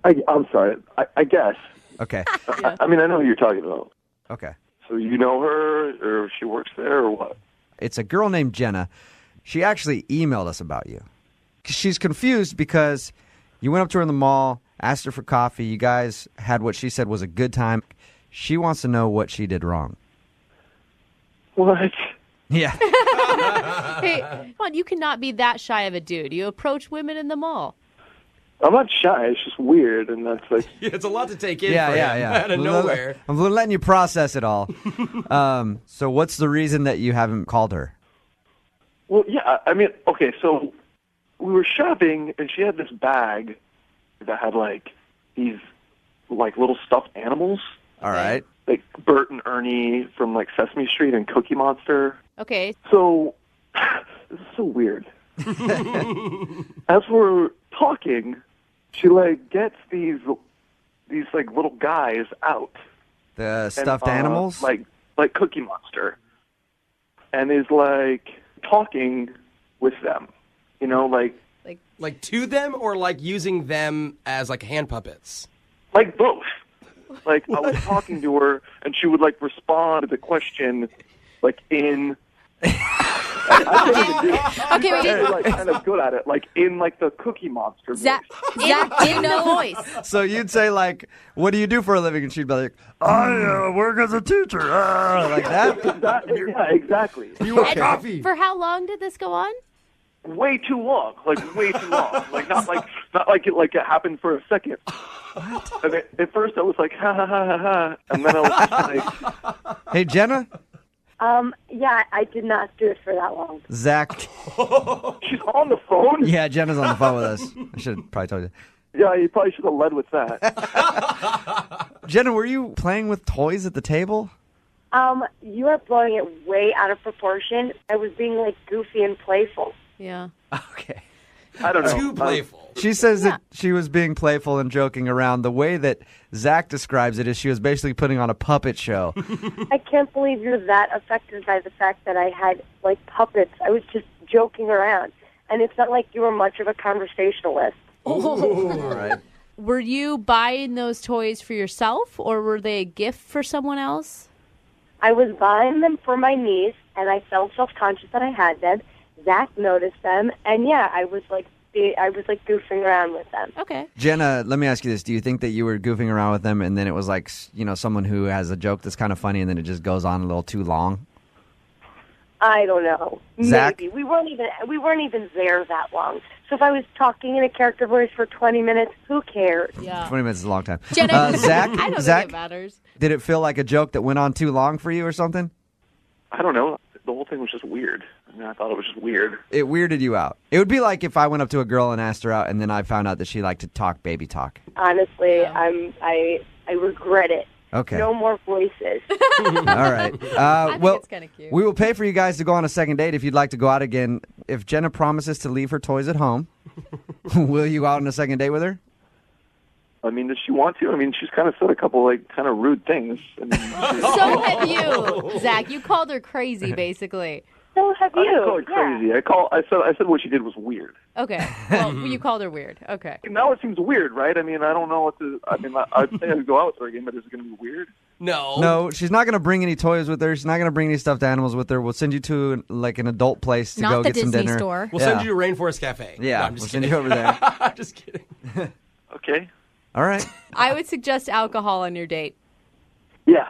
I'm sorry. I guess. Okay. I mean, I know who you're talking about. Okay. So you know her, or she works there, or what? It's a girl named Jenna. She actually emailed us about you. She's confused because you went up to her in the mall, asked her for coffee. You guys had what she said was a good time. She wants to know what she did wrong. What? Yeah. Hey, come on, you cannot be that shy of a dude. You approach women in the mall. I'm not shy. It's just weird, and that's like... Yeah, it's a lot to take in Yeah, for yeah, him yeah. out of nowhere. I'm letting you process it all. So what's the reason that you haven't called her? Well, yeah, I mean, okay, so we were shopping, and she had this bag that had, like, these, like, little stuffed animals. All right. Like Bert and Ernie from, like, Sesame Street and Cookie Monster. Okay. So, this is so weird. As we're talking, she, like, gets these like, little guys out. The stuffed animals? Like Cookie Monster. And is, like, talking with them. You know, like to them, or like using them as like hand puppets? Like both. Like I was talking to her, and she would like respond to the question, like in. I Okay, wait. like kind of good at it, like in like the Cookie Monster voice. Zach, in the voice. So you'd say, like, what do you do for a living? And she'd be like, I work as a teacher. Like that? Yeah, exactly. You want coffee? For how long did this go on? Way too long. Like way too long. Like not like it happened for a second. And at first I was like ha ha ha ha ha, and then I was just like, hey Jenna. Yeah, I did not do it for that long. Zach. She's on the phone? Yeah, Jenna's on the phone with us. I should have probably told you. Yeah, you probably should have led with that. Jenna, were you playing with toys at the table? You are blowing it way out of proportion. I was being like goofy and playful. Yeah. Okay. I don't know. Too playful. She says that she was being playful and joking around. The way that Zach describes it is she was basically putting on a puppet show. I can't believe you're that affected by the fact that I had like puppets. I was just joking around. And it's not like you were much of a conversationalist. All right. Were you buying those toys for yourself, or were they a gift for someone else? I was buying them for my niece, and I felt self-conscious that I had them. Zach noticed them, and yeah, I was like goofing around with them. Okay. Jenna, let me ask you this. Do you think that you were goofing around with them and then it was like, you know, someone who has a joke that's kind of funny and then it just goes on a little too long? I don't know. Zach? Maybe. We weren't even there that long. So if I was talking in a character voice for 20 minutes, who cares? Yeah. 20 minutes is a long time. Jenna, Zach, I don't Zach, think it matters. did it feel like a joke that went on too long for you or something? I don't know. The whole thing was just weird. I mean, I thought it was just weird. It weirded you out. It would be like if I went up to a girl and asked her out and then I found out that she liked to talk baby talk. Honestly, I regret it. Okay. No more voices. All right. I think it's kind of cute. We will pay for you guys to go on a second date if you'd like to go out again. If Jenna promises to leave her toys at home, will you go out on a second date with her? I mean, does she want to? I mean, she's kind of said a couple, like, kind of rude things. I mean, So have you, Zach. You called her crazy, basically. So have you. I didn't call her crazy. I said what she did was weird. Okay. Well, you called her weird. Okay. Now it seems weird, right? I mean, I don't know what to... I mean, I'd say I'd go out with her again, but is it going to be weird? No, she's not going to bring any toys with her. She's not going to bring any stuffed animals with her. We'll send you to like an adult place to go get some dinner. Store. We'll send you to Rainforest Cafe. Yeah, No, I'm we'll just send kidding. you over there. I'm just kidding. Okay. All right. I would suggest alcohol on your date. Yeah.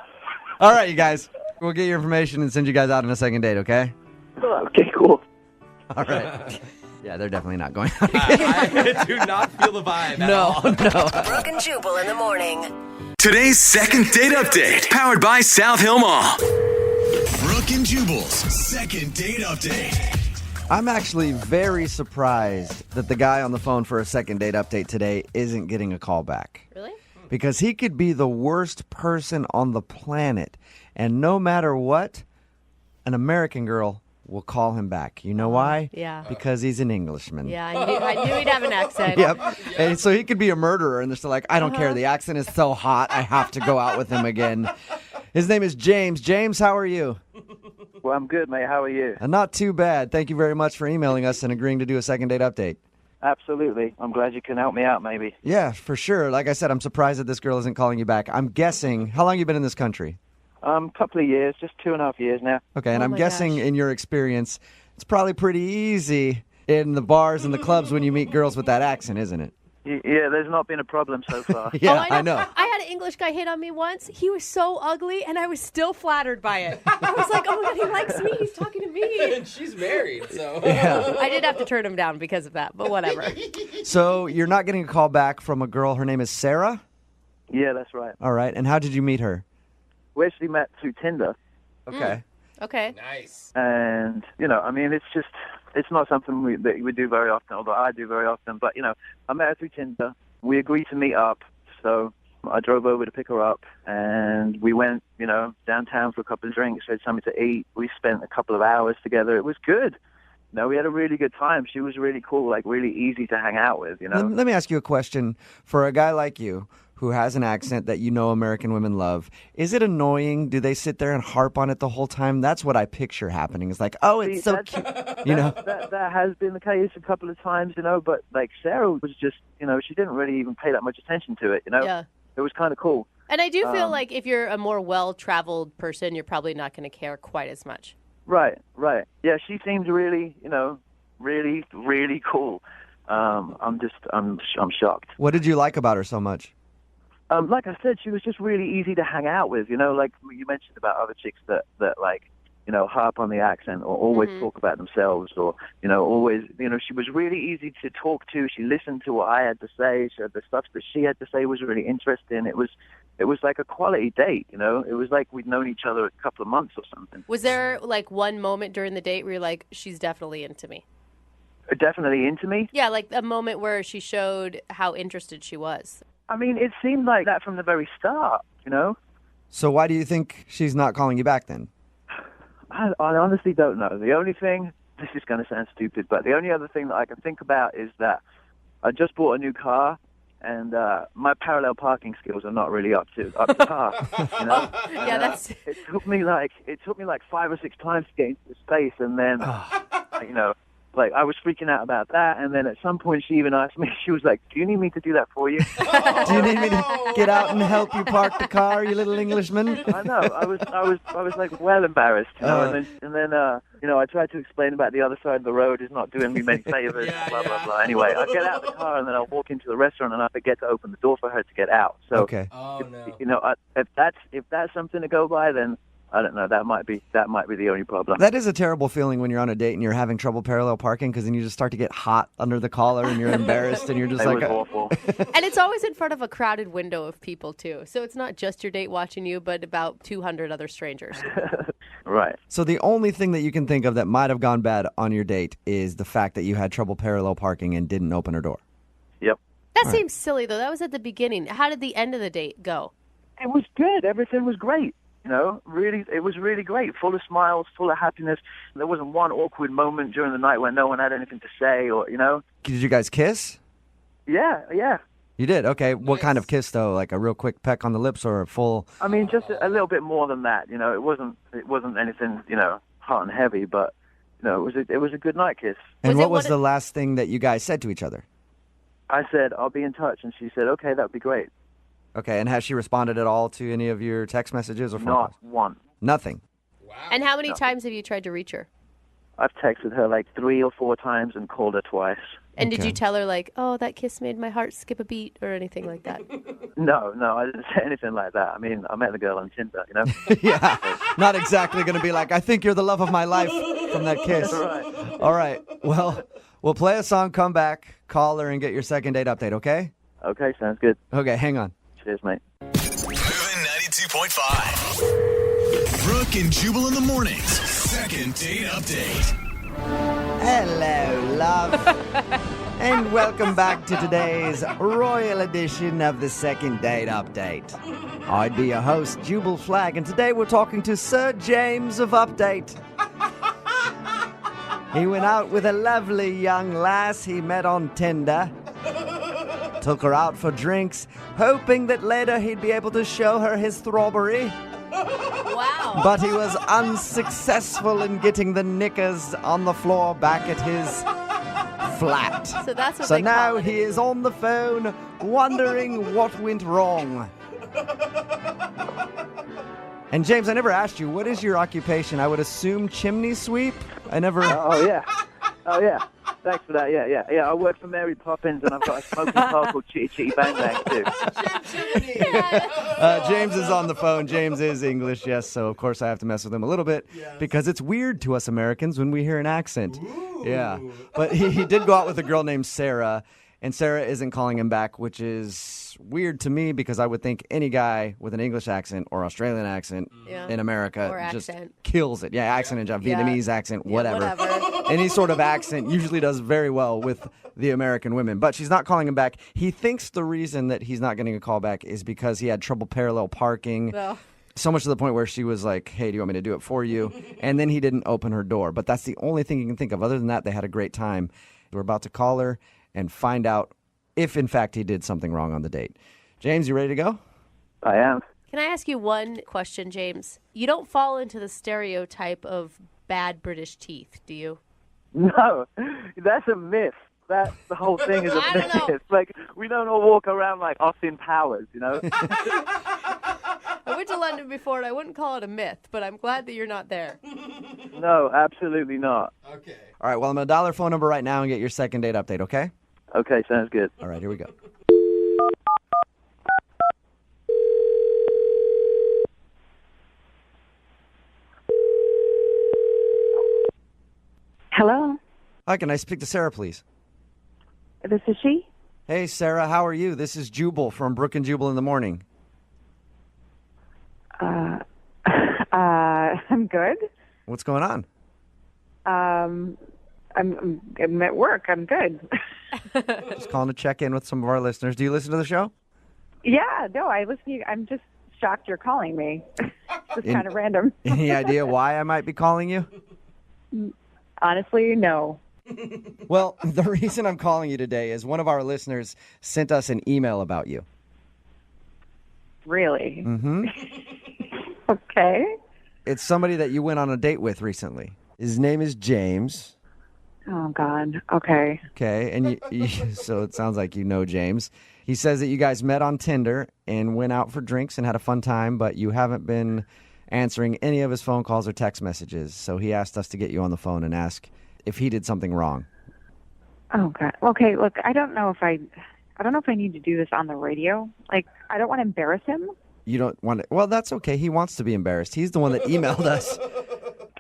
All right, you guys. We'll get your information and send you guys out on a second date, okay? Okay, cool. All right. Yeah, they're definitely not going out. I do not feel the vibe at all. No. Brooke and Jubal in the morning. Today's second date update, powered by South Hill Mall. Brooke and Jubal's second date update. I'm actually very surprised that the guy on the phone for a second date update today isn't getting a call back. Really? Because he could be the worst person on the planet, and no matter what, an American girl will call him back. You know why? Yeah. Because he's an Englishman. Yeah, I knew he'd have an accent. Yep. And so he could be a murderer, and they're still like, I don't care. The accent is so hot. I have to go out with him again. His name is James. James, how are you? Well, I'm good, mate. How are you? Not too bad. Thank you very much for emailing us and agreeing to do a second date update. Absolutely. I'm glad you can help me out, maybe. Yeah, for sure. Like I said, I'm surprised that this girl isn't calling you back. I'm guessing, how long have you been in this country? Couple of years, just 2.5 years now. Okay, and I'm guessing in your experience, it's probably pretty easy in the bars and the clubs when you meet girls with that accent, isn't it? Yeah, there's not been a problem so far. Yeah, I know. I had an English guy hit on me once. He was so ugly, and I was still flattered by it. I was like, oh my God, he likes me. He's talking to me. And she's married, so. Yeah. I did have to turn him down because of that, but whatever. So you're not getting a call back from a girl. Her name is Sarah? Yeah, that's right. All right, and how did you meet her? We actually met through Tinder. Okay. Okay. Nice. And, I mean, it's not something that we do very often, although I do very often. But, I met her through Tinder. We agreed to meet up, so I drove over to pick her up, and we went, downtown for a couple of drinks, had something to eat. We spent a couple of hours together. It was good. We had a really good time. She was really cool, like really easy to hang out with, Let me ask you a question. For a guy like you, who has an accent that American women love, is it annoying? Do they sit there and harp on it the whole time? That's what I picture happening. It's like, oh, it's so cute. That has been the case a couple of times, but like Sarah was just, she didn't really even pay that much attention to it, Yeah. It was kind of cool. And I do feel like if you're a more well-traveled person, you're probably not going to care quite as much. Right. Yeah, she seemed really, really, really cool. I'm shocked. What did you like about her so much? Like I said, she was just really easy to hang out with, like you mentioned about other chicks that like, harp on the accent or always talk about themselves or, always, she was really easy to talk to. She listened to what I had to say. So the stuff that she had to say was really interesting. It was like a quality date, It was like we'd known each other a couple of months or something. Was there like one moment during the date where you're like, she's definitely into me? Definitely into me? Yeah, like a moment where she showed how interested she was. I mean, it seemed like that from the very start, So why do you think she's not calling you back then? I honestly don't know. The only thing, this is going to sound stupid, but the only other thing that I can think about is that I just bought a new car, and my parallel parking skills are not really up to par. Yeah, that's. It took me like 5 or 6 times to get into the space, and then like I was freaking out about that, and then at some point she even asked me. She was like, "Do you need me to do that for you? Do you need me to get out and help you park the car, you little Englishman?" I know. I was like well embarrassed, and then I tried to explain about the other side of the road is not doing me many favors, blah blah blah. Anyway, I get out of the car and then I walk into the restaurant and I forget to open the door for her to get out. So, okay. If that's something to go by, then I don't know. That might be the only problem. That is a terrible feeling when you're on a date and you're having trouble parallel parking because then you just start to get hot under the collar and you're embarrassed and you're just It was awful. And it's always in front of a crowded window of people too. So it's not just your date watching you, but about 200 other strangers. Right. So the only thing that you can think of that might have gone bad on your date is the fact that you had trouble parallel parking and didn't open her door. Yep. That seems silly though. That was at the beginning. How did the end of the date go? It was good. Everything was great. Really, it was really great. Full of smiles, full of happiness. There wasn't one awkward moment during the night where no one had anything to say or, Did you guys kiss? Yeah. You did? Okay. What kind of kiss, though? Like a real quick peck on the lips or a full... I mean, just a little bit more than that. It wasn't anything, hot and heavy, but, it was a good night kiss. And what was the last thing that you guys said to each other? I said, I'll be in touch. And she said, okay, that would be great. Okay, and has she responded at all to any of your text messages or phone calls? Not one. Nothing? Wow. And how many times have you tried to reach her? I've texted her like 3 or 4 times and called her twice. And did you tell her like, oh, that kiss made my heart skip a beat or anything like that? No, I didn't say anything like that. I mean, I met the girl on Tinder, Yeah, not exactly going to be like, I think you're the love of my life from that kiss. Right. All right, well, we'll play a song, come back, call her, and get your second date update, okay? Okay, sounds good. Okay, hang on. Cheers, mate. Moving 92.5. Brooke and Jubal in the mornings. Second date update. Hello, love. And welcome back to today's royal edition of the Second Date Update. I'd be your host, Jubal Flag, and today we're talking to Sir James of Update. He went out with a lovely young lass he met on Tinder. Took her out for drinks, hoping that later he'd be able to show her his throbbery. Wow. But he was unsuccessful in getting the knickers on the floor back at his flat. So that's what So they now call it. he is on the phone wondering what went wrong. And James, I never asked you, what is your occupation? I would assume chimney sweep? I never... Oh, yeah. Thanks for that. Yeah. I work for Mary Poppins, and I've got a smoking car called Chitty Chitty Bang Bang, too. James is on the phone. James is English, yes, so of course I have to mess with him a little bit because it's weird to us Americans when we hear an accent. Ooh. Yeah. But he did go out with a girl named Sarah, and Sarah isn't calling him back, which is weird to me because I would think any guy with an English accent or Australian accent in America Or just accent. kills it. Yeah, accent and Vietnamese accent, whatever. whatever. Any sort of accent usually does very well with the American women. But she's not calling him back. He thinks the reason that he's not getting a call back is because he had trouble parallel parking. Oh. So much to the point where she was like, hey, do you want me to do it for you? And then he didn't open her door. But that's the only thing you can think of. Other than that, they had a great time. We're about to call her and find out if, in fact, he did something wrong on the date. James, you ready to go? I am. Can I ask you one question, James? You don't fall into the stereotype of bad British teeth, do you? No, that's a myth. The whole thing is a myth. Like, we don't all walk around like Austin Powers, you know? I went to London before, and I wouldn't call it a myth, but I'm glad that you're not there. No, absolutely not. Okay. All right, well, I'm going to dial her phone number right now and get your second date update, okay? Okay, sounds good. All right, here we go. Hello, Hi, can I speak to Sarah, please? this is she. Hey, Sarah, how are you? This is Jubal from Brooke and Jubal in the morning. I'm good. What's going on? I'm at work. I'm good. Just calling to check in with some of our listeners. Do you listen to the show? Yeah, no, I listen to you. I'm just shocked you're calling me. Just kind of random. Any idea why I might be calling you? Honestly, no. Well, the reason I'm calling you today is one of our listeners sent us an email about you. Really? Mm-hmm. Okay. It's somebody that you went on a date with recently. His name is James. Oh, God. Okay. Okay, and so it sounds like you know James. He says that you guys met on Tinder and went out for drinks and had a fun time, but you haven't been answering any of his phone calls or text messages. So he asked us to get you on the phone and ask if he did something wrong. Oh, God. Okay, look, I don't know if I need to do this on the radio. Like, I don't want to embarrass him. You don't want to... Well, that's okay. He wants to be embarrassed. He's the one that emailed us.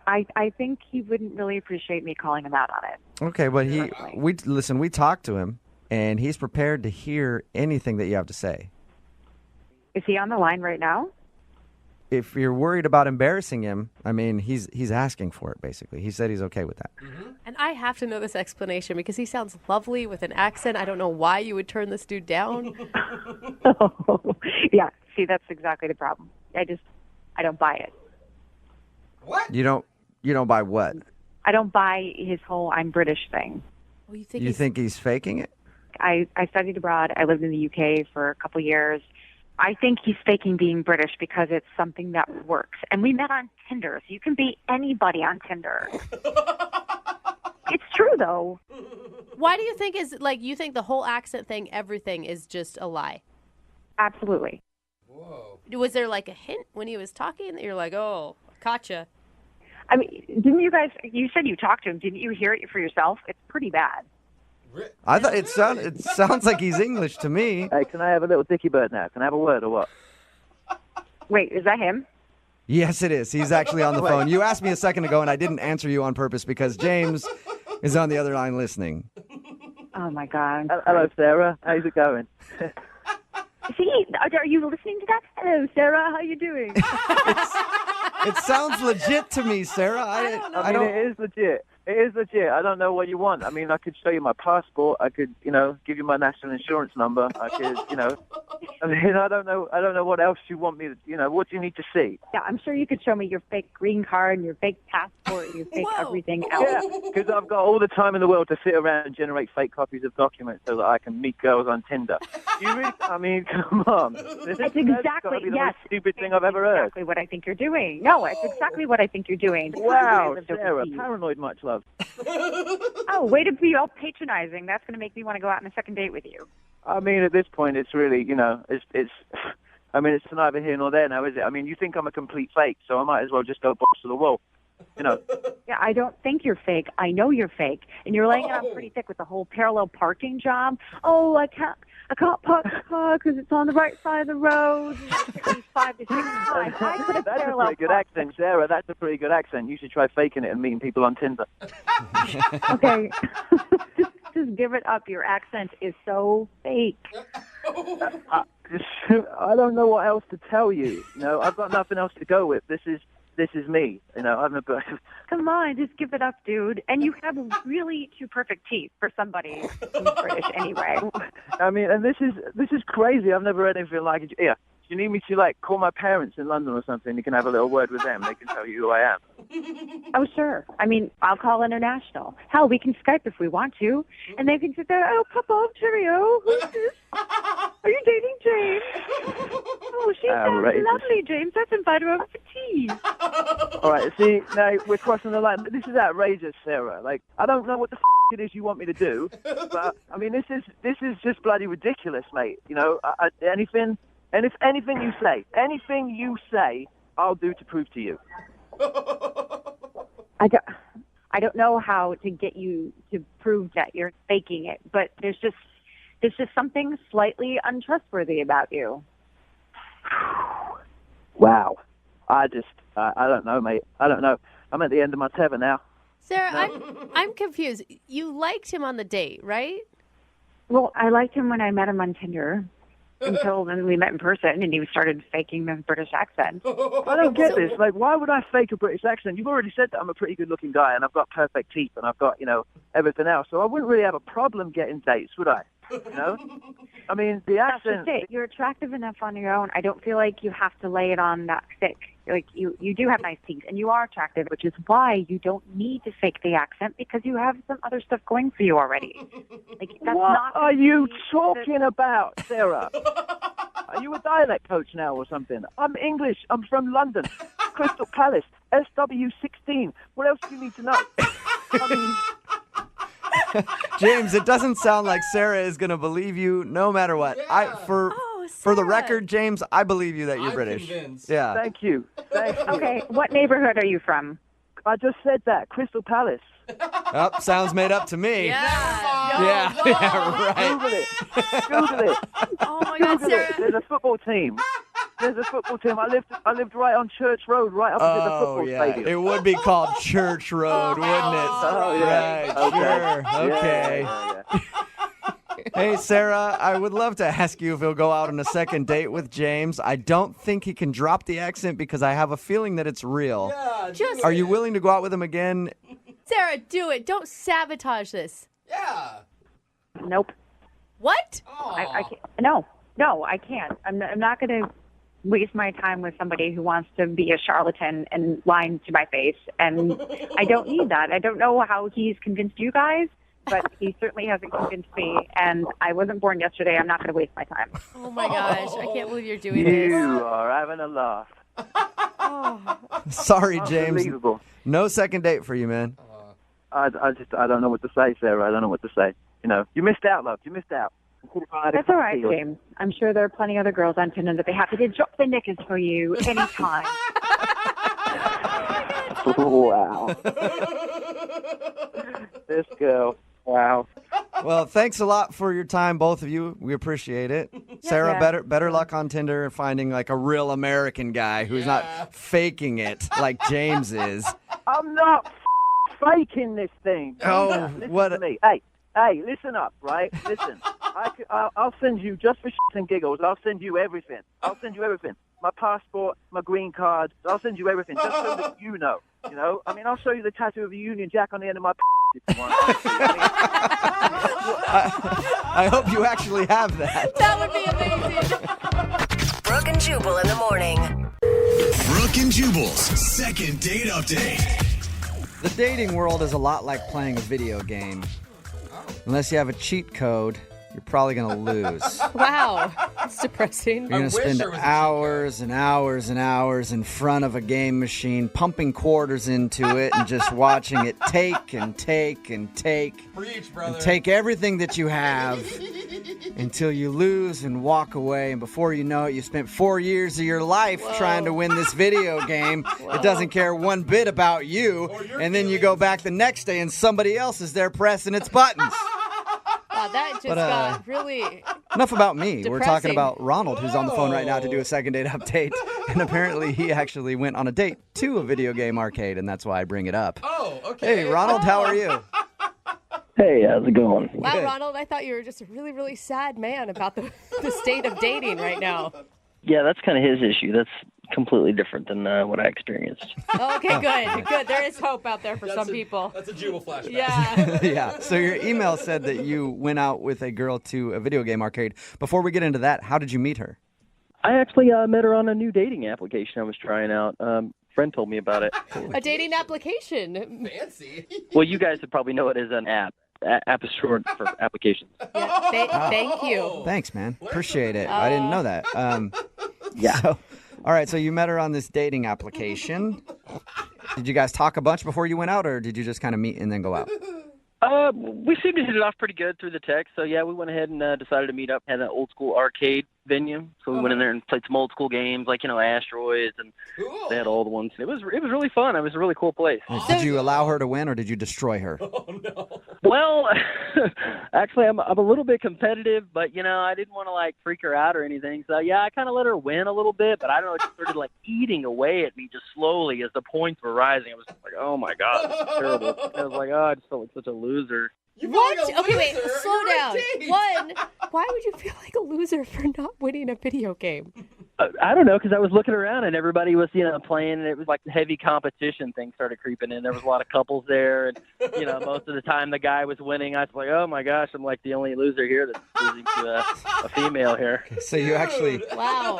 I think he wouldn't really appreciate me calling him out on it. Okay, but we talked to him, and he's prepared to hear anything that you have to say. Is he on the line right now? If you're worried about embarrassing him, I mean, he's asking for it, basically. He said he's okay with that. Mm-hmm. And I have to know this explanation because he sounds lovely with an accent. I don't know why you would turn this dude down. Yeah, see, that's exactly the problem. I don't buy it. What? You don't buy what? I don't buy his whole I'm British thing. Well, you think he's faking it? I studied abroad. I lived in the UK for a couple years. I think he's faking being British because it's something that works. And we met on Tinder, so you can be anybody on Tinder. It's true, though. Why do you think you think the whole accent thing, everything is just a lie? Absolutely. Whoa. Was there like a hint when he was talking that you're like, oh, gotcha? I mean, you said you talked to him. Didn't you hear it for yourself? It's pretty bad. I thought it sounds like he's English to me. Hey, can I have a little dicky bird now? Can I have a word or what? Wait, is that him? Yes, it is. He's actually on the phone. You asked me a second ago, and I didn't answer you on purpose because James is on the other line listening. Oh, my God. Hello, Sarah. How's it going? See, are you listening to that? Hello, Sarah. How you doing? It sounds legit to me, Sarah. I mean, don't... it is legit. It is legit. I don't know what you want. I mean, I could show you my passport. I could, give you my national insurance number. I could, I mean, I don't know what else you want me to, what do you need to see? Yeah, I'm sure you could show me your fake green card and your fake passport and your fake everything else. Yeah, because I've got all the time in the world to sit around and generate fake copies of documents so that I can meet girls on Tinder. You really, I mean, come on. That's exactly, the most stupid thing I've ever heard. Exactly what I think you're doing. No, it's exactly what I think you're doing. Wow, Sarah, paranoid much love. Oh, way to be all patronizing. That's going to make me want to go out on a second date with you. I mean, at this point, it's really, it's I mean, it's neither here nor there now, is it? I mean, you think I'm a complete fake, so I might as well just go box to the wall, Yeah, I don't think you're fake. I know you're fake. And you're laying it on pretty thick with the whole parallel parking job. Oh, I can't park the car because it's on the right side of the road. It takes 5 to 6 times. I could have That's a parallel pretty good accent, Sarah. That's a pretty good accent. You should try faking it and meeting people on Tinder. Okay. Just give it up. Your accent is so fake. I don't know what else to tell you. I've got nothing else to go with. This is me. I'm a Come on, just give it up, dude. And you have really two perfect teeth for somebody who's British anyway. I mean, and this is crazy. I've never heard anything like it. Yeah. You need me to call my parents in London or something? You can have a little word with them. They can tell you who I am. Oh, sure. I mean, I'll call international. Hell, we can Skype if we want to. And they can sit there, oh, Papa, cheerio. Who's this? Are you dating James? Oh, she sounds lovely, James. Let's invite her over for tea. All right, see, now we're crossing the line. This is outrageous, Sarah. I don't know what the it is you want me to do, but, I mean, this is just bloody ridiculous, mate. And if anything you say, I'll do to prove to you. I don't know how to get you to prove that you're faking it, but there's just something slightly untrustworthy about you. Wow. I don't know, mate. I don't know. I'm at the end of my tether now. Sarah, I'm confused. You liked him on the date, right? Well, I liked him when I met him on Tinder. Until then we met in person and he started faking the British accent. I don't get this. Why would I fake a British accent? You've already said that I'm a pretty good-looking guy and I've got perfect teeth and I've got, everything else. So I wouldn't really have a problem getting dates, would I? I mean, the accent... That's just it. You're attractive enough on your own. I don't feel like you have to lay it on that thick. You do have nice teeth and you are attractive, which is why you don't need to fake the accent because you have some other stuff going for you already. What are you talking about, Sarah? Are you a dialect coach now or something? I'm English. I'm from London. Crystal Palace. SW16. What else do you need to know? James, it doesn't sound like Sarah is going to believe you no matter what. Yeah. For the record, James, I believe you that you're British. Convinced. Yeah. Thank you. Okay, what neighborhood are you from? I just said that. Crystal Palace. Oh, sounds made up to me. Yeah. Right. Google it. Oh my God, Sarah. There's a football team. I lived right on Church Road, right opposite the football stadium. It would be called Church Road, wouldn't it? Oh, yeah. Right, sure. Okay. Yeah. Hey, Sarah, I would love to ask you if he'll go out on a second date with James. I don't think he can drop the accent because I have a feeling that it's real. Yeah, Are you willing to go out with him again? Sarah, do it. Don't sabotage this. Yeah. Nope. What? I can't. No, I can't. I'm not going to waste my time with somebody who wants to be a charlatan and lying to my face. And I don't need that. I don't know how he's convinced you guys, but he certainly hasn't convinced me. And I wasn't born yesterday. I'm not going to waste my time. Oh, my gosh. I can't believe you're doing this. You are having a laugh. Sorry, James. Unbelievable. No second date for you, man. I don't know what to say, Sarah. I don't know what to say. You missed out, love. You missed out. That's all right, James. I'm sure there are plenty of other girls on Tinder that be happy to drop their knickers for you anytime. Wow. This girl. Wow. Well, thanks a lot for your time, both of you. We appreciate it. Sarah, better luck on Tinder and finding a real American guy who's not faking it like James is. I'm not faking this thing. Listen to me. Hey, listen up, right? Listen. I'll send you, just for shits and giggles, I'll send you everything. My passport, my green card. I'll send you everything just so that you know. You know, I mean, I'll show you the tattoo of a Union Jack on the end of my if you want. I hope you actually have that. That would be amazing. Brooke and Jubal in the morning. Brooke and Jubal's second date update. The dating world is a lot like playing a video game. Unless you have a cheat code, you're probably going to lose. Wow. That's depressing. You're going to spend hours and hours and hours in front of a game machine, pumping quarters into it and just watching it take and take and take. Preach, brother. And take everything that you have until you lose and walk away. And before you know it, you spent 4 years of your life trying to win this video game. It doesn't care one bit about you. And then you go back the next day and somebody else is there pressing its buttons. Wow, that just got really Enough about me. We're talking depressing. about Ronald, who's on the phone right now to do a second date update. And apparently he actually went on a date to a video game arcade, and that's why I bring it up. Oh, okay. Hey, Ronald, how are you? Hey, how's it going? Wow, Good. Ronald, I thought you were just a really, really sad man about the state of dating right now. Yeah, that's kind of his issue. That's completely different than what I experienced. Okay, good. Good. There is hope out there for some people. That's a Jubal flashback. Yeah. Yeah. So your email said that you went out with a girl to a video game arcade. Before we get into that, how did you meet her? I actually met her on a new dating application I was trying out. Friend told me about it. A dating application. Fancy. Well, you guys would probably know it as an app. App is short for applications. Yeah, thank you. Thanks, man. Appreciate it. I didn't know that. Yeah. So, all right, so you met her on this dating application. Did you guys talk a bunch before you went out, or did you just kind of meet and then go out? We seemed to hit it off pretty good through the text. So, yeah, we went ahead and decided to meet up at an old school arcade venue. So we went in there and played some old school games like, Asteroids, and they had all the ones. It was really fun. It was a really cool place. Did you allow her to win, or did you destroy her? Well, actually, I'm a little bit competitive, but, I didn't want to, freak her out or anything. So, yeah, I kind of let her win a little bit, but I don't know, it just started, eating away at me just slowly as the points were rising. I was like, oh, my God, this is terrible. I was like, oh, I just felt like such a loser. What? Okay, wait, slow down. One, why would you feel like a loser for not winning a video game? I don't know, because I was looking around and everybody was, playing, and it was like the heavy competition thing started creeping in. There was a lot of couples there, and, most of the time the guy was winning. I was like, oh, my gosh, I'm like the only loser here that's losing to a female here. So you actually,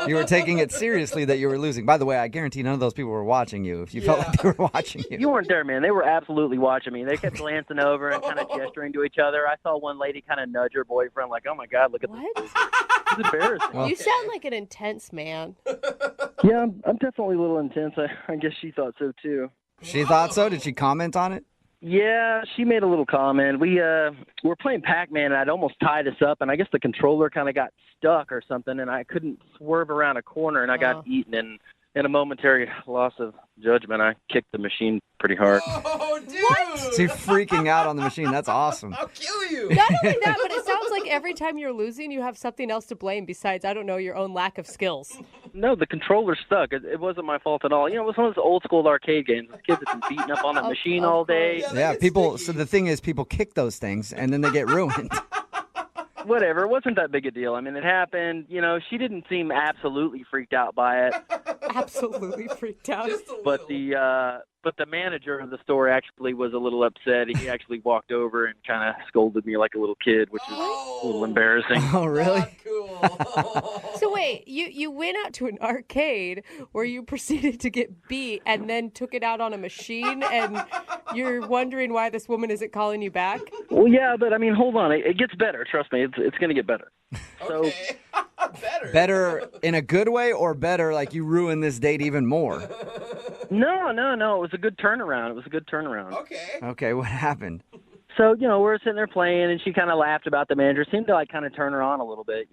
you were taking it seriously that you were losing. By the way, I guarantee none of those people were watching you if you felt like they were watching you. You weren't there, man. They were absolutely watching me. They kept glancing over and kind of gesturing to each other. I saw one lady kind of nudge her boyfriend like, oh, my God, look at this. It's embarrassing. You sound like an intense man. Yeah, I'm definitely a little intense. I guess she thought so, too. She thought so? Did she comment on it? Yeah, she made a little comment. We were playing Pac-Man, and I'd almost tied us up, and I guess the controller kind of got stuck or something, and I couldn't swerve around a corner, and I got eaten. And in a momentary loss of judgment, I kicked the machine pretty hard. Oh, dude! What? So you're freaking out on the machine. That's awesome. I'll kill you. Not only that, but it sounds like every time you're losing, you have something else to blame besides, I don't know, your own lack of skills. No, the controller stuck. It wasn't my fault at all. It was one of those old school arcade games. Those kids have been beating up on that machine all day. Yeah, people. So the thing is, people kick those things, and then they get ruined. Whatever. It wasn't that big a deal. I mean, it happened. She didn't seem absolutely freaked out by it. Absolutely freaked out. But the manager of the store actually was a little upset. He actually walked over and kind of scolded me like a little kid, which is a little embarrassing. Oh, really? So wait, you went out to an arcade where you proceeded to get beat and then took it out on a machine, and you're wondering why this woman isn't calling you back? Well, yeah, but I mean, hold on. It gets better. Trust me. It's going to get better. So Better in a good way, or better like you ruined this date even more? No. It was a good turnaround. Okay, what happened? So, we're sitting there playing, and she kind of laughed about the manager. Seemed to, kind of turn her on a little bit,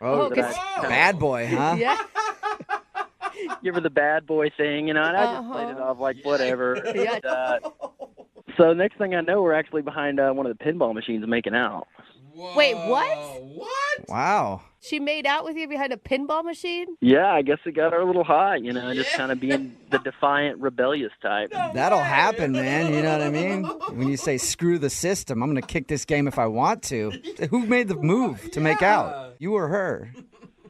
Oh, bad boy, huh? Yeah. Give her the bad boy thing, and I just played it off like whatever. Yeah. And, so next thing I know, we're actually behind one of the pinball machines making out. Wait, what? Wow. She made out with you behind a pinball machine? Yeah, I guess it got her a little hot, just kind of being the defiant, rebellious type. That'll happen, man. You know what I mean? When you say, screw the system, I'm going to kick this game if I want to. Who made the move to make out? You or her?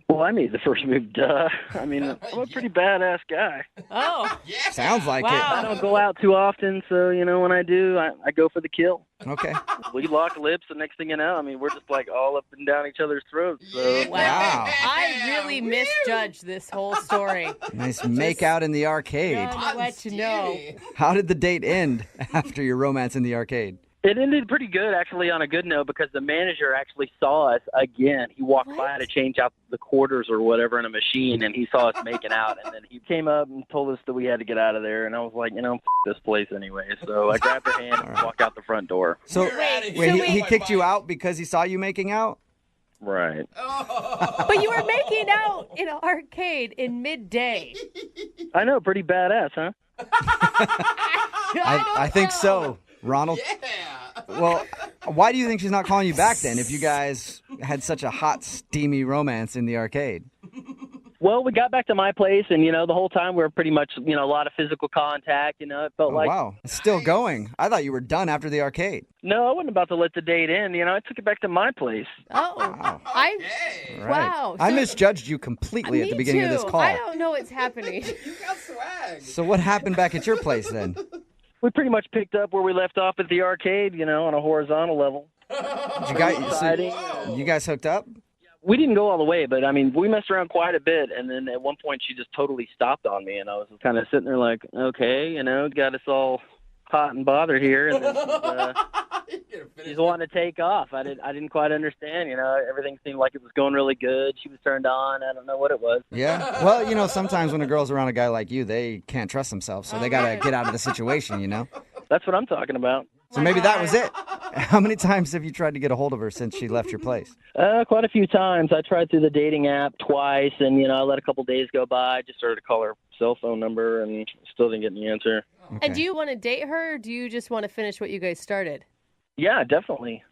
Well, I made the first move, duh. I mean, I'm a pretty badass guy. Oh. Sounds like I don't go out too often, so, when I do, I go for the kill. it. Okay. We lock lips, and next thing you know, I mean, we're just like all up and down each other's throats. So. Wow. I really misjudged this whole story. Nice make out in the arcade. I'll let you know. How did the date end after your romance in the arcade? It ended pretty good, actually, on a good note, because the manager actually saw us again. He walked by to change out the quarters or whatever in a machine, and he saw us making out. And then he came up and told us that we had to get out of there. And I was like, f this place anyway. So I grabbed her hand and walked out the front door. So, he kicked you out because he saw you making out? Right. But you were making out in an arcade in midday. I know, pretty badass, huh? I think so, Ronald. Well, why do you think she's not calling you back then if you guys had such a hot, steamy romance in the arcade? Well, we got back to my place, and, the whole time we were pretty much, a lot of physical contact, it felt like... Wow, it's still going. I thought you were done after the arcade. No, I wasn't about to let the date end. I took it back to my place. Oh, wow. Wow. I misjudged you completely at the beginning of this call. I don't know what's happening. You got swag. So what happened back at your place then? We pretty much picked up where we left off at the arcade, on a horizontal level. You guys hooked up? We didn't go all the way, but, we messed around quite a bit, and then at one point she just totally stopped on me, and I was kind of sitting there like, okay, got us all hot and bothered here, and then she's wanting to take off. I didn't quite understand, everything seemed like it was going really good. She was turned on. I don't know what it was. Yeah? Well, sometimes when a girl's around a guy like you, they can't trust themselves, so they got to get out of the situation, That's what I'm talking about. So maybe that was it. How many times have you tried to get a hold of her since she left your place? Quite a few times. I tried through the dating app twice, and, I let a couple days go by. I just started to call her cell phone number and still didn't get any answer. Okay. And do you want to date her, or do you just want to finish what you guys started? Yeah, definitely.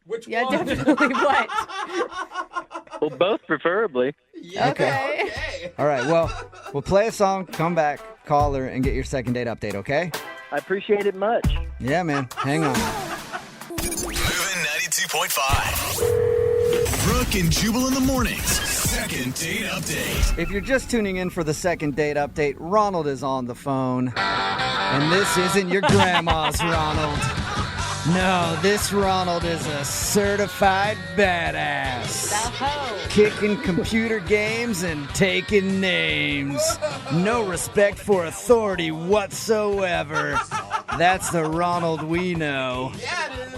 Which one? one? Definitely. What? Well, both preferably. Yeah, okay. All right, well, we'll play a song, come back, call her, and get your second date update, okay? I appreciate it much. Yeah, man. Hang on. Moving 92.5. Brooke and Jubal in the mornings. Second date update. If you're just tuning in for the second date update, Ronald is on the phone. And this isn't your grandma's Ronald. No, this Ronald is a certified badass. Kicking computer games and taking names. No respect for authority whatsoever. That's the Ronald we know.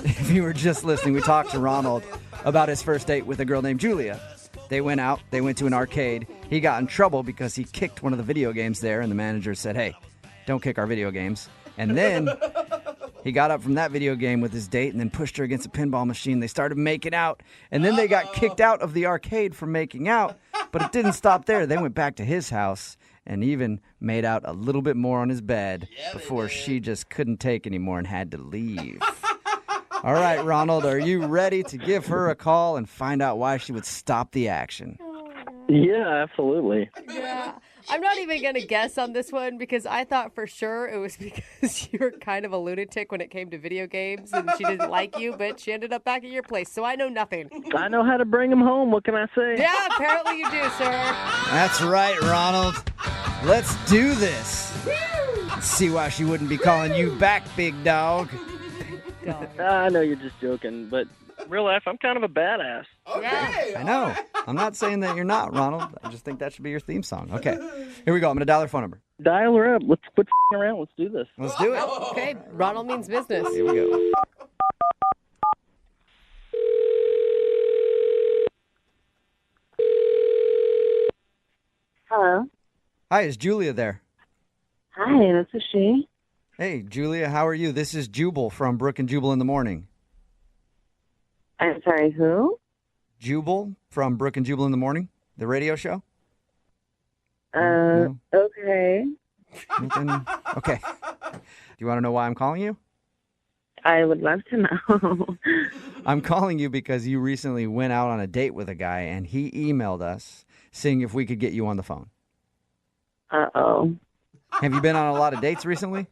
If you were just listening, we talked to Ronald about his first date with a girl named Julia. They went out, they went to an arcade. He got in trouble because he kicked one of the video games there, and the manager said, hey, don't kick our video games. And then he got up from that video game with his date and then pushed her against a pinball machine. They started making out, and then they got kicked out of the arcade for making out, but it didn't stop there. They went back to his house and even made out a little bit more on his bed before she just couldn't take anymore and had to leave. All right, Ronald, are you ready to give her a call and find out why she would stop the action? Yeah, absolutely. Yeah. I'm not even going to guess on this one because I thought for sure it was because you were kind of a lunatic when it came to video games and she didn't like you, but she ended up back at your place, so I know nothing. I know how to bring them home. What can I say? Yeah, apparently you do, sir. That's right, Ronald. Let's do this. Let's see why she wouldn't be calling you back, big dog. I know you're just joking, but in real life, I'm kind of a badass. Okay. I know. I'm not saying that you're not, Ronald. I just think that should be your theme song. Okay. Here we go. I'm going to dial her phone number. Dial her up. Let's quit around. Let's do this. Let's do it. Okay. Ronald means business. Here we go. Hello. Hi, is Julia there? Hi, this is she. Hey, Julia, how are you? This is Jubal from Brooke and Jubal in the morning. I'm sorry, who? Jubal from Brooke and Jubal in the morning, the radio show. Okay. Nothing? Okay. Do you want to know why I'm calling you? I would love to know. I'm calling you because you recently went out on a date with a guy, and he emailed us seeing if we could get you on the phone. Uh-oh. Have you been on a lot of dates recently?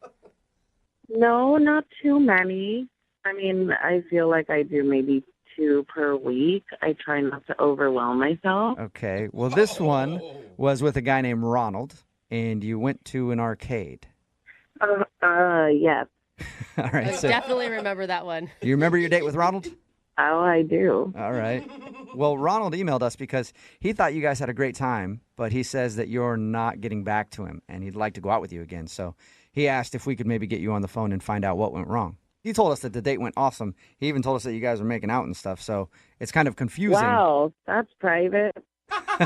No, not too many. I mean, I feel like I do maybe 2 per week. I try not to overwhelm myself. Okay. Well, this one was with a guy named Ronald, and you went to an arcade. Yes. All right. I So, definitely remember that one. do you remember your date with Ronald? Oh, I do. All right. Well, Ronald emailed us because he thought you guys had a great time, but he says that you're not getting back to him, and he'd like to go out with you again. So he asked if we could maybe get you on the phone and find out what went wrong. He told us that the date went awesome. He even told us that you guys were making out and stuff, so it's kind of confusing. Wow, that's private.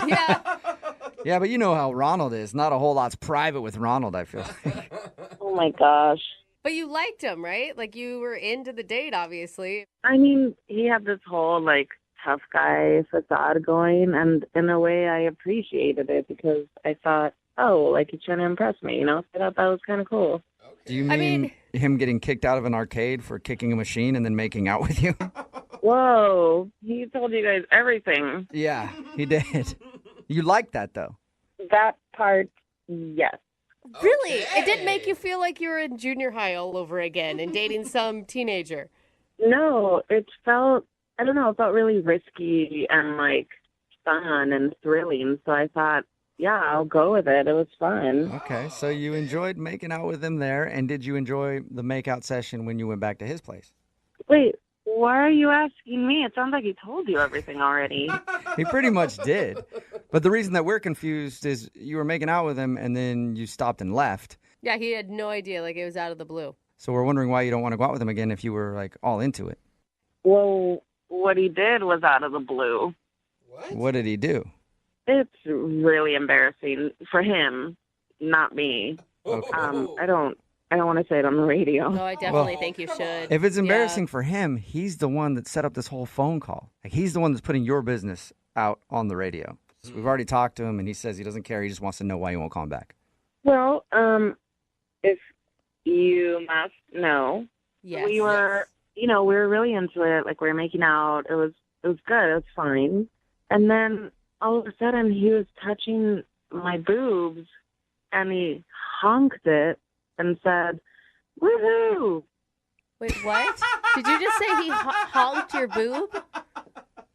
Yeah, but you know how Ronald is. Not a whole lot's private with Ronald, I feel like. Oh, my gosh. But you liked him, right? Like you were into the date, obviously. I mean, he had this whole, like, tough guy facade going, and in a way I appreciated it because I thought, oh, like, he's trying to impress me, you know? I thought that was kind of cool. Do you mean him getting kicked out of an arcade for kicking a machine and then making out with you? Whoa, he told you guys everything. Yeah, he did. You liked that, though. That part, yes. Really? It didn't make you feel like you were in junior high all over again and dating some teenager? No, it felt, I don't know, it felt really risky and, like, fun and thrilling. So I thought, yeah, I'll go with it. It was fun. Okay, so you enjoyed making out with him there, and did you enjoy the makeout session when you went back to his place? Wait, why are you asking me? It sounds like he told you everything already. He pretty much did. But the reason that we're confused is you were making out with him, and then you stopped and left. Yeah, he had no idea. Like it was out of the blue. So we're wondering why you don't want to go out with him again if you were, like, all into it. Well, what he did was out of the blue. What did he do? It's really embarrassing for him, not me. Okay. I don't want to say it on the radio. No, I definitely think you should. If it's embarrassing for him, he's the one that set up this whole phone call. Like, he's the one that's putting your business out on the radio. So we've already talked to him, and he says he doesn't care. He just wants to know why you won't call him back. Well, if you must know, yes. we were, we were really into it. Like, we were making out. It was good. It was fine. And then all of a sudden, he was touching my boobs, and he honked it and said, "Woohoo!" Wait, what? Did you just say he honked your boob?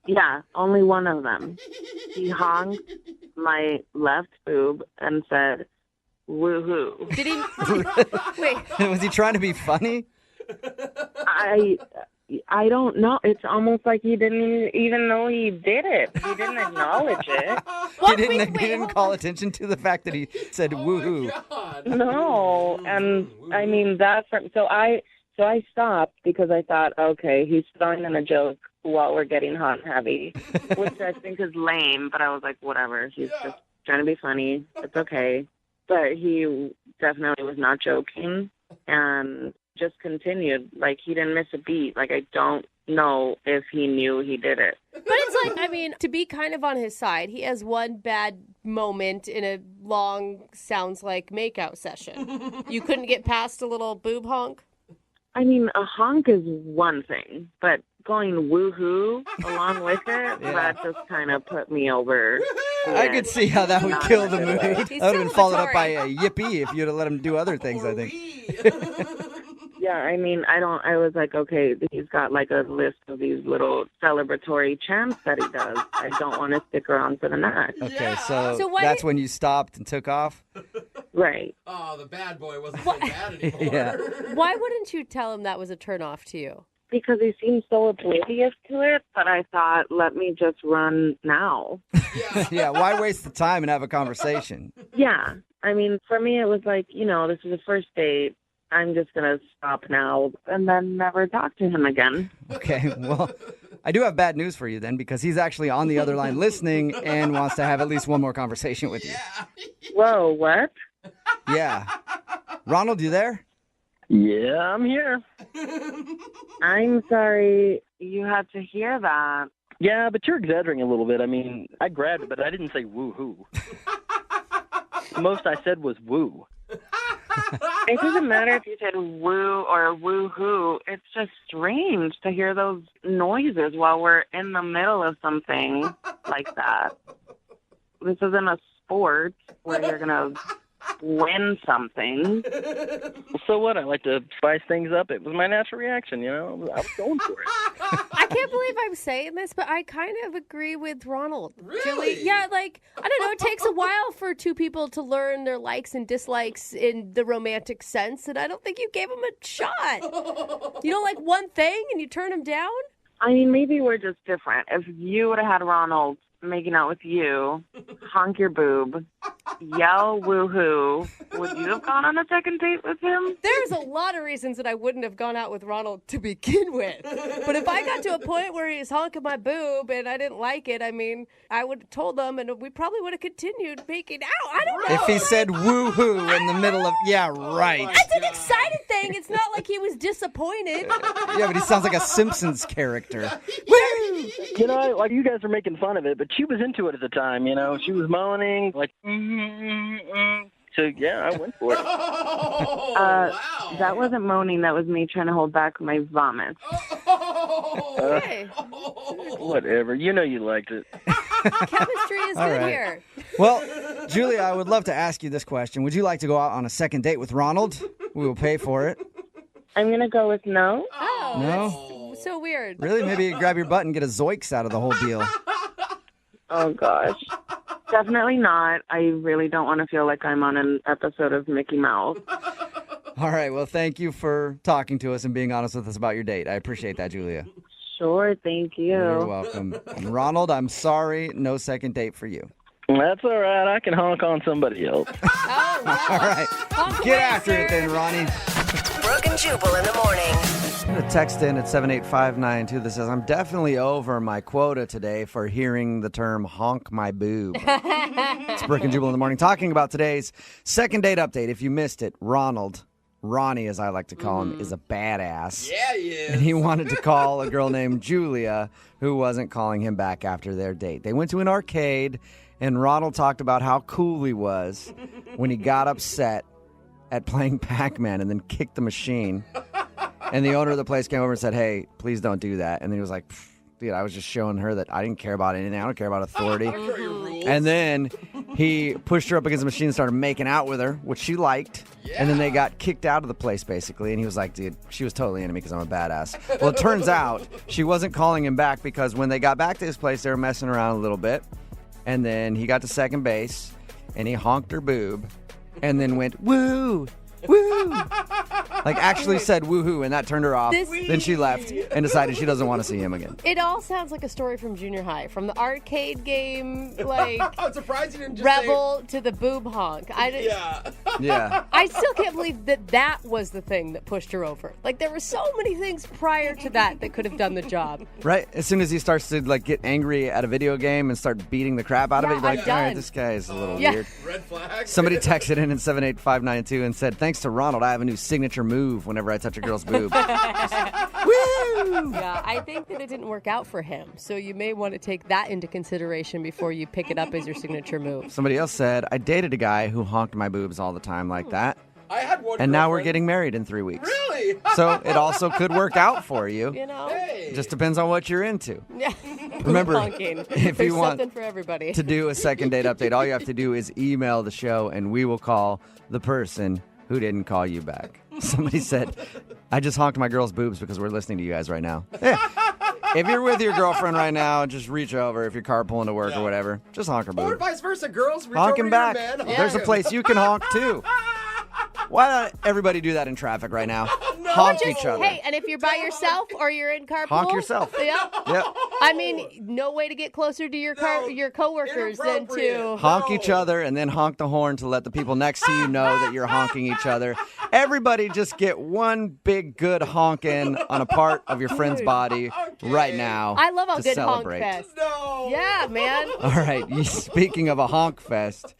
Yeah, only one of them. He honked my left boob and said, "Woohoo!" Did he? Wait. Was he trying to be funny? I don't know. It's almost like he didn't even know he did it. He didn't acknowledge it. He didn't call attention to the fact that he said woohoo. No, and I mean so I stopped because I thought, okay, he's throwing in a joke while we're getting hot and heavy, which I think is lame. But I was like, whatever. He's just trying to be funny. It's okay. But he definitely was not joking, and just continued. Like, he didn't miss a beat. Like, I don't know if he knew he did it. But it's like, I mean, to be kind of on his side, he has one bad moment in a long, sounds like, makeout session. You couldn't get past a little boob honk? I mean, a honk is one thing, but going woohoo along with it, that just kind of put me over. I could see how that would kill the mood. That would have been followed up by a yippee if you'd have let him do other things, I think. Yeah, I mean, I was like, okay, he's got like a list of these little celebratory chants that he does. I don't want to stick around for the night. Okay, so that's when you stopped and took off? Right. Oh, the bad boy wasn't so bad anymore. Yeah. Why wouldn't you tell him that was a turnoff to you? Because he seemed so oblivious to it, but I thought, let me just run now. Yeah, why waste the time and have a conversation? Yeah. I mean, for me, it was like, this is the first date. I'm just going to stop now and then never talk to him again. Okay, well, I do have bad news for you then, because he's actually on the other line listening and wants to have at least one more conversation with you. Whoa, what? Yeah. Ronald, you there? Yeah, I'm here. I'm sorry you had to hear that. Yeah, but you're exaggerating a little bit. I mean, I grabbed it, but I didn't say woo-hoo. The most I said was woo. It doesn't matter if you said woo or woo-hoo. It's just strange to hear those noises while we're in the middle of something like that. This isn't a sport where you're going to win something. So what? I like to spice things up. It was my natural reaction, I was going for it. I can't believe I'm saying this, but I kind of agree with Ronald. Really? Julie, yeah, like, I don't know, it takes a while for two people to learn their likes and dislikes in the romantic sense, and I don't think you gave him a shot. You don't like one thing and you turn him down? I mean, maybe we're just different. If you would have had Ronald making out with you, honk your boob, yell woohoo, would you have gone on a second date with him? There's a lot of reasons that I wouldn't have gone out with Ronald to begin with. But if I got to a point where he's honking my boob and I didn't like it, I mean, I would have told him and we probably would have continued making out. I don't know. If he said woohoo in the middle of, yeah, right. That's an excited thing. It's not like he was disappointed. Yeah, but he sounds like a Simpsons character. Like you guys are making fun of it, but she was into it at the time, She was moaning, like, So, yeah, I went for it. That wasn't moaning. That was me trying to hold back my vomit. Whatever. You liked it. Chemistry is All good right. here. Well, Julia, I would love to ask you this question. Would you like to go out on a second date with Ronald? We will pay for it. I'm going to go with no. Oh, No? that's so weird. Really? Maybe you grab your butt and get a Zoiks out of the whole deal. Oh, gosh. Definitely not. I really don't want to feel like I'm on an episode of Mickey Mouse. All right. Well, thank you for talking to us and being honest with us about your date. I appreciate that, Julia. Sure. Thank you. You're welcome. And Ronald, I'm sorry. No second date for you. That's all right. I can honk on somebody else. Oh, wow. All right. Get after it then, Ronnie. Brooke and Jubal in the morning. I'm going to text in at 78592 that says, I'm definitely over my quota today for hearing the term honk my boob. It's Brooke and Jubal in the morning talking about today's second date update. If you missed it, Ronnie as I like to call him, is a badass. Yeah, he is. And he wanted to call a girl named Julia who wasn't calling him back after their date. They went to an arcade and Ronald talked about how cool he was when he got upset at playing Pac-Man and then kicked the machine. And the owner of the place came over and said, hey, please don't do that. And then he was like, dude, I was just showing her that I didn't care about anything. I don't care about authority. And then he pushed her up against the machine and started making out with her, which she liked. Yeah. And then they got kicked out of the place, basically. And he was like, dude, she was totally into me because I'm a badass. Well, it turns out she wasn't calling him back because when they got back to his place, they were messing around a little bit. And then he got to second base, and he honked her boob, and then went, woo, woo. Like, actually said woohoo, and that turned her off. Then she left and decided she doesn't want to see him again. It all sounds like a story from junior high, from the arcade game, like I'm surprised you didn't just Rebel to the boob honk. Yeah. I still can't believe that was the thing that pushed her over. Like, there were so many things prior to that could have done the job. Right? As soon as he starts to get angry at a video game and start beating the crap out of it, you're like, all right, this guy is a little weird. Red flag. Somebody texted in at 78592 and said, thanks to Ronald, I have a new signature move whenever I touch a girl's boob. Woo! Yeah, I think that it didn't work out for him. So you may want to take that into consideration before you pick it up as your signature move. Somebody else said, I dated a guy who honked my boobs all the time like that. I had one. And now we're getting married in 3 weeks. Really? So it also could work out for you. Hey. Just depends on what you're into. Yeah. Remember, honking. if There's you want something for everybody. to do a second date update, all you have to do is email the show and we will call the person who didn't call you back. Somebody said, I just honked my girl's boobs because we're listening to you guys right now. Yeah. If you're with your girlfriend right now, just reach over. If you're carpooling to work or whatever, just honk her boob. Or vice versa, girls. Reach Honk over him to your back. man, honk There's a him. place you can honk too. Why not everybody do that in traffic right now? Honk each other. Hey, and if you're by yourself or you're in carpool, Honk yourself. Yep. Yep. I mean, no way to get closer to your coworkers than to Honk each other and then honk the horn to let the people next to you know that you're honking each other. Everybody just get one big good honking on a part of your friend's body right now. I love a to good celebrate. honk fest. No. Yeah, man. All right. Speaking of a honk fest,